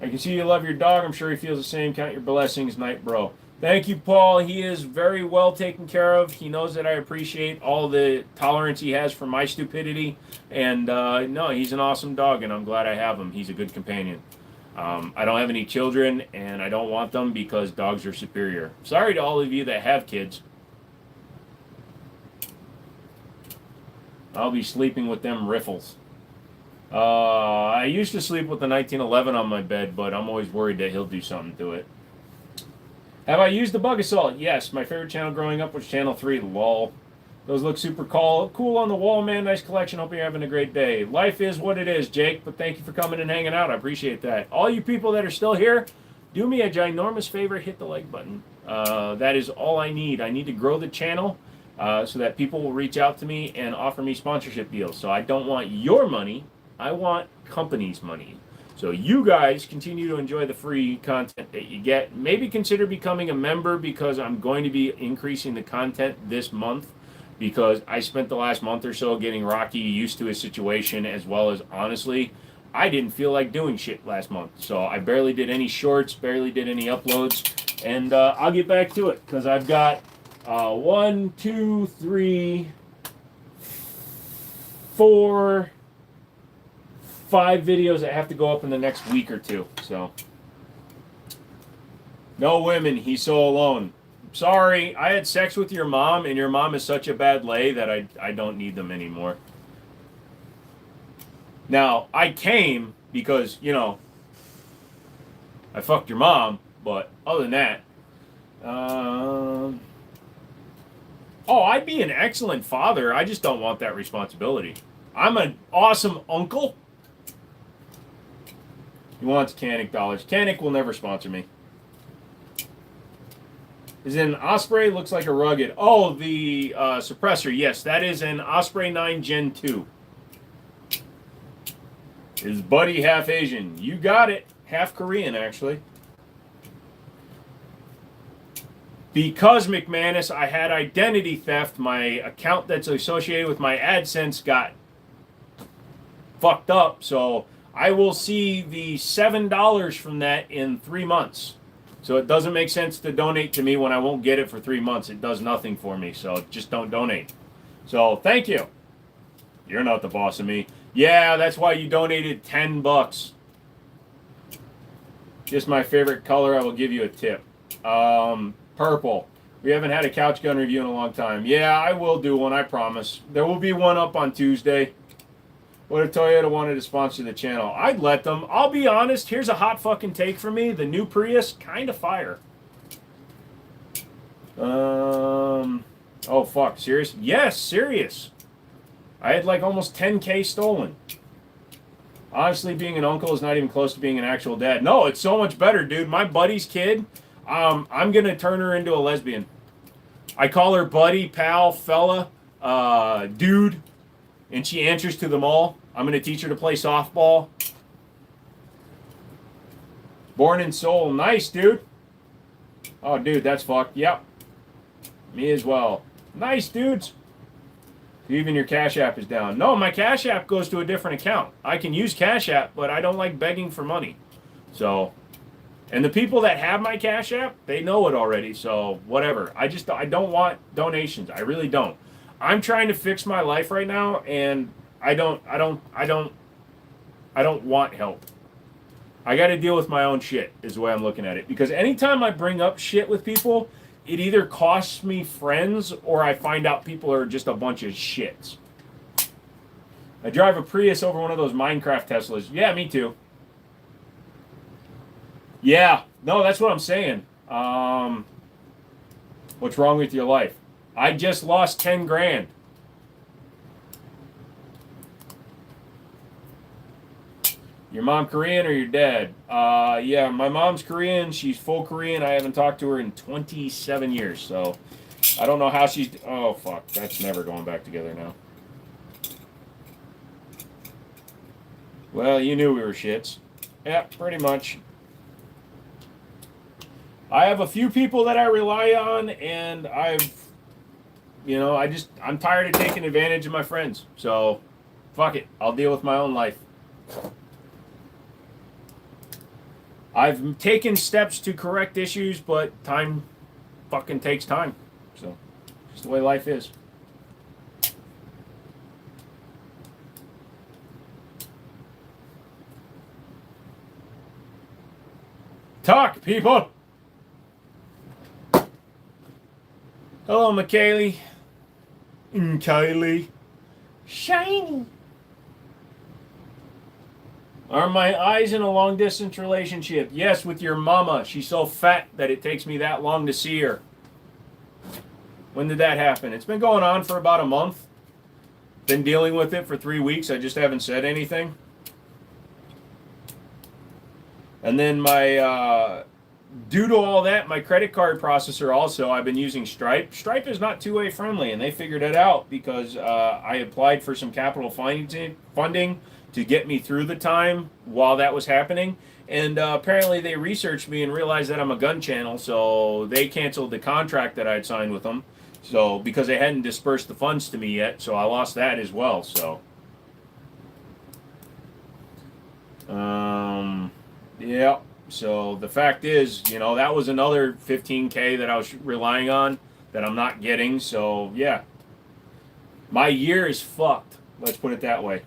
I can see you love your dog. I'm sure he feels the same. Count your blessings, night, bro. Thank you, Paul. He is very well taken care of. He knows that I appreciate all the tolerance he has for my stupidity. And no, he's an awesome dog, and I'm glad I have him. He's a good companion. I don't have any children, and I don't want them because dogs are superior. Sorry to all of you that have kids. I'll be sleeping with them riffles. I used to sleep with the 1911 on my bed, but I'm always worried that he'll do something to it. Have I used the Bug Assault? Yes. My favorite channel growing up was Channel 3, lol. Those look super cool on the wall, man. Nice collection. Hope you're having a great day. Life is what it is, Jake, but thank you for coming and hanging out. I appreciate that. All you people that are still here, do me a ginormous favor. Hit the like button. That is all I need. I need to grow the channel so that people will reach out to me and offer me sponsorship deals. So I don't want your money. I want companies' money. So you guys continue to enjoy the free content that you get. Maybe consider becoming a member because I'm going to be increasing the content this month because I spent the last month or so getting Rocky used to his situation as well as, honestly, I didn't feel like doing shit last month. So I barely did any shorts, barely did any uploads, and I'll get back to it because I've got 1, 2, 3, 4... 5 videos that have to go up in the next week or two. So, no women. He's so alone. Sorry, I had sex with your mom, and your mom is such a bad lay that I don't need them anymore. Now, I came because, you know, I fucked your mom, but other than that, oh, I'd be an excellent father. I just don't want that responsibility. I'm an awesome uncle. He wants Canic dollars. Canic will never sponsor me. Is it an Osprey? Looks like a rugged. Oh, the suppressor. Yes, that is an Osprey 9 Gen 2. Is Buddy half Asian? You got it. Half Korean, actually. Because, McManus, I had identity theft, my account that's associated with my AdSense got fucked up, so I will see the $7 from that in 3 months. So it doesn't make sense to donate to me when I won't get it for 3 months. It does nothing for me, so just don't donate. So thank you. You're not the boss of me. Yeah, that's why you donated $10. Just my favorite color. I will give you a tip. Purple. We haven't had a couch gun review in a long time. Yeah, I will do one, I promise. There will be one up on Tuesday. What if Toyota wanted to sponsor the channel? I'd let them. I'll be honest, here's a hot fucking take for me. The new Prius, kind of fire. Oh, fuck. Serious? Yes, serious. I had like almost 10K stolen. Honestly, being an uncle is not even close to being an actual dad. No, it's so much better, dude. My buddy's kid, I'm going to turn her into a lesbian. I call her buddy, pal, fella, dude. And she answers to them all. I'm going to teach her to play softball. Born in Seoul. Nice, dude. Oh, dude, that's fucked. Yep. Me as well. Nice, dudes. Even your Cash App is down. No, my Cash App goes to a different account. I can use Cash App, but I don't like begging for money. So, and the people that have my Cash App, they know it already. So, whatever. I don't want donations. I really don't. I'm trying to fix my life right now, and I don't want help. I got to deal with my own shit, is the way I'm looking at it. Because anytime I bring up shit with people, it either costs me friends or I find out people are just a bunch of shits. I drive a Prius over one of those Minecraft Teslas. Yeah, me too. Yeah, no, that's what I'm saying. What's wrong with your life? I just lost 10 grand. Your mom Korean or your dad? Yeah, my mom's Korean. She's full Korean. I haven't talked to her in 27 years, so I don't know how she's... Oh, fuck. That's never going back together now. Well, you knew we were shits. Yeah, pretty much. I have a few people that I rely on, and I'm tired of taking advantage of my friends. So, fuck it. I'll deal with my own life. I've taken steps to correct issues, but time fucking takes time. So, just the way life is. Talk, people! Hello, McKaylee. Kylie. Shiny. Are my eyes in a long-distance relationship? Yes, with your mama. She's so fat that it takes me that long to see her. When did that happen? It's been going on for about a month. Been dealing with it for 3 weeks. I just haven't said anything. And then due to all that, my credit card processor also, I've been using Stripe. Stripe is not two-way friendly, and they figured it out because I applied for some capital funding to get me through the time while that was happening. And apparently they researched me and realized that I'm a gun channel, so they canceled the contract that I had signed with them. So, because they hadn't dispersed the funds to me yet, so I lost that as well, so. Yeah. So the fact is, that was another $15K that I was relying on that I'm not getting. So, yeah. My year is fucked. Let's put it that way.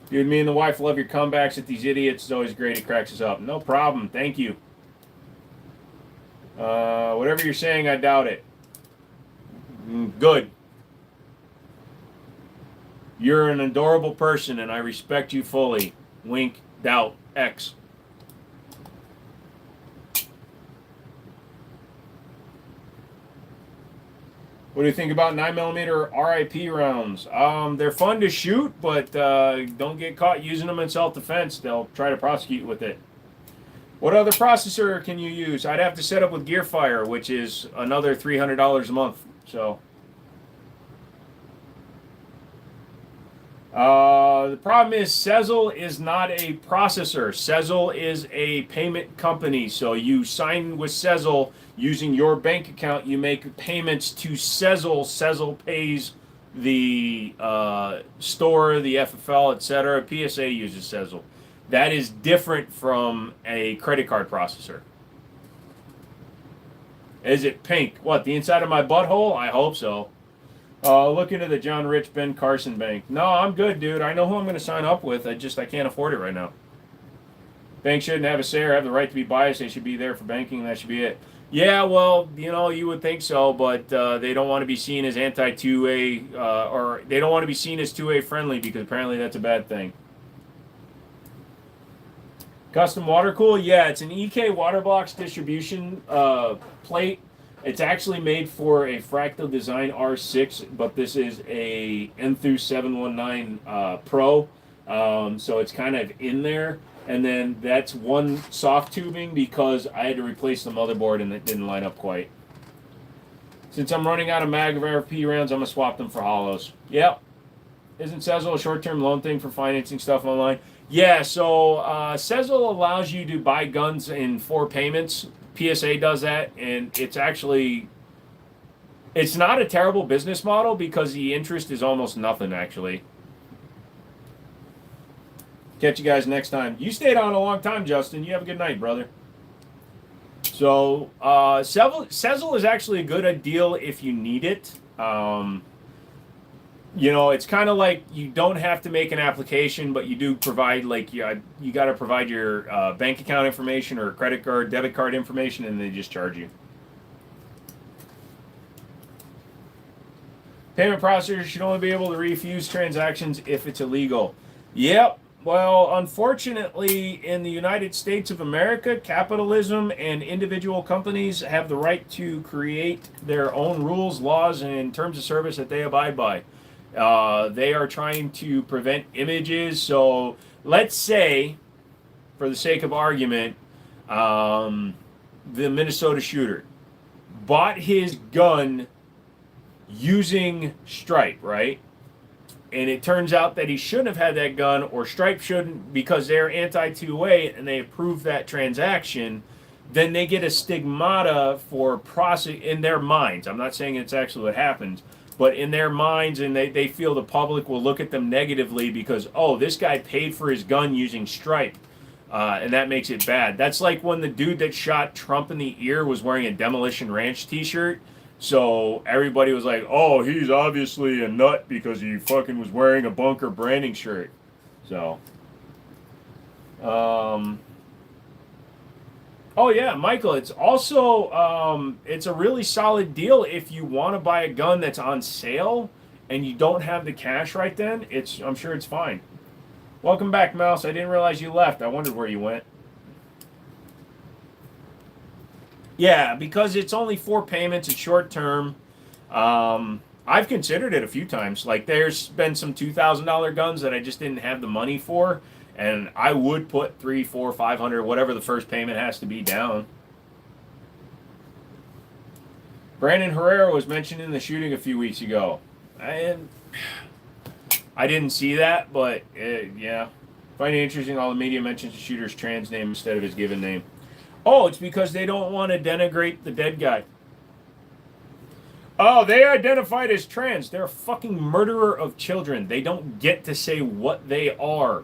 Dude, me and the wife love your comebacks at these idiots. It's always great. It cracks us up. No problem. Thank you. Whatever you're saying, I doubt it. Good. You're an adorable person, and I respect you fully. Wink, doubt, X. What do you think about 9mm RIP rounds? They're fun to shoot, but don't get caught using them in self-defense. They'll try to prosecute with it. What other processor can you use? I'd have to set up with Gearfire, which is another $300 a month. So, the problem is Sezzle is not a processor. Sezzle is a payment company. So you sign with Sezzle using your bank account. You make payments to Sezzle. Sezzle pays the store, the FFL, etc. PSA uses Sezzle. That is different from a credit card processor. Is it pink? What, the inside of my butthole? I hope so. Look into the John Rich Ben Carson Bank. No, I'm good, dude. I know who I'm going to sign up with. I can't afford it right now. Banks shouldn't have a say or have the right to be biased. They should be there for banking. That should be it. Yeah, well, you would think so, but they don't want to be seen as anti-2A, or they don't want to be seen as 2A friendly because apparently that's a bad thing. Custom water cool? Yeah, it's an EK Waterbox distribution plate. It's actually made for a Fractal Design R6, but this is a Enthuse 719 Pro, so it's kind of in there. And then that's one soft tubing because I had to replace the motherboard and it didn't line up quite. Since I'm running out of mag of RFP rounds, I'm going to swap them for hollows. Yep. Isn't Sezzle a short-term loan thing for financing stuff online? Yeah, so Sezzle allows you to buy guns in 4 payments. PSA does that, and it's not a terrible business model because the interest is almost nothing, actually. Catch you guys next time. You stayed on a long time, Justin. You have a good night, brother. So, Sezzle is actually a good deal if you need it. It's kind of like you don't have to make an application, but you do provide, like, you got to provide your bank account information or credit card, debit card information, and they just charge you. Payment processors should only be able to refuse transactions if it's illegal. Yep. Well, unfortunately, in the United States of America, capitalism and individual companies have the right to create their own rules, laws, and terms of service that they abide by. They are trying to prevent images. So let's say, for the sake of argument, the Minnesota shooter bought his gun using Stripe, right? And it turns out that he shouldn't have had that gun, or Stripe shouldn't, because they're anti-2A and they approve that transaction. Then they get a stigmata for in their minds. I'm not saying it's actually what happens, but in their minds, and they feel the public will look at them negatively because, oh, this guy paid for his gun using Stripe, and that makes it bad. That's like when the dude that shot Trump in the ear was wearing a Demolition Ranch t-shirt. So everybody was like, oh, he's obviously a nut because he fucking was wearing a Bunker branding shirt. So, oh yeah, Michael, it's also, it's a really solid deal if you want to buy a gun that's on sale and you don't have the cash right then. I'm sure it's fine. Welcome back, Mouse. I didn't realize you left. I wondered where you went. Yeah, because it's only 4 payments, it's short term. I've considered it a few times. Like, there's been some $2,000 guns that I just didn't have the money for, and I would put $300, $400, $500, whatever the first payment has to be down. Brandon Herrera was mentioned in the shooting a few weeks ago. I didn't see that, but yeah. Find it interesting all the media mentions the shooter's trans name instead of his given name. Oh, it's because they don't want to denigrate the dead guy. Oh, they identified as trans. They're a fucking murderer of children. They don't get to say what they are.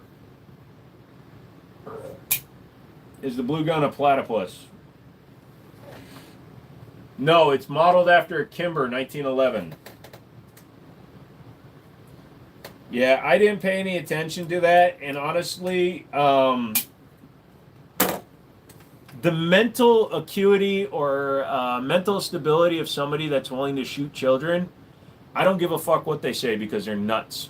Is the blue gun a platypus? No, it's modeled after a Kimber 1911. Yeah, I didn't pay any attention to that, and honestly, the mental acuity or mental stability of somebody that's willing to shoot children, I don't give a fuck what they say because they're nuts.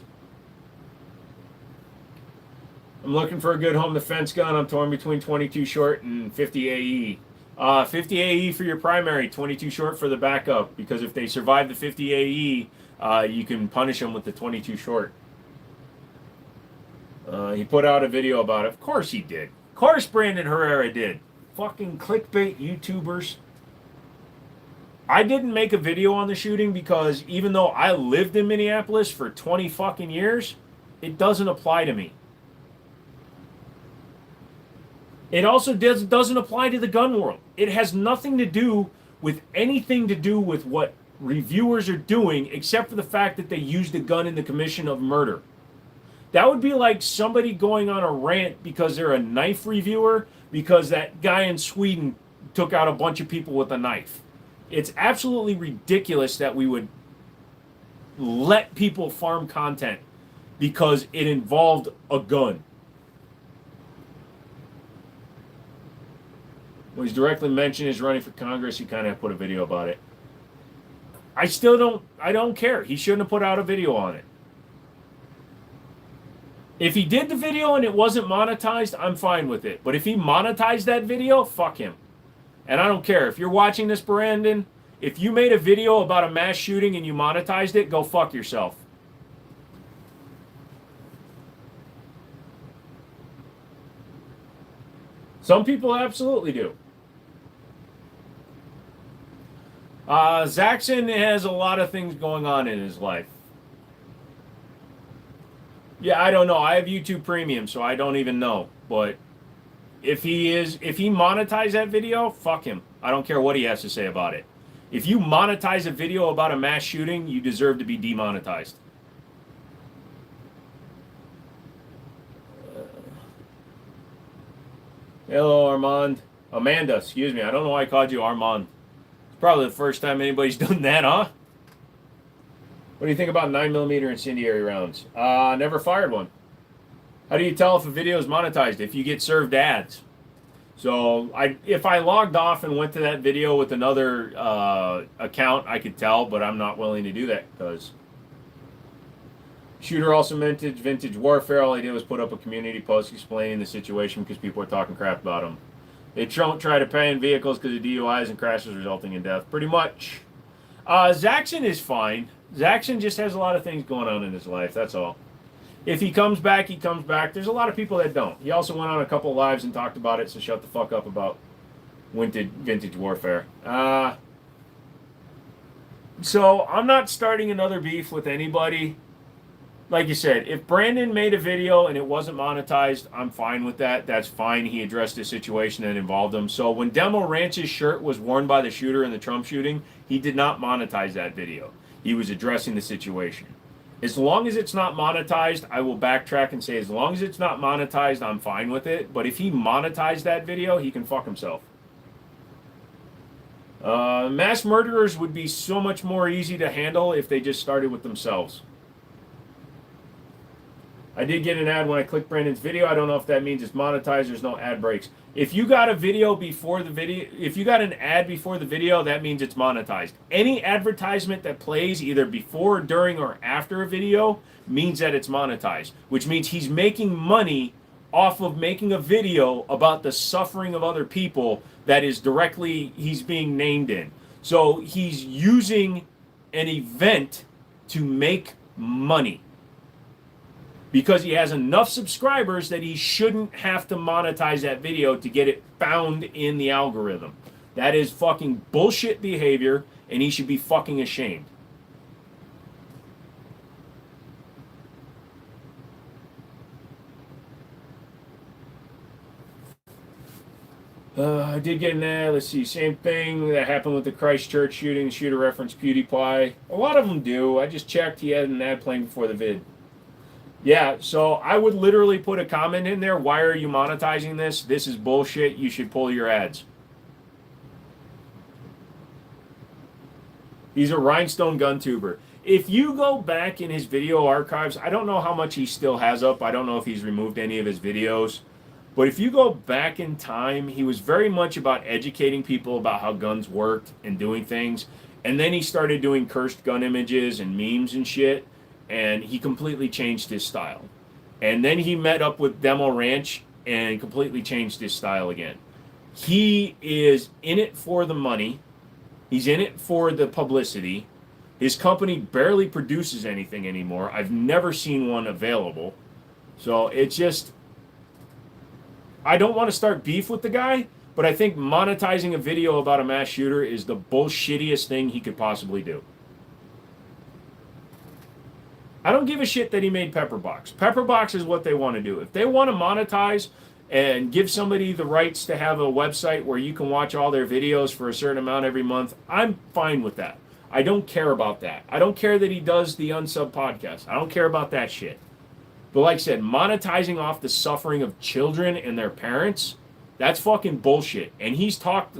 I'm looking for a good home defense gun. I'm torn between 22 short and 50 AE. 50 AE for your primary, 22 short for the backup. Because if they survive the 50 AE, you can punish them with the 22 short. He put out a video about it. Of course he did. Of course Brandon Herrera did. Fucking clickbait YouTubers. I didn't make a video on the shooting because even though I lived in Minneapolis for 20 fucking years, it doesn't apply to me. It also doesn't apply to the gun world. It has nothing to do with anything to do with what reviewers are doing except for the fact that they used a gun in the commission of murder. That would be like somebody going on a rant because they're a knife reviewer because that guy in Sweden took out a bunch of people with a knife. It's absolutely ridiculous that we would let people farm content because it involved a gun. When he's directly mentioned as running for Congress, he kind of put a video about it. I don't care. He shouldn't have put out a video on it. If he did the video and it wasn't monetized, I'm fine with it. But if he monetized that video, fuck him. And I don't care. If you're watching this, Brandon, if you made a video about a mass shooting and you monetized it, go fuck yourself. Some people absolutely do. Zaxxon has a lot of things going on in his life. Yeah, I don't know. I have YouTube Premium, so I don't even know. But if he monetized that video, fuck him. I don't care what he has to say about it. If you monetize a video about a mass shooting, you deserve to be demonetized. Hello, Armand. Amanda, excuse me. I don't know why I called you Armand. It's probably the first time anybody's done that, huh? What do you think about 9mm incendiary rounds? Never fired one. How do you tell if a video is monetized? If you get served ads. So if I logged off and went to that video with another account, I could tell, but I'm not willing to do that because shooter also mentioned vintage warfare. All I did was put up a community post explaining the situation because people are talking crap about them. They don't try to pay in vehicles because of DUIs and crashes resulting in death. Pretty much. Zaxxon is fine. Zaxxon just has a lot of things going on in his life. That's all. If he comes back, he comes back. There's a lot of people that don't. He also went on a couple lives and talked about it, so shut the fuck up about vintage warfare. So I'm not starting another beef with anybody. Like you said, if Brandon made a video and it wasn't monetized, I'm fine with that. That's fine. He addressed the situation that involved him. So when Demo Ranch's shirt was worn by the shooter in the Trump shooting, he did not monetize that video. He was addressing the situation. As long as it's not monetized, I will backtrack and say as long as it's not monetized, I'm fine with it. But if he monetized that video, he can fuck himself. Mass murderers would be so much more easy to handle if they just started with themselves. I did get an ad when I clicked Brandon's video. I don't know if that means it's monetized. There's no ad breaks. If you got a video before the video, if you got an ad before the video, that means it's monetized. Any advertisement that plays either before, during, or after a video means that it's monetized, which means he's making money off of making a video about the suffering of other people that is directly he's being named in. So he's using an event to make money. Because he has enough subscribers that he shouldn't have to monetize that video to get it found in the algorithm. That is fucking bullshit behavior, and he should be fucking ashamed. I did get an ad. Let's see. Same thing that happened with the Christchurch shooting. The shooter referenced PewDiePie. A lot of them do. I just checked. He had an ad playing before the vid. Yeah, so I would literally put a comment in there. Why are you monetizing this? This is bullshit. You should pull your ads. He's a rhinestone gun tuber. If you go back in his video archives, I don't know how much he still has up. I don't know if he's removed any of his videos. But if you go back in time, he was very much about educating people about how guns worked and doing things. And then he started doing cursed gun images and memes and shit. And he completely changed his style. And then he met up with Demo Ranch and completely changed his style again. He is in it for the money. He's in it for the publicity. His company barely produces anything anymore. I've never seen one available. So it's just, I don't want to start beef with the guy, but I think monetizing a video about a mass shooter is the bullshittiest thing he could possibly do. I don't give a shit that he made Pepperbox. Pepperbox is what they want to do. If they want to monetize and give somebody the rights to have a website where you can watch all their videos for a certain amount every month, I'm fine with that. I don't care about that. I don't care that he does the Unsub podcast. I don't care about that shit. But like I said, monetizing off the suffering of children and their parents, that's fucking bullshit. And he's talked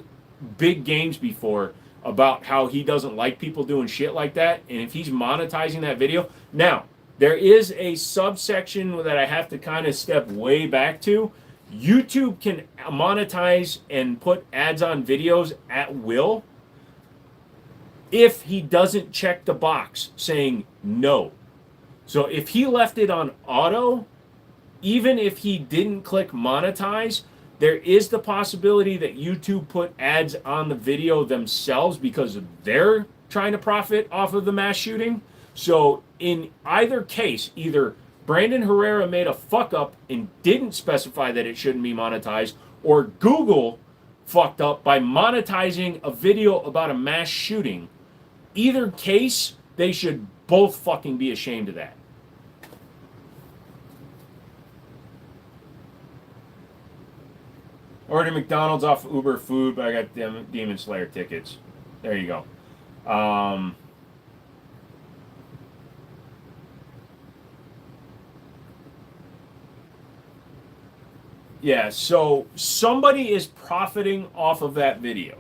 big games before about how he doesn't like people doing shit like that. And if he's monetizing that video, now there is a subsection that I have to kind of step way back to. YouTube can monetize and put ads on videos at will if he doesn't check the box saying no. So if he left it on auto, even if he didn't click monetize, there is the possibility that YouTube put ads on the video themselves because they're trying to profit off of the mass shooting. So in either case, either Brandon Herrera made a fuck up and didn't specify that it shouldn't be monetized, or Google fucked up by monetizing a video about a mass shooting. Either case, they should both fucking be ashamed of that. Ordered McDonald's off Uber food, but I got Demon Slayer tickets. There you go. Yeah, so somebody is profiting off of that video.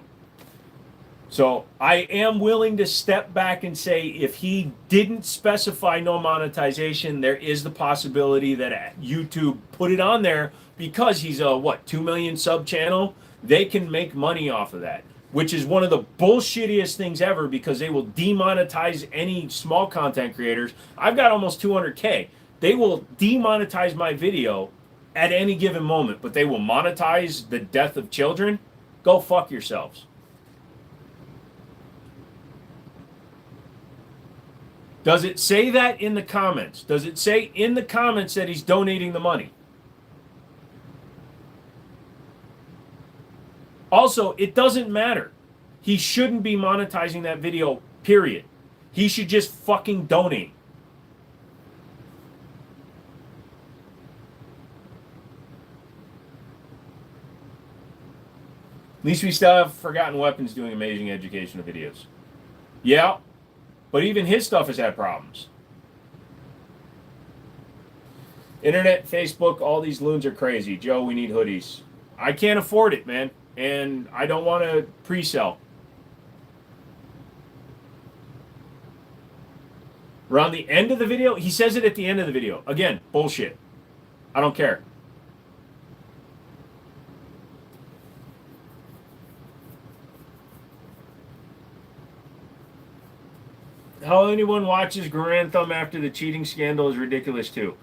So I am willing to step back and say if he didn't specify no monetization, there is the possibility that YouTube put it on there because he's a, 2 million sub channel. They can make money off of that, which is one of the bullshittiest things ever because they will demonetize any small content creators. I've got almost 200K. They will demonetize my video at any given moment, but they will monetize the death of children. Go fuck yourselves. Does it say that in the comments? Does it say in the comments that he's donating the money? Also, it doesn't matter. He shouldn't be monetizing that video, period. He should just fucking donate. At least we still have Forgotten Weapons doing amazing educational videos. Yeah. But even his stuff has had problems. Internet, Facebook, all these loons are crazy. Joe, we need hoodies. I can't afford it, man. And I don't want to pre-sell. Around the end of the video, he says it at the end of the video. Again, bullshit. I don't care. How anyone watches Grantham after the cheating scandal is ridiculous too.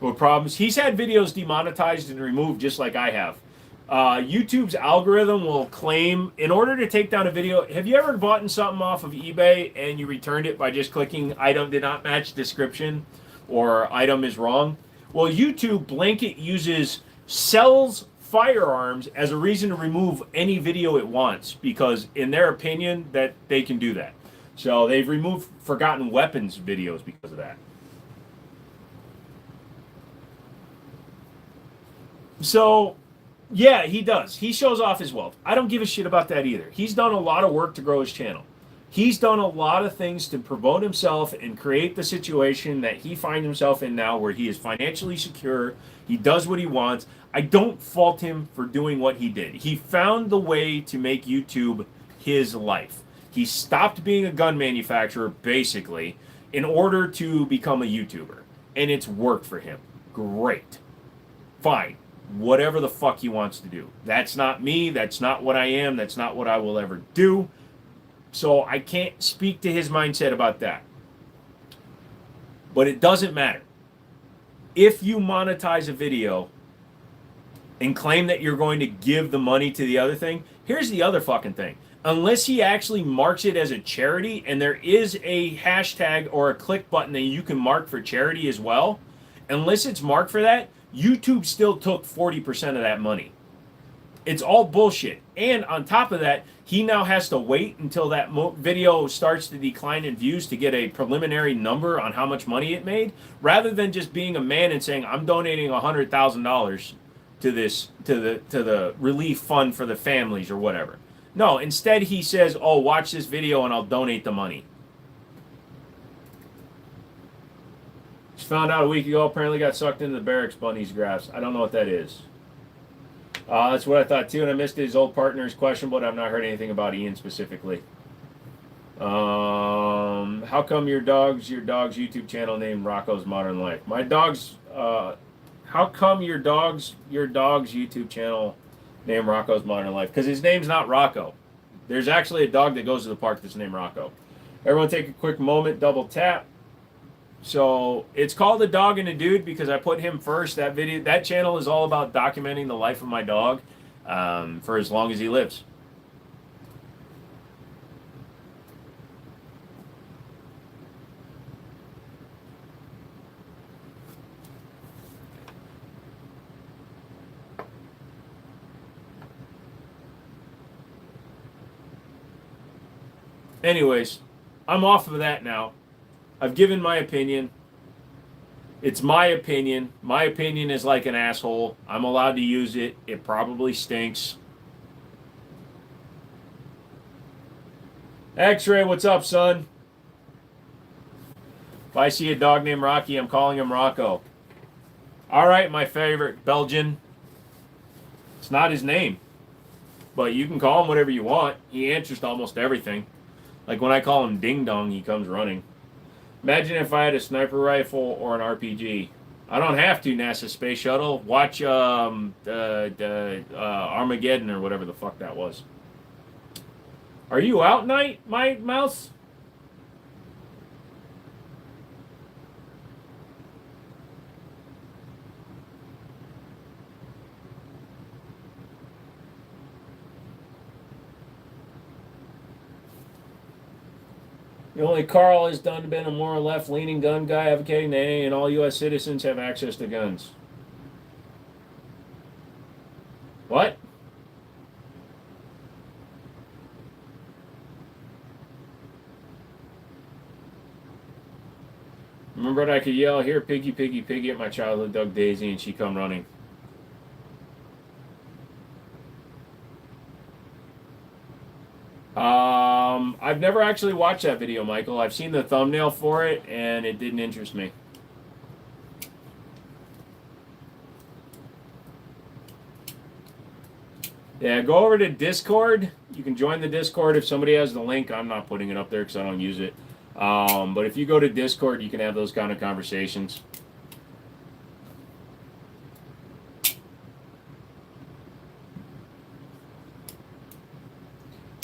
What problems? He's had videos demonetized and removed just like I have. YouTube's algorithm will claim, in order to take down a video, have you ever bought something off of eBay and you returned it by just clicking item did not match description or item is wrong? Well, YouTube blanket uses sells Firearms as a reason to remove any video it wants because in their opinion that they can do that. So they've removed Forgotten Weapons videos because of that. So yeah, he does. He shows off his wealth. I don't give a shit about that either. He's done a lot of work to grow his channel. He's done a lot of things to promote himself and create the situation that he finds himself in now where he is financially secure. He does what he wants. I don't fault him for doing what he did. He found the way to make YouTube his life. He stopped being a gun manufacturer, basically, in order to become a YouTuber. And it's worked for him. Great. Fine. Whatever the fuck he wants to do. That's not me. That's not what I am. That's not what I will ever do. So I can't speak to his mindset about that. But it doesn't matter. If you monetize a video and claim that you're going to give the money to the other thing, here's the other fucking thing. Unless he actually marks it as a charity, and there is a hashtag or a click button that you can mark for charity as well, unless it's marked for that, YouTube still took 40% of that money. It's all bullshit. And on top of that, he now has to wait until that video starts to decline in views to get a preliminary number on how much money it made, rather than just being a man and saying, I'm donating $100,000 to this, to the relief fund for the families or whatever. No, instead he says, oh, watch this video and I'll donate the money. Just found out a week ago, apparently got sucked into the barracks bunnies graphs. I don't know what that is. That's what I thought too, and I missed his old partner's question, but I've not heard anything about Ian specifically. How come your dog's YouTube channel named Rocco's Modern Life? My dog's how come your dog's YouTube channel named Rocco's Modern Life? Because his name's not Rocco. There's actually a dog that goes to the park that's named Rocco. Everyone take a quick moment, double tap. So it's called A Dog and a Dude because I put him first. That channel is all about documenting the life of my dog for as long as he lives. Anyways, I'm off of that now. I've given my opinion. It's my opinion. My opinion is like an asshole. I'm allowed to use it. It probably stinks. X-Ray, what's up, son? If I see a dog named Rocky, I'm calling him Rocco. All right, my favorite Belgian. It's not his name, but you can call him whatever you want. He answers to almost everything. Like when I call him Ding Dong, he comes running. Imagine if I had a sniper rifle or an RPG. I don't have to, NASA Space Shuttle. Watch Armageddon or whatever the fuck that was. Are you out, Night, my mouse? The only Carl has done been a more left-leaning gun guy advocating that any and all U.S. citizens have access to guns. What? Remember that I could yell, "Here, piggy, piggy, piggy," at my childhood dog Daisy, and she'd come running. I've never actually watched that video, Michael. I've seen the thumbnail for it, and it didn't interest me. Yeah, go over to Discord. You can join the Discord if somebody has the link. I'm not putting it up there because I don't use it. But if you go to Discord, you can have those kind of conversations.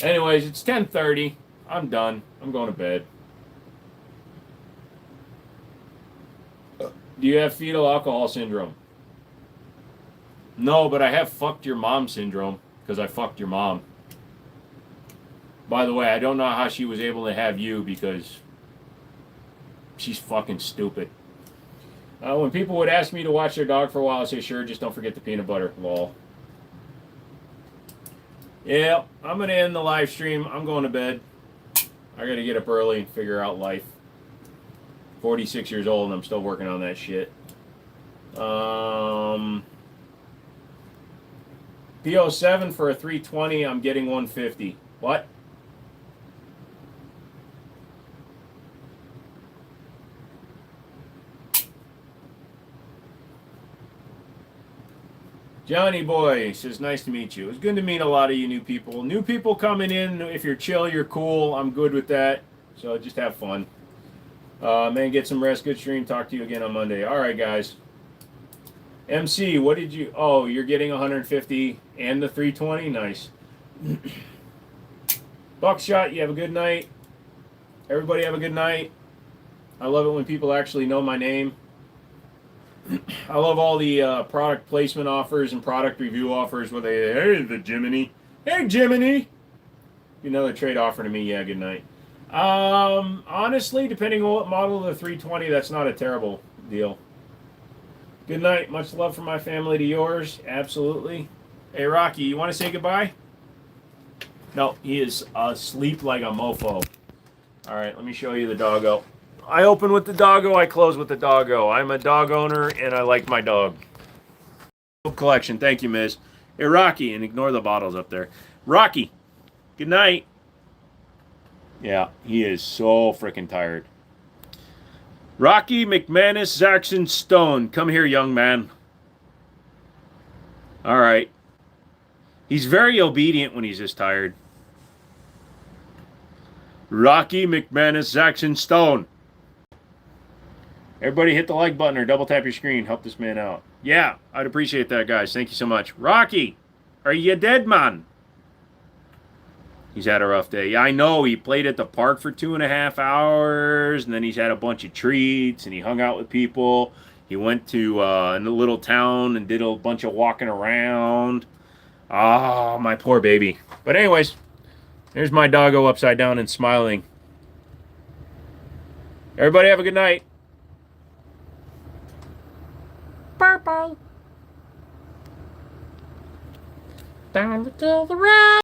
Anyways, it's 10:30. I'm done. I'm going to bed. Do you have fetal alcohol syndrome? No, but I have fucked your mom syndrome because I fucked your mom. By the way, I don't know how she was able to have you because she's fucking stupid. When people would ask me to watch their dog for a while, I say, sure, just don't forget the peanut butter. Lol. Yeah, I'm going to end the live stream. I'm going to bed. I got to get up early and figure out life. 46 years old and I'm still working on that shit. PO7 for a 320, I'm getting 150. What? Johnny Boy says, nice to meet you. It's good to meet a lot of you new people. New people coming in, if you're chill, you're cool. I'm good with that. So just have fun. Man, get some rest. Good stream. Talk to you again on Monday. All right, guys. MC, what did you... Oh, you're getting 150 and the 320? Nice. Buckshot, you have a good night. Everybody have a good night. I love it when people actually know my name. I love all the product placement offers and product review offers where they, hey, the Jiminy. Hey, Jiminy. Another trade offer to me. Yeah, good night. Honestly, depending on what model of the 320, that's not a terrible deal. Good night. Much love from my family to yours. Absolutely. Hey, Rocky, you want to say goodbye? No, he is asleep like a mofo. All right, let me show you the doggo. I open with the doggo, I close with the doggo. I'm a dog owner, and I like my dog. Collection. Thank you, Miz. Hey, Rocky, and ignore the bottles up there. Rocky, good night. Yeah, he is so freaking tired. Rocky McManus Zaxxon Stone. Come here, young man. All right. He's very obedient when he's this tired. Rocky McManus Zaxxon Stone. Everybody hit the like button or double tap your screen. Help this man out. Yeah, I'd appreciate that, guys. Thank you so much. Rocky, are you dead, man? He's had a rough day. Yeah, I know. He played at the park for 2.5 hours, and then he's had a bunch of treats, and he hung out with people. He went to a little town and did a bunch of walking around. Oh, my poor baby. But anyways, there's my doggo upside down and smiling. Everybody have a good night. Bye-bye. Down to the road.